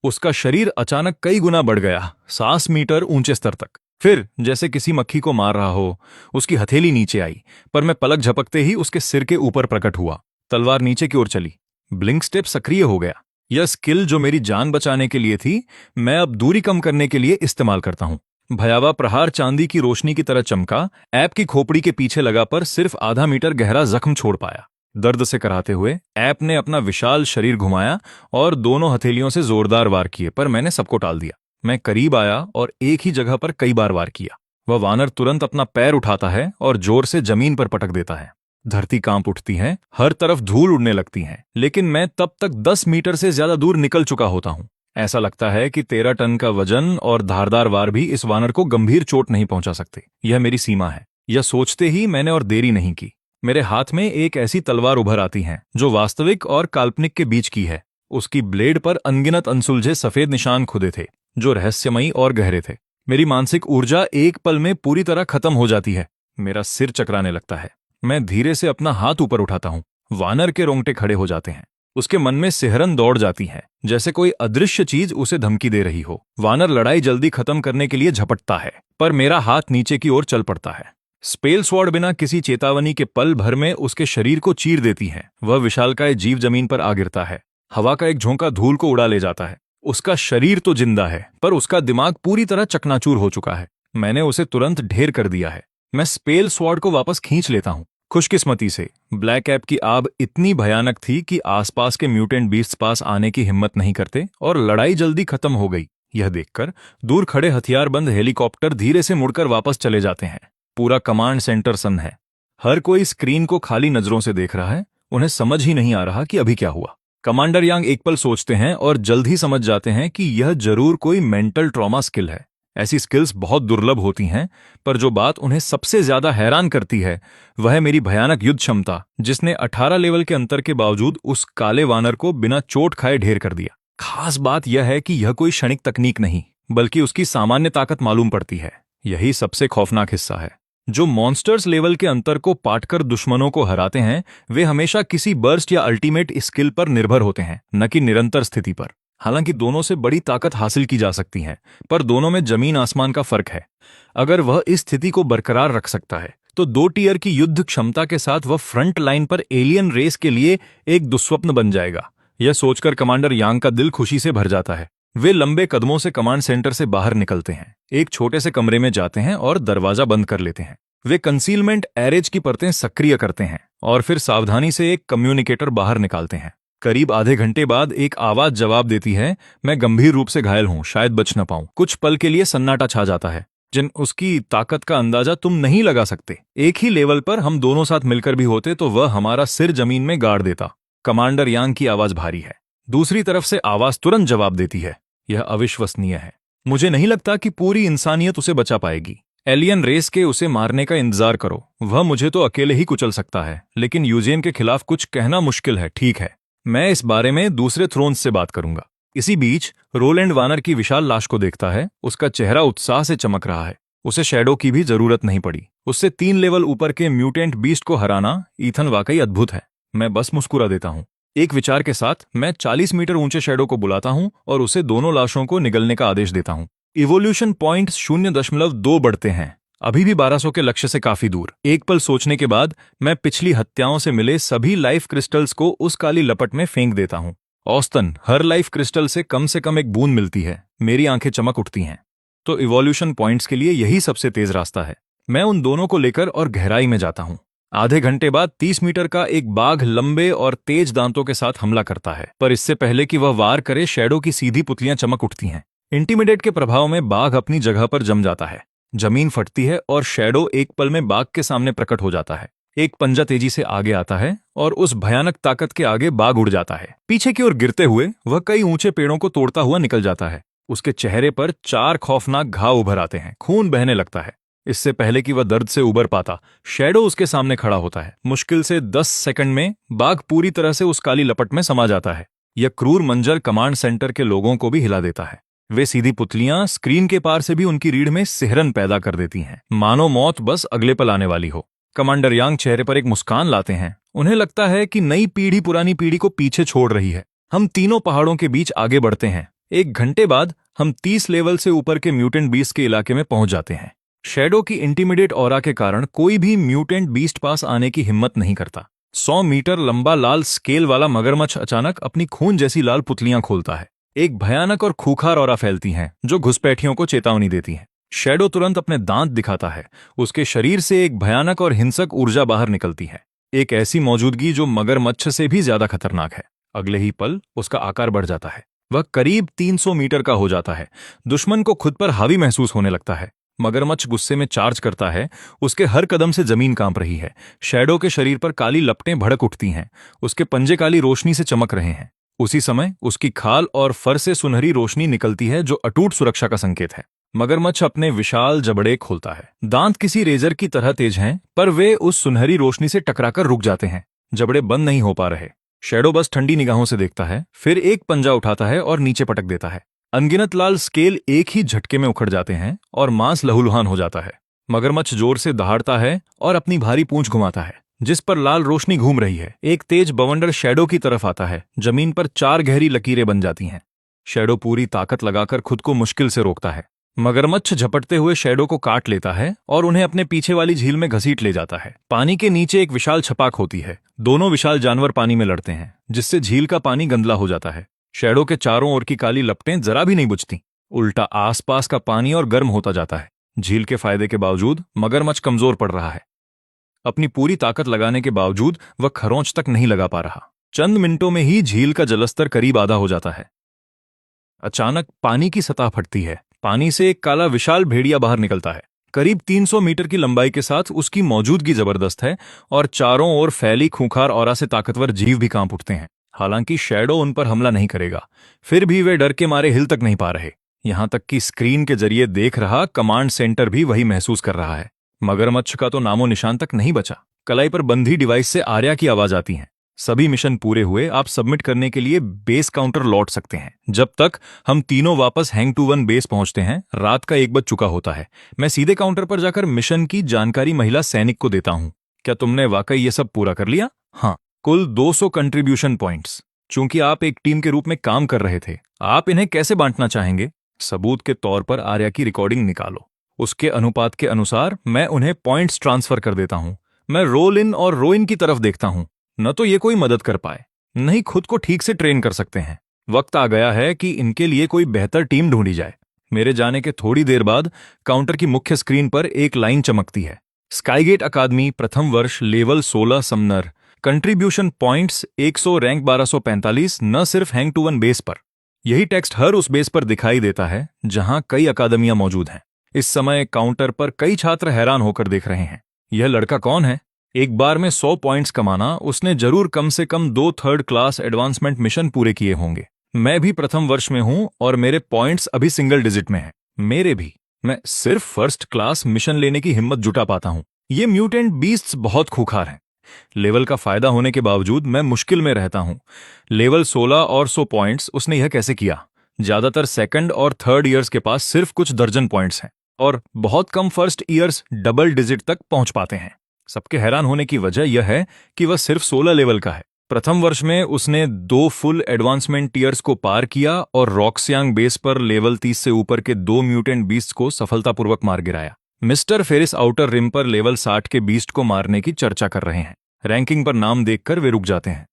उसका शरीर अचानक कई गुना बढ़ गया, 7 मीटर ऊंचे स्तर तक। फिर जैसे किसी मक्खी को मार रहा हो, उसकी हथेली नीचे आई, पर मैं पलक झपकते ही उसके सिर के ऊपर प्रकट हुआ। तलवार नीचे की ओर चली। ब्लिंक स्टेप सक्रिय हो गया। यह स्किल जो मेरी जान बचाने के लिए थी, मैं अब दूरी कम करने के लिए इस्तेमाल करता हूं। भयावह प्रहार चांदी की रोशनी की तरह चमका। ऐप की खोपड़ी के पीछे लगा पर सिर्फ आधा मीटर गहरा जख्म छोड़ पाया। दर्द से कराहते हुए ऐप ने अपना विशाल शरीर घुमाया और दोनों हथेलियों से जोरदार वार किए, पर मैंने सबको टाल दिया। मैं करीब आया और एक ही जगह पर कई बार वार किया। वह वानर तुरंत अपना पैर उठाता है और जोर से जमीन पर पटक देता है। धरती कांप उठती है, हर तरफ धूल उड़ने लगती है, लेकिन मैं तब तक 10 मीटर से ज्यादा दूर निकल चुका होता हूँ। ऐसा लगता है कि 13 टन का वजन और धारदार वार भी इस वानर को गंभीर चोट नहीं पहुंचा सकते। यह मेरी सीमा है। यह सोचते ही मैंने और देरी नहीं की। मेरे हाथ में एक ऐसी तलवार उभर आती है जो वास्तविक और काल्पनिक के बीच की है। उसकी ब्लेड पर अनगिनत अनसुलझे सफेद निशान खुदे थे जो रहस्यमयी और गहरे थे। मेरी मानसिक ऊर्जा एक पल में पूरी तरह खत्म हो जाती है। मेरा सिर चकराने लगता है। मैं धीरे से अपना हाथ ऊपर उठाता हूँ। वानर के रोंगटे खड़े हो जाते हैं। उसके मन में सिहरन दौड़ जाती है, जैसे कोई अदृश्य चीज उसे धमकी दे रही हो। वानर लड़ाई जल्दी खत्म करने के लिए झपटता है, पर मेरा हाथ नीचे की ओर चल पड़ता है। स्पेल स्वॉर्ड बिना किसी चेतावनी के पल भर में उसके शरीर को चीर देती है। वह विशालकाय जीव जमीन पर आ गिरता है। हवा का एक झोंका धूल को उड़ा ले जाता है। उसका शरीर तो जिंदा है, पर उसका दिमाग पूरी तरह चकनाचूर हो चुका है। मैंने उसे तुरंत ढेर कर दिया है। मैं स्पेल स्वॉर्ड को वापस खींच लेता हूँ। खुशकिस्मती से ब्लैक ऐप की आग इतनी भयानक थी कि आसपास के म्यूटेंट बीस्ट्स पास आने की हिम्मत नहीं करते और लड़ाई जल्दी खत्म हो गई। यह देखकर दूर खड़े हथियारबंद हेलीकॉप्टर धीरे से मुड़कर वापस चले जाते हैं। पूरा कमांड सेंटर सन्न है। हर कोई स्क्रीन को खाली नजरों से देख रहा है। उन्हें समझ ही नहीं आ रहा कि अभी क्या हुआ। कमांडर यांग एक पल सोचते हैं और जल्द ही समझ जाते हैं कि यह जरूर कोई मेंटल ट्रॉमा स्किल है। ऐसी स्किल्स बहुत दुर्लभ होती हैं, पर जो बात उन्हें सबसे ज्यादा हैरान करती है वह है मेरी भयानक युद्ध क्षमता, जिसने 18 लेवल के अंतर के बावजूद उस काले वानर को बिना चोट खाए ढेर कर दिया। खास बात यह है कि यह कोई क्षणिक तकनीक नहीं, बल्कि उसकी सामान्य ताकत मालूम पड़ती है। यही सबसे खौफनाक हिस्सा है। जो मॉन्स्टर्स लेवल के अंतर को पाटकर दुश्मनों को हराते हैं, वे हमेशा किसी बर्स्ट या अल्टीमेट स्किल पर निर्भर होते हैं, न कि निरंतर स्थिति पर। हालांकि दोनों से बड़ी ताकत हासिल की जा सकती है, पर दोनों में जमीन आसमान का फर्क है। अगर वह इस स्थिति को बरकरार रख सकता है तो 2 टियर की युद्ध क्षमता के साथ वह फ्रंट लाइन पर एलियन रेस के लिए एक दुस्वप्न बन जाएगा। यह सोचकर कमांडर यांग का दिल खुशी से भर जाता है। वे लंबे कदमों से कमांड सेंटर से बाहर निकलते हैं, एक छोटे से कमरे में जाते हैं और दरवाजा बंद कर लेते हैं। वे कंसीलमेंट एरेज की परतें सक्रिय करते हैं और फिर सावधानी से एक कम्युनिकेटर बाहर निकालते हैं। करीब आधे घंटे बाद एक आवाज जवाब देती है, मैं गंभीर रूप से घायल हूं, शायद बच न पाऊं। कुछ पल के लिए सन्नाटा छा जाता है, जिन उसकी ताकत का अंदाजा तुम नहीं लगा सकते। एक ही लेवल पर हम दोनों साथ मिलकर भी होते तो वह हमारा सिर जमीन में गाड़ देता। कमांडर यांग की आवाज भारी है। दूसरी तरफ से आवाज तुरंत जवाब देती है, यह अविश्वसनीय है। मुझे नहीं लगता कि पूरी इंसानियत उसे बचा पाएगी। एलियन रेस के उसे मारने का इंतजार करो। वह मुझे तो अकेले ही कुचल सकता है, लेकिन यूजेन के खिलाफ कुछ कहना मुश्किल है। ठीक है, मैं इस बारे में दूसरे थ्रोन्स से बात करूंगा। इसी बीच रोलैंड वानर की विशाल लाश को देखता है। उसका चेहरा उत्साह से चमक रहा है। उसे शैडो की भी जरूरत नहीं पड़ी। उससे 3 लेवल ऊपर के म्यूटेंट बीस्ट को हराना ईथन वाकई अद्भुत है। मैं बस मुस्कुरा देता हूं। एक विचार के साथ मैं 40 मीटर ऊंचे शैडो को बुलाता हूं और उसे दोनों लाशों को निगलने का आदेश देता हूं। इवोल्यूशन पॉइंट्स 0.2 बढ़ते हैं, अभी भी 1200 के लक्ष्य से काफी दूर। एक पल सोचने के बाद मैं पिछली हत्याओं से मिले सभी लाइफ क्रिस्टल्स को उस काली लपट में फेंक देता हूं। औसतन हर लाइफ क्रिस्टल से कम एक बूंद मिलती है। मेरी आंखें चमक उठती हैं। तो इवोल्यूशन पॉइंट्स के लिए यही सबसे तेज रास्ता है। मैं उन दोनों को लेकर और गहराई में जाता हूं। आधे घंटे बाद 30 मीटर का एक बाघ लंबे और तेज दांतों के साथ हमला करता है, पर इससे पहले कि वह वार करे, शैडो की सीधी पुतलियां चमक उठती हैं। इंटिमिडेट के प्रभाव में बाघ अपनी जगह पर जम जाता है। जमीन फटती है और शैडो एक पल में बाघ के सामने प्रकट हो जाता है। एक पंजा तेजी से आगे आता है और उस भयानक ताकत के आगे बाघ उड़ जाता है। पीछे की ओर गिरते हुए वह कई ऊंचे पेड़ों को तोड़ता हुआ निकल जाता है। उसके चेहरे पर 4 खौफनाक घाव उभर आते हैं। खून बहने लगता है। इससे पहले कि वह दर्द से उबर पाता, शैडो उसके सामने खड़ा होता है। मुश्किल से 10 सेकंड में बाघ पूरी तरह से उस काली लपट में समा जाता है। यह क्रूर मंजर कमांड सेंटर के लोगों को भी हिला देता है। वे सीधी पुतलियां स्क्रीन के पार से भी उनकी रीढ़ में सिहरन पैदा कर देती हैं, मानो मौत बस अगले पल आने वाली हो। कमांडर यांग चेहरे पर एक मुस्कान लाते हैं। उन्हें लगता है कि नई पीढ़ी पुरानी पीढ़ी को पीछे छोड़ रही है। हम तीनों पहाड़ों के बीच आगे बढ़ते हैं। 1 घंटे बाद हम 30 लेवल से ऊपर के म्यूटेंट बीस्ट के इलाके में पहुंच जाते हैं। शैडो की इंटिमिडेट ऑरा के कारण कोई भी म्यूटेंट बीस्ट पास आने की हिम्मत नहीं करता। 100 मीटर लंबा लाल स्केल वाला मगरमच्छ अचानक अपनी खून जैसी लाल पुतलियां खोलता है। एक भयानक और खूंखार ऑरा फैलती हैं जो घुसपैठियों को चेतावनी देती हैं। शैडो तुरंत अपने दांत दिखाता है। उसके शरीर से एक भयानक और हिंसक ऊर्जा बाहर निकलती है, एक ऐसी मौजूदगी जो मगरमच्छ से भी ज्यादा खतरनाक है। अगले ही पल उसका आकार बढ़ जाता है। वह करीब 300 मीटर का हो जाता है। दुश्मन को खुद पर हावी महसूस होने लगता है। मगरमच्छ गुस्से में चार्ज करता है। उसके हर कदम से जमीन कांप रही है। शैडो के शरीर पर काली लपटें भड़क उठती हैं। उसके पंजे काली रोशनी से चमक रहे हैं। उसी समय उसकी खाल और फर से सुनहरी रोशनी निकलती है जो अटूट सुरक्षा का संकेत है। मगरमच्छ अपने विशाल जबड़े खोलता है। दांत किसी रेजर की तरह तेज हैं, पर वे उस सुनहरी रोशनी से टकराकर रुक जाते हैं। जबड़े बंद नहीं हो पा रहे। शैडो बस ठंडी निगाहों से देखता है, फिर एक पंजा उठाता है और नीचे पटक देता है। अनगिनत लाल स्केल एक ही झटके में उखड़ जाते हैं और मांस लहूलुहान हो जाता है। मगरमच्छ जोर से दहाड़ता है और अपनी भारी पूंछ घुमाता है, जिस पर लाल रोशनी घूम रही है। एक तेज बवंडर शैडो की तरफ आता है। जमीन पर 4 गहरी लकीरें बन जाती हैं। शैडो पूरी ताकत लगाकर खुद को मुश्किल से रोकता है। मगरमच्छ झपटते हुए शैडो को काट लेता है और उन्हें अपने पीछे वाली झील में घसीट ले जाता है। पानी के नीचे एक विशाल छपाक होती है। दोनों विशाल जानवर पानी में लड़ते हैं, जिससे झील का पानी गंदला हो जाता है। शैडो के चारों ओर की काली लपटें जरा भी नहीं बुझती, उल्टा आसपास का पानी और गर्म होता जाता है। झील के फायदे के बावजूद मगरमच्छ कमजोर पड़ रहा है। अपनी पूरी ताकत लगाने के बावजूद वह खरोंच तक नहीं लगा पा रहा। चंद मिनटों में ही झील का जलस्तर करीब आधा हो जाता है। अचानक पानी की सतह फटती है। पानी से एक काला विशाल भेड़िया बाहर निकलता है। करीब 300 मीटर की लंबाई के साथ उसकी मौजूदगी जबरदस्त है और चारों ओर फैली खूंखार ऑरा से ताकतवर जीव भी कांप उठते हैं। हालांकि शैडो उन पर हमला नहीं करेगा, फिर भी वे डर के मारे हिल तक नहीं पा रहे। यहां तक कि स्क्रीन के जरिए देख रहा कमांड सेंटर भी वही महसूस कर रहा है। मगरमच्छ का तो नामो निशान तक नहीं बचा। कलाई पर बंधी डिवाइस से आर्या की आवाज आती है। सभी मिशन पूरे हुए, आप सबमिट करने के लिए बेस काउंटर लौट सकते हैं। जब तक हम तीनों वापस हैंग टू वन बेस पहुंचते हैं, रात का 1 बज चुका होता है। मैं सीधे काउंटर पर जाकर मिशन की जानकारी महिला सैनिक को देता हूं। क्या तुमने वाकई ये सब पूरा कर लिया? हाँ, कुल 200 कंट्रीब्यूशन पॉइंट्स। चूंकि आप एक टीम के रूप में काम कर रहे थे, आप इन्हें कैसे बांटना चाहेंगे? सबूत के तौर पर आर्या की रिकॉर्डिंग निकालो। उसके अनुपात के अनुसार मैं उन्हें पॉइंट्स ट्रांसफर कर देता हूं। मैं रोल इन और रो इन की तरफ देखता हूं। न तो ये कोई मदद कर पाए, नहीं खुद को ठीक से ट्रेन कर सकते हैं। वक्त आ गया है कि इनके लिए कोई बेहतर टीम ढूंढी जाए। मेरे जाने के थोड़ी देर बाद काउंटर की मुख्य स्क्रीन पर एक लाइन चमकती है। स्काईगेट अकादमी प्रथम वर्ष level 16 Sumner, contribution points 100, rank 1245, न सिर्फ हैंग टू वन बेस पर। यही टेक्स्ट हर उस बेस पर दिखाई देता है जहां कई अकादमियां मौजूद हैं। इस समय काउंटर पर कई छात्र हैरान होकर देख रहे हैं। यह लड़का कौन है? एक बार में 100 पॉइंट्स कमाना, उसने जरूर कम से कम 2 थर्ड क्लास एडवांसमेंट मिशन पूरे किए होंगे। मैं भी प्रथम वर्ष में हूं और मेरे पॉइंट्स अभी सिंगल डिजिट में हैं। मेरे भी। मैं सिर्फ फर्स्ट क्लास मिशन लेने की हिम्मत जुटा पाता हूं। ये म्यूटेंट बीस्ट्स बहुत खूंखार हैं। लेवल का फायदा होने के बावजूद मैं मुश्किल में रहता हूं। लेवल 16 और 100 पॉइंट्स, उसने यह कैसे किया? ज्यादातर सेकंड और थर्ड ईयर्स के पास सिर्फ कुछ दर्जन पॉइंट्स हैं और बहुत come first years double digit तक पहुंच पाते हैं। सबके हैरान होने की वजह यह है कि वह सिर्फ 16 लेवल का है। प्रथम वर्ष में उसने 2 फुल एडवांसमेंट टीयर्स को पार किया और रॉक्सियांग बेस पर लेवल 30 से ऊपर के 2 म्यूटेंट बीस्ट को सफलतापूर्वक मार गिराया। मिस्टर फेरिस आउटर रिम पर लेवल 60 के बीस्ट को मारने की चर्चा कर रहे हैं। रैंकिंग पर नाम देखकर वे रुक जाते हैं।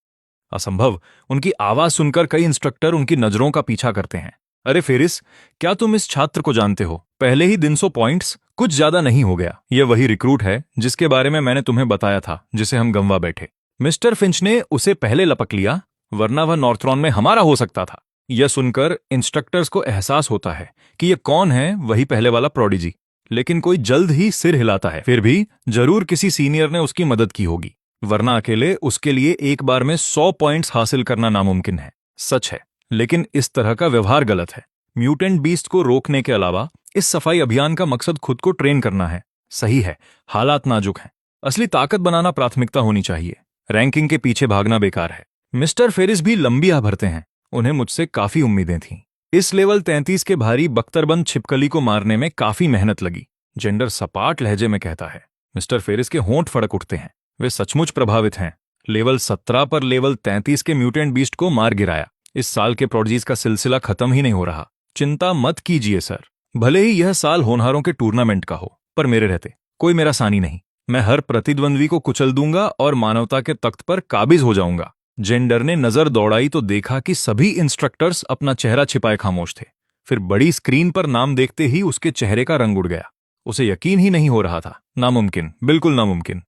असंभव। उनकी आवाज सुनकर कई इंस्ट्रक्टर उनकी नजरों का पीछा करते हैं। अरे फेरिस, क्या तुम इस छात्र को जानते हो? पहले ही दिन 100 पॉइंट्स, कुछ ज्यादा नहीं हो गया? यह वही रिक्रूट है जिसके बारे में मैंने तुम्हें बताया था, जिसे हम गंवा बैठे। मिस्टर फिंच ने उसे पहले लपक लिया, वरना वह नॉर्थरॉन में हमारा हो सकता था। यह सुनकर इंस्ट्रक्टर्स को एहसास होता है कि यह कौन है, वही पहले वाला प्रोडिजी। लेकिन कोई जल्द ही सिर हिलाता है। फिर भी जरूर किसी सीनियर ने उसकी मदद की होगी, वरना अकेले उसके लिए एक बार में 100 पॉइंट्स हासिल करना नामुमकिन है। सच है, लेकिन इस तरह का व्यवहार गलत है। म्यूटेंट बीस्ट को रोकने के अलावा इस सफाई अभियान का मकसद खुद को ट्रेन करना है। सही है, हालात नाजुक हैं। असली ताकत बनाना प्राथमिकता होनी चाहिए। रैंकिंग के पीछे भागना बेकार है। मिस्टर फेरिस भी लंबी आ भरते हैं। उन्हें मुझसे काफी उम्मीदें थीं। इस लेवल 33 के भारी बख्तरबंद छिपकली को मारने में काफी मेहनत लगी। जेंडर सपाट लहजे में कहता है। मिस्टर फेरिस के होंठ फड़क उठते हैं। वे सचमुच प्रभावित हैं। लेवल 17 पर लेवल 33 के म्यूटेंट बीस्ट को मार गिराया। इस साल के प्रोडिजीज का सिलसिला खत्म ही नहीं हो रहा। चिंता मत कीजिए सर, भले ही यह साल होनहारों के टूर्नामेंट का हो, पर मेरे रहते कोई मेरा सानी नहीं। मैं हर प्रतिद्वंद्वी को कुचल दूंगा और मानवता के तख्त पर काबिज हो जाऊंगा। जेंडर ने नजर दौड़ाई तो देखा कि सभी इंस्ट्रक्टर्स अपना चेहरा छिपाए खामोश थे। फिर बड़ी स्क्रीन पर नाम देखते ही उसके चेहरे का रंग उड़ गया। उसे यकीन ही नहीं हो रहा था। नामुमकिन, बिल्कुल नामुमकिन।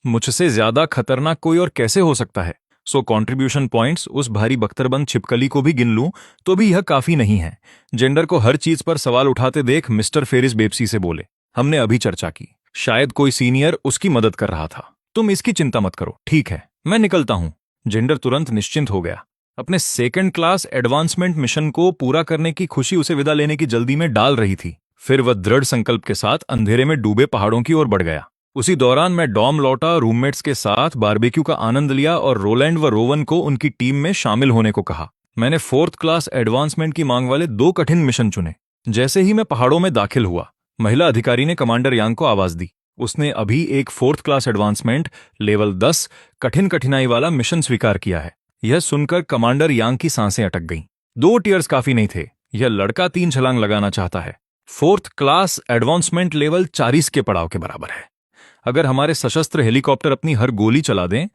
मुझसे ज्यादा खतरनाक कोई और कैसे हो सकता है? सो कंट्रीब्यूशन पॉइंट्स उस भारी बख्तरबंद छिपकली को भी गिन लूं तो भी यह काफी नहीं है। जेंडर को हर चीज पर सवाल उठाते देख मिस्टर फेरिस बेप्सी से बोले, हमने अभी चर्चा की, शायद कोई सीनियर उसकी मदद कर रहा था। तुम इसकी चिंता मत करो, ठीक है, मैं निकलता हूं। जेंडर तुरंत निश्चिंत हो गया। अपने सेकंड क्लास एडवांसमेंट मिशन को पूरा करने की खुशी उसे विदा लेने की जल्दी में डाल रही थी। फिर वह दृढ़ संकल्प के साथ अंधेरे में डूबे पहाड़ों की ओर बढ़ गया। उसी दौरान मैं डॉम लौटा, रूममेट्स के साथ बारबेक्यू का आनंद लिया और रोलैंड व रोवन को उनकी टीम में शामिल होने को कहा। मैंने फोर्थ क्लास एडवांसमेंट की मांग वाले 2 कठिन मिशन चुने। जैसे ही मैं पहाड़ों में दाखिल हुआ, महिला अधिकारी ने कमांडर यांग को आवाज दी। उसने अभी एक फोर्थ क्लास एडवांसमेंट लेवल 10 कठिन कठिनाई वाला मिशन स्वीकार किया है। यह सुनकर कमांडर यांग की सांसें अटक गईं। 2 टीयर्स काफी नहीं थे। यह लड़का 3 छलांग लगाना चाहता है। फोर्थ क्लास एडवांसमेंट लेवल 40 के पड़ाव के बराबर है। अगर हमारे सशस्त्र हेलीकॉप्टर अपनी हर गोली चला दें,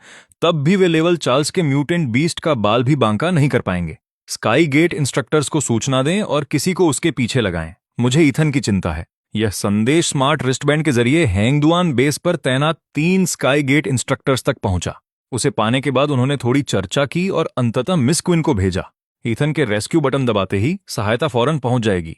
तब भी वे लेवल चार्ल्स के म्यूटेंट बीस्ट का बाल भी बांका नहीं कर पाएंगे। स्काई गेट इंस्ट्रक्टर्स को सूचना दें और किसी को उसके पीछे लगाएं। मुझे ईथन की चिंता है। यह संदेश स्मार्ट रिस्टबैंड के जरिए हैंगदुआन बेस पर तैनात 3 स्काई गेट इंस्ट्रक्टर्स तक पहुंचा। उसे पाने के बाद उन्होंने थोड़ी चर्चा की और अंततः मिस क्विन को भेजा। ईथन के रेस्क्यू बटन दबाते ही सहायता फौरन पहुंच जाएगी।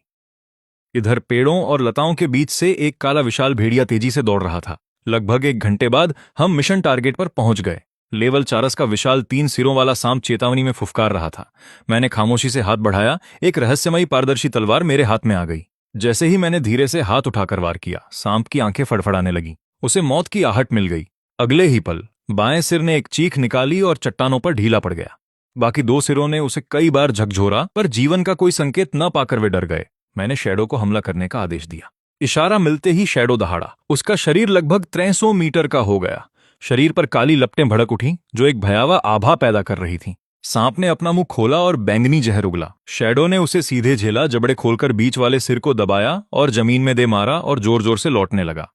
इधर पेड़ों और लताओं के बीच से एक काला विशाल भेड़िया तेजी से दौड़ रहा था। लगभग 1 घंटे बाद हम मिशन टारगेट पर पहुंच गए। लेवल 40 का विशाल 3 सिरों वाला सांप चेतावनी में फुफकार रहा था। मैंने खामोशी से हाथ बढ़ाया, एक रहस्यमयी पारदर्शी तलवार मेरे हाथ में आ गई। जैसे ही मैंने धीरे से हाथ उठाकर वार किया, सांप की आंखें फड़फड़ाने लगी। उसे मौत की आहट मिल गई। अगले ही पल बाएं सिर ने एक चीख निकाली और चट्टानों पर ढीला पड़ गया। बाकी 2 सिरों ने उसे कई बार झकझोरा, पर जीवन का कोई संकेत न पाकर वे डर गए। मैंने शैडो को हमला करने का आदेश दिया। इशारा मिलते ही शैडो दहाड़ा। उसका शरीर लगभग 300 मीटर का हो गया। शरीर पर काली लपटें भड़क उठी जो एक भयावह आभा पैदा कर रही थीं। सांप ने अपना मुंह खोला और बैंगनी जहर उगला। शैडो ने उसे सीधे झेला, जबड़े खोलकर बीच वाले सिर को दबाया और जमीन में दे मारा और जोर जोर से लौटने लगा।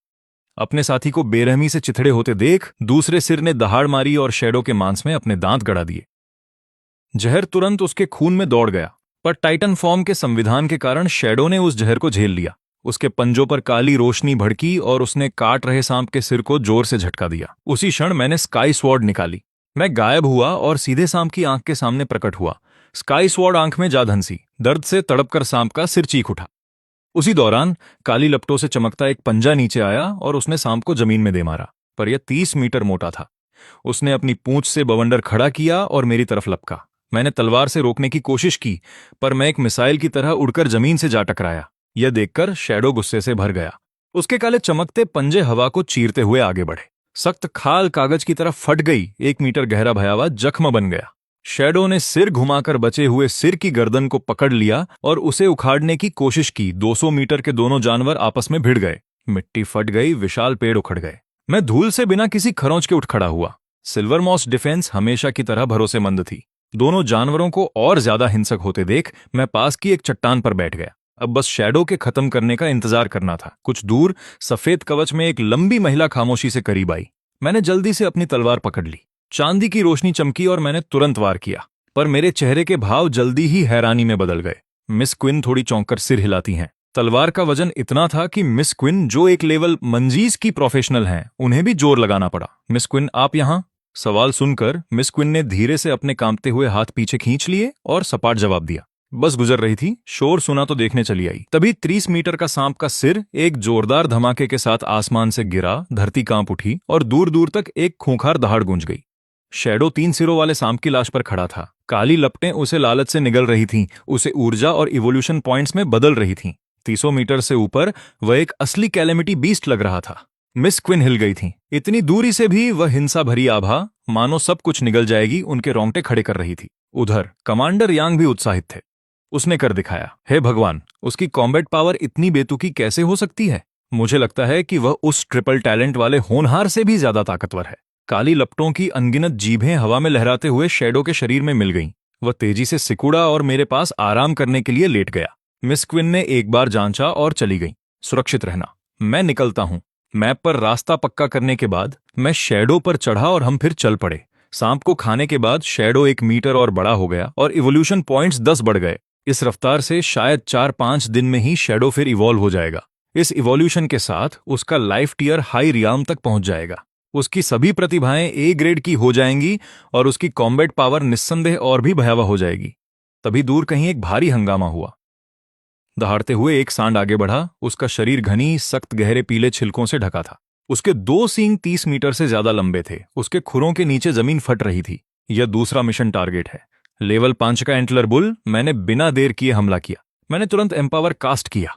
अपने साथी को बेरहमी से चिथड़े होते देख दूसरे सिर ने दहाड़ मारी और शैडो के मांस में अपने दांत गड़ा दिए। जहर तुरंत उसके खून में दौड़ गया, पर टाइटन फॉर्म के संविधान के कारण शैडो ने उस जहर को झेल लिया। उसके पंजों पर काली रोशनी भड़की और उसने काट रहे सांप के सिर को जोर से झटका दिया। उसी क्षण मैंने स्काई स्वॉर्ड निकाली। मैं गायब हुआ और सीधे सांप की आंख के सामने प्रकट हुआ। स्काई स्वॉर्ड आंख में जा धंसी। दर्द से तड़पकर सांप का सिर चीख उठा। उसी दौरान काली लपटों से चमकता एक पंजा नीचे आया और उसने सांप को जमीन में दे मारा, पर यह 30 मीटर मोटा था। उसने अपनी पूंछ से बवंडर खड़ा किया और मेरी तरफ लपका। मैंने तलवार से रोकने की कोशिश की, पर मैं एक मिसाइल की तरह उड़कर जमीन से जा टकराया। यह देखकर शैडो गुस्से से भर गया। उसके काले चमकते पंजे हवा को चीरते हुए आगे बढ़े। सख्त खाल कागज की तरफ फट गई। 1 मीटर गहरा भयावह जख्म बन गया। शैडो ने सिर घुमाकर बचे हुए सिर की गर्दन को पकड़ लिया और उसे उखाड़ने की कोशिश की। 200 मीटर के दोनों जानवर आपस में भिड़ गए। मिट्टी फट गई, विशाल पेड़ उखड़ गए। मैं धूल से बिना किसी खरोंच के उठ खड़ा हुआ। सिल्वरमॉस डिफेंस हमेशा की तरह भरोसेमंद थी। दोनों जानवरों को और ज्यादा हिंसक होते देख मैं पास की एक चट्टान पर बैठ गया। अब बस शैडो के खत्म करने का इंतजार करना था। कुछ दूर सफेद कवच में एक लंबी महिला खामोशी से करीब आई। मैंने जल्दी से अपनी तलवार पकड़ ली। चांदी की रोशनी चमकी और मैंने तुरंत वार किया, पर मेरे चेहरे के भाव जल्दी ही हैरानी में बदल गए। मिस क्विन थोड़ी चौंककर सिर हिलाती हैं। तलवार का वजन इतना था कि मिस क्विन, जो एक लेवल मंजीज की प्रोफेशनल हैं, उन्हें भी जोर लगाना पड़ा। मिस क्विन, आप यहां? सवाल सुनकर मिस क्विन ने धीरे से अपने कांपते हुए हाथ पीछे खींच लिए और सपाट जवाब दिया, बस गुजर रही थी, शोर सुना तो देखने चली आई। तभी 30 मीटर का सांप का सिर एक जोरदार धमाके के साथ आसमान से गिरा। धरती कांप उठी और दूर दूर तक एक खूंखार दहाड़ गूंज गई। शैडो 3 सिरों वाले सांप की लाश पर खड़ा था। काली लपटें उसे लालच से निगल रही थीं, उसे ऊर्जा और इवोल्यूशन पॉइंट्स में बदल रही थीं। 300 मीटर से ऊपर वह एक असली कैलेमिटी बीस्ट लग रहा था। मिस क्विन हिल गई थी। इतनी दूरी से भी वह हिंसा भरी आभा, मानो सब कुछ निगल जाएगी, उनके रोंगटे खड़े कर रही थी। उधर कमांडर यांग भी उत्साहित थे। उसने कर दिखाया। हे भगवान, उसकी कॉम्बैट पावर इतनी बेतुकी कैसे हो सकती है? मुझे लगता है कि वह उस ट्रिपल टैलेंट वाले होनहार से भी ज्यादा ताकतवर है। काली लपटों की अनगिनत जीभें हवा में लहराते हुए शैडो के शरीर में मिल गईं। वह तेजी से सिकुड़ा और मेरे पास आराम करने के लिए लेट गया। मिस क्विन ने एक बार जांचा और चली गई। सुरक्षित रहना, मैं निकलता हूं। मैप पर रास्ता पक्का करने के बाद मैं शैडो पर चढ़ा और हम फिर चल पड़े। सांप को खाने के बाद शैडो 1 मीटर और बड़ा हो गया और इवोल्यूशन पॉइंट्स 10 बढ़ गए। इस रफ्तार से शायद 4-5 दिन में ही शैडो फिर इवॉल्व हो जाएगा। इस इवोल्यूशन के साथ उसका लाइफ टियर हाई रियाम तक पहुंच जाएगा। उसकी सभी प्रतिभाएं ए ग्रेड की हो जाएंगी और उसकी कॉम्बैट पावर निस्संदेह और भी भयावह हो जाएगी। तभी दूर कहीं एक भारी हंगामा हुआ। दहाड़ते हुए एक सांड आगे बढ़ा। उसका शरीर घनी सख्त गहरे पीले छिलकों से ढका था। उसके 2 सींग 30 मीटर से ज्यादा लंबे थे। उसके खुरों के नीचे जमीन फट रही थी। यह दूसरा मिशन टारगेट है, लेवल 5 का एंटलर बुल। मैंने बिना देर किए हमला किया। मैंने तुरंत एम्पावर कास्ट किया।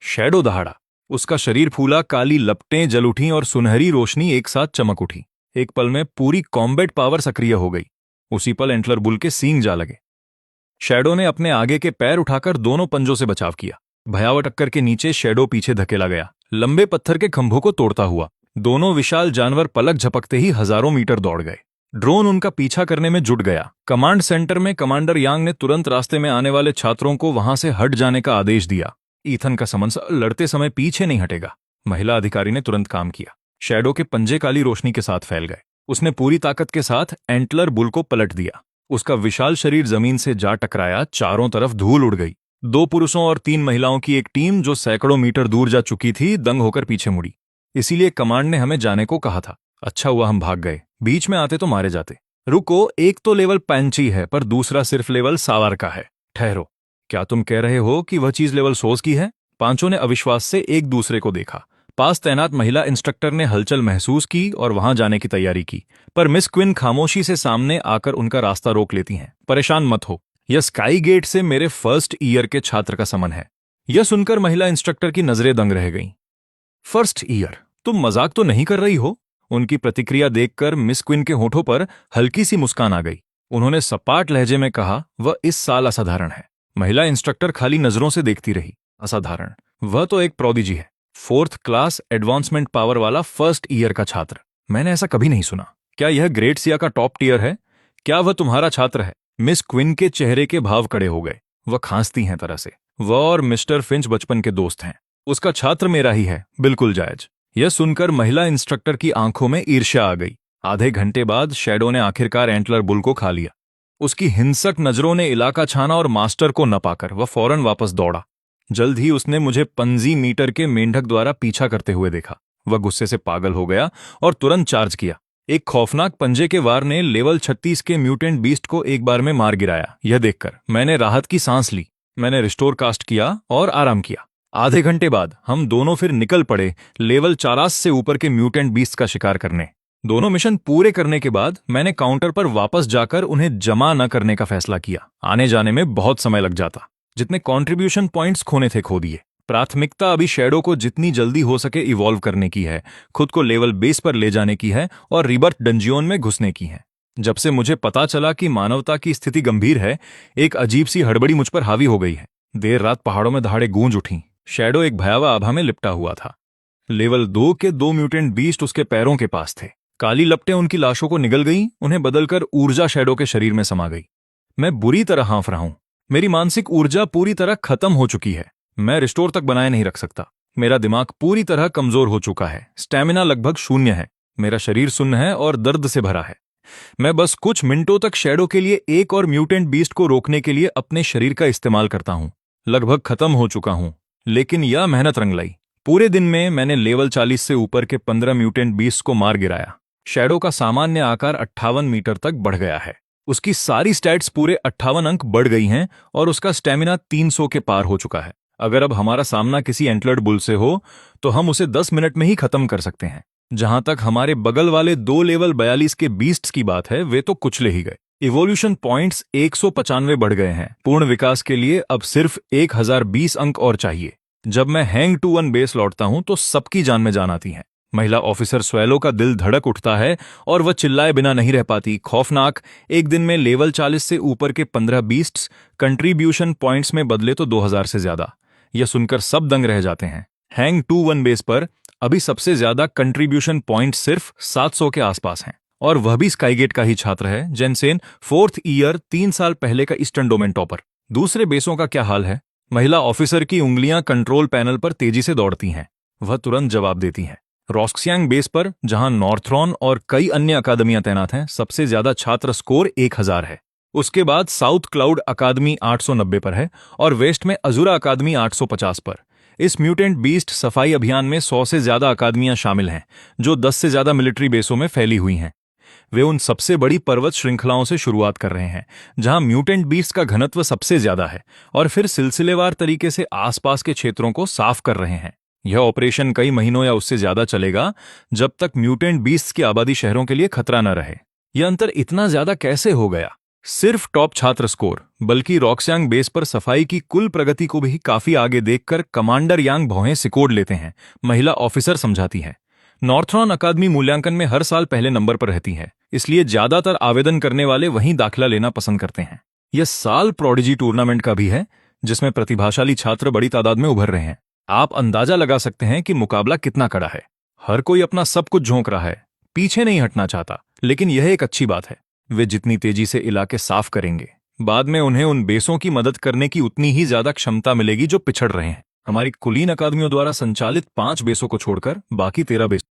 शैडो दहाड़ा। उसका शरीर फूला, काली लपटें जल उठीं और सुनहरी रोशनी एक साथ चमक उठी। एक पल में पूरी कॉम्बैट पावर सक्रिय हो गई। उसी पल एंटलर बुल के सींग जा लगे। शैडो ने अपने आगे के पैर उठाकर दोनों पंजों से बचाव किया। भयावह टक्कर के नीचे शैडो पीछे धकेला गया, लंबे पत्थर के खंभों को तोड़ता हुआ। दोनों विशाल जानवर पलक झपकते ही हजारों मीटर दौड़ गए। ड्रोन उनका पीछा करने में जुट गया। कमांड सेंटर में कमांडर यांग ने तुरंत रास्ते में आने वाले छात्रों को वहां से हट जाने का आदेश दिया। ईथन का समन्स लड़ते समय पीछे नहीं हटेगा। महिला अधिकारी ने तुरंत काम किया। शैडो के पंजे काली रोशनी के साथ फैल गए। उसने पूरी ताकत के साथ एंटलर बुल को पलट दिया। उसका विशाल शरीर जमीन से जा टकराया। चारों तरफ धूल उड़ गई। 2 पुरुषों और 3 महिलाओं की एक टीम जो सैकड़ों मीटर दूर जा चुकी थी, दंग होकर पीछे मुड़ी। इसीलिए कमांड ने हमें जाने को कहा था। अच्छा हुआ हम भाग गए, बीच में आते तो मारे जाते। रुको, एक तो लेवल 5 है पर दूसरा सिर्फ लेवल सावर का है। ठहरो, क्या तुम कह रहे हो कि वह चीज लेवल 100 की है? पांचों ने अविश्वास से एक दूसरे को देखा। पास तैनात महिला इंस्ट्रक्टर ने हलचल महसूस की और वहां जाने की तैयारी की, पर मिस क्विन खामोशी से सामने आकर उनका रास्ता रोक लेती हैं। परेशान मत हो, यह स्काई गेट से मेरे फर्स्ट ईयर के छात्र का समन है। यह सुनकर महिला इंस्ट्रक्टर की नजरें दंग रह गईं। First year? तुम मजाक तो नहीं कर रही हो? उनकी प्रतिक्रिया देखकर मिस क्विन के होठों पर हल्की सी मुस्कान आ गई। उन्होंने सपाट लहजे में कहा, वह इस साल असाधारण है। महिला इंस्ट्रक्टर खाली नजरों से देखती रही। असाधारण? वह तो एक प्रोडिजी है, 4th क्लास एडवांसमेंट पावर वाला फर्स्ट ईयर का छात्र। मैंने ऐसा कभी नहीं सुना। क्या यह ग्रेड सिया का टॉप टियर है? क्या वह तुम्हारा छात्र है? मिस क्विन के चेहरे के भाव कड़े हो गए। वह खांसती हैं तरह से। वह और मिस्टर फिंच बचपन के दोस्त हैं। उसका छात्र मेरा ही है, बिल्कुल जायज। यह सुनकर महिला इंस्ट्रक्टर की आंखों में ईर्ष्या आ गई। आधे घंटे बाद शैडो ने आखिरकार एंटलर बुल को खा लिया। उसकी हिंसक नजरों ने इलाका छाना और मास्टर को न पाकर वह फौरन वापस दौड़ा। जल्द ही उसने मुझे 15 मीटर के मेंढक द्वारा पीछा करते हुए देखा। वह गुस्से से पागल हो गया और तुरंत चार्ज किया। एक खौफनाक पंजे के वार ने लेवल 36 के म्यूटेंट बीस्ट को एक बार में मार गिराया। यह देखकर मैंने राहत की सांस ली। मैंने रिस्टोर कास्ट किया और आराम किया। आधे घंटे बाद हम दोनों फिर निकल पड़े लेवल 40 से ऊपर के म्यूटेंट बीस्ट का शिकार करने। दोनों मिशन पूरे करने के बाद मैंने काउंटर पर वापस जाकर उन्हें जमा न करने का फैसला किया। आने जाने में बहुत समय लग जाता। जितने कंट्रीब्यूशन पॉइंट्स खोने थे खो दिए। प्राथमिकता अभी शैडो को जितनी जल्दी हो सके इवॉल्व करने की है, खुद को लेवल बेस पर ले जाने की है और रिबर्थ डंजियन में घुसने की है। जब से मुझे पता चला कि मानवता की स्थिति गंभीर है, एक अजीब सी हड़बड़ी मुझ पर हावी हो गई है। देर रात पहाड़ों में दहाड़े गूंज उठीं। शैडो एक भयावह आभा में लिपटा हुआ था। लेवल 2 के 2 म्यूटेंट बीस्ट उसके पैरों के पास थे। काली लपटें उनकी लाशों को निगल गईं, उन्हें बदलकर ऊर्जा शैडो के शरीर में समा गई। मैं बुरी तरह हाँफ रहा हूं। मेरी मानसिक ऊर्जा पूरी तरह खत्म हो चुकी है। मैं रिस्टोर तक बनाए नहीं रख सकता। मेरा दिमाग पूरी तरह कमजोर हो चुका है। स्टैमिना लगभग 0 है। मेरा शरीर सुन्न है और दर्द से भरा है। मैं बस कुछ मिनटों तक शैडो के लिए एक और म्यूटेंट बीस्ट को रोकने के लिए अपने शरीर का इस्तेमाल करता हूं। लगभग खत्म हो चुका हूं, लेकिन यह मेहनत रंग लाई। पूरे दिन में मैंने लेवल 40 से ऊपर के 15 म्यूटेंट बीस्ट को मार गिराया। शैडो का सामान्य आकार 58 मीटर तक बढ़ गया है। उसकी सारी स्टैट्स पूरे 58 अंक बढ़ गई हैं और उसका स्टैमिना 300 के पार हो चुका है। अगर अब हमारा सामना किसी एंटलर्ड बुल से हो तो हम उसे 10 मिनट में ही खत्म कर सकते हैं। जहां तक हमारे बगल वाले 2 लेवल 42 के बीस्ट्स की बात है, वे तो कुचले ही गए। इवोल्यूशन पॉइंट्स 195 बढ़ गए हैं। पूर्ण विकास के लिए अब सिर्फ 1020 अंक और चाहिए। जब मैं हैंग टू 1 बेस लौटता हूं तो सबकी जान में जान आती है। महिला ऑफिसर स्वेलो का दिल धड़क उठता है और वह चिल्लाए बिना नहीं रह पाती। खौफनाक, एक दिन में लेवल 40 से ऊपर के 15 बीस्ट्स कंट्रीब्यूशन पॉइंट्स में बदले तो 2000 से ज्यादा। यह सुनकर सब दंग रह जाते हैं। हैंग टू 1 बेस पर अभी सबसे ज्यादा कंट्रीब्यूशन पॉइंट सिर्फ 700 के आसपास हैं, और वह भी स्काईगेट का ही छात्र है। जेनसेन 4th ईयर 3 साल पहले का ईस्टर्न डोमेन टॉपर। दूसरे बेसों का क्या हाल है? महिला ऑफिसर की उंगलियां कंट्रोल पैनल पर तेजी से दौड़ती हैं। वह तुरंत जवाब देती हैं। रॉक्सियांग बेस पर, जहां नॉर्थरॉन और कई अन्य अकादमियां तैनात हैं, सबसे ज्यादा छात्र स्कोर 1000 है। उसके बाद साउथ क्लाउड अकादमी 890 पर है और वेस्ट में अजुरा अकादमी 850 पर। इस म्यूटेंट बीस्ट सफाई अभियान में 100 से ज्यादा अकादमियां शामिल हैं, जो 10 से ज्यादा मिलिट्री बेसों में फैली हुई हैं। वे उन सबसे बड़ी पर्वत श्रृंखलाओं से शुरुआत कर रहे हैं जहां म्यूटेंट बीस्ट का घनत्व सबसे ज्यादा है, और फिर सिलसिलेवार तरीके से आसपास के क्षेत्रों को साफ कर रहे हैं। यह ऑपरेशन कई महीनों या उससे ज्यादा चलेगा, जब तक म्यूटेंट बीस्ट की आबादी शहरों के लिए खतरा न रहे। यह अंतर इतना ज्यादा कैसे हो गया? सिर्फ टॉप छात्र स्कोर, बल्कि रॉक्सयांग बेस पर सफाई की कुल प्रगति को भी काफी आगे देखकर कमांडर यांग भौहें सिकोड़ लेते हैं, महिला ऑफिसर समझाती है। नॉर्थरॉन अकादमी मूल्यांकन में हर साल पहले नंबर पर रहती है, इसलिए ज्यादातर आवेदन करने वाले वहीं दाखिला लेना पसंद करते हैं। यह साल प्रोडिजी टूर्नामेंट का भी है, जिसमें प्रतिभाशाली छात्र बड़ी तादाद में उभर रहे हैं। आप अंदाजा लगा सकते हैं कि मुकाबला कितना कड़ा है। हर कोई अपना सब कुछ झोंक रहा है, पीछे नहीं हटना चाहता। लेकिन यह एक अच्छी बात है, वे जितनी तेजी से इलाके साफ करेंगे, बाद में उन्हें उन बेसों की मदद करने की उतनी ही ज्यादा क्षमता मिलेगी जो पिछड़ रहे हैं। हमारी कुलीन अकादमियों द्वारा संचालित 5 बेसों को छोड़कर बाकी 13 बेस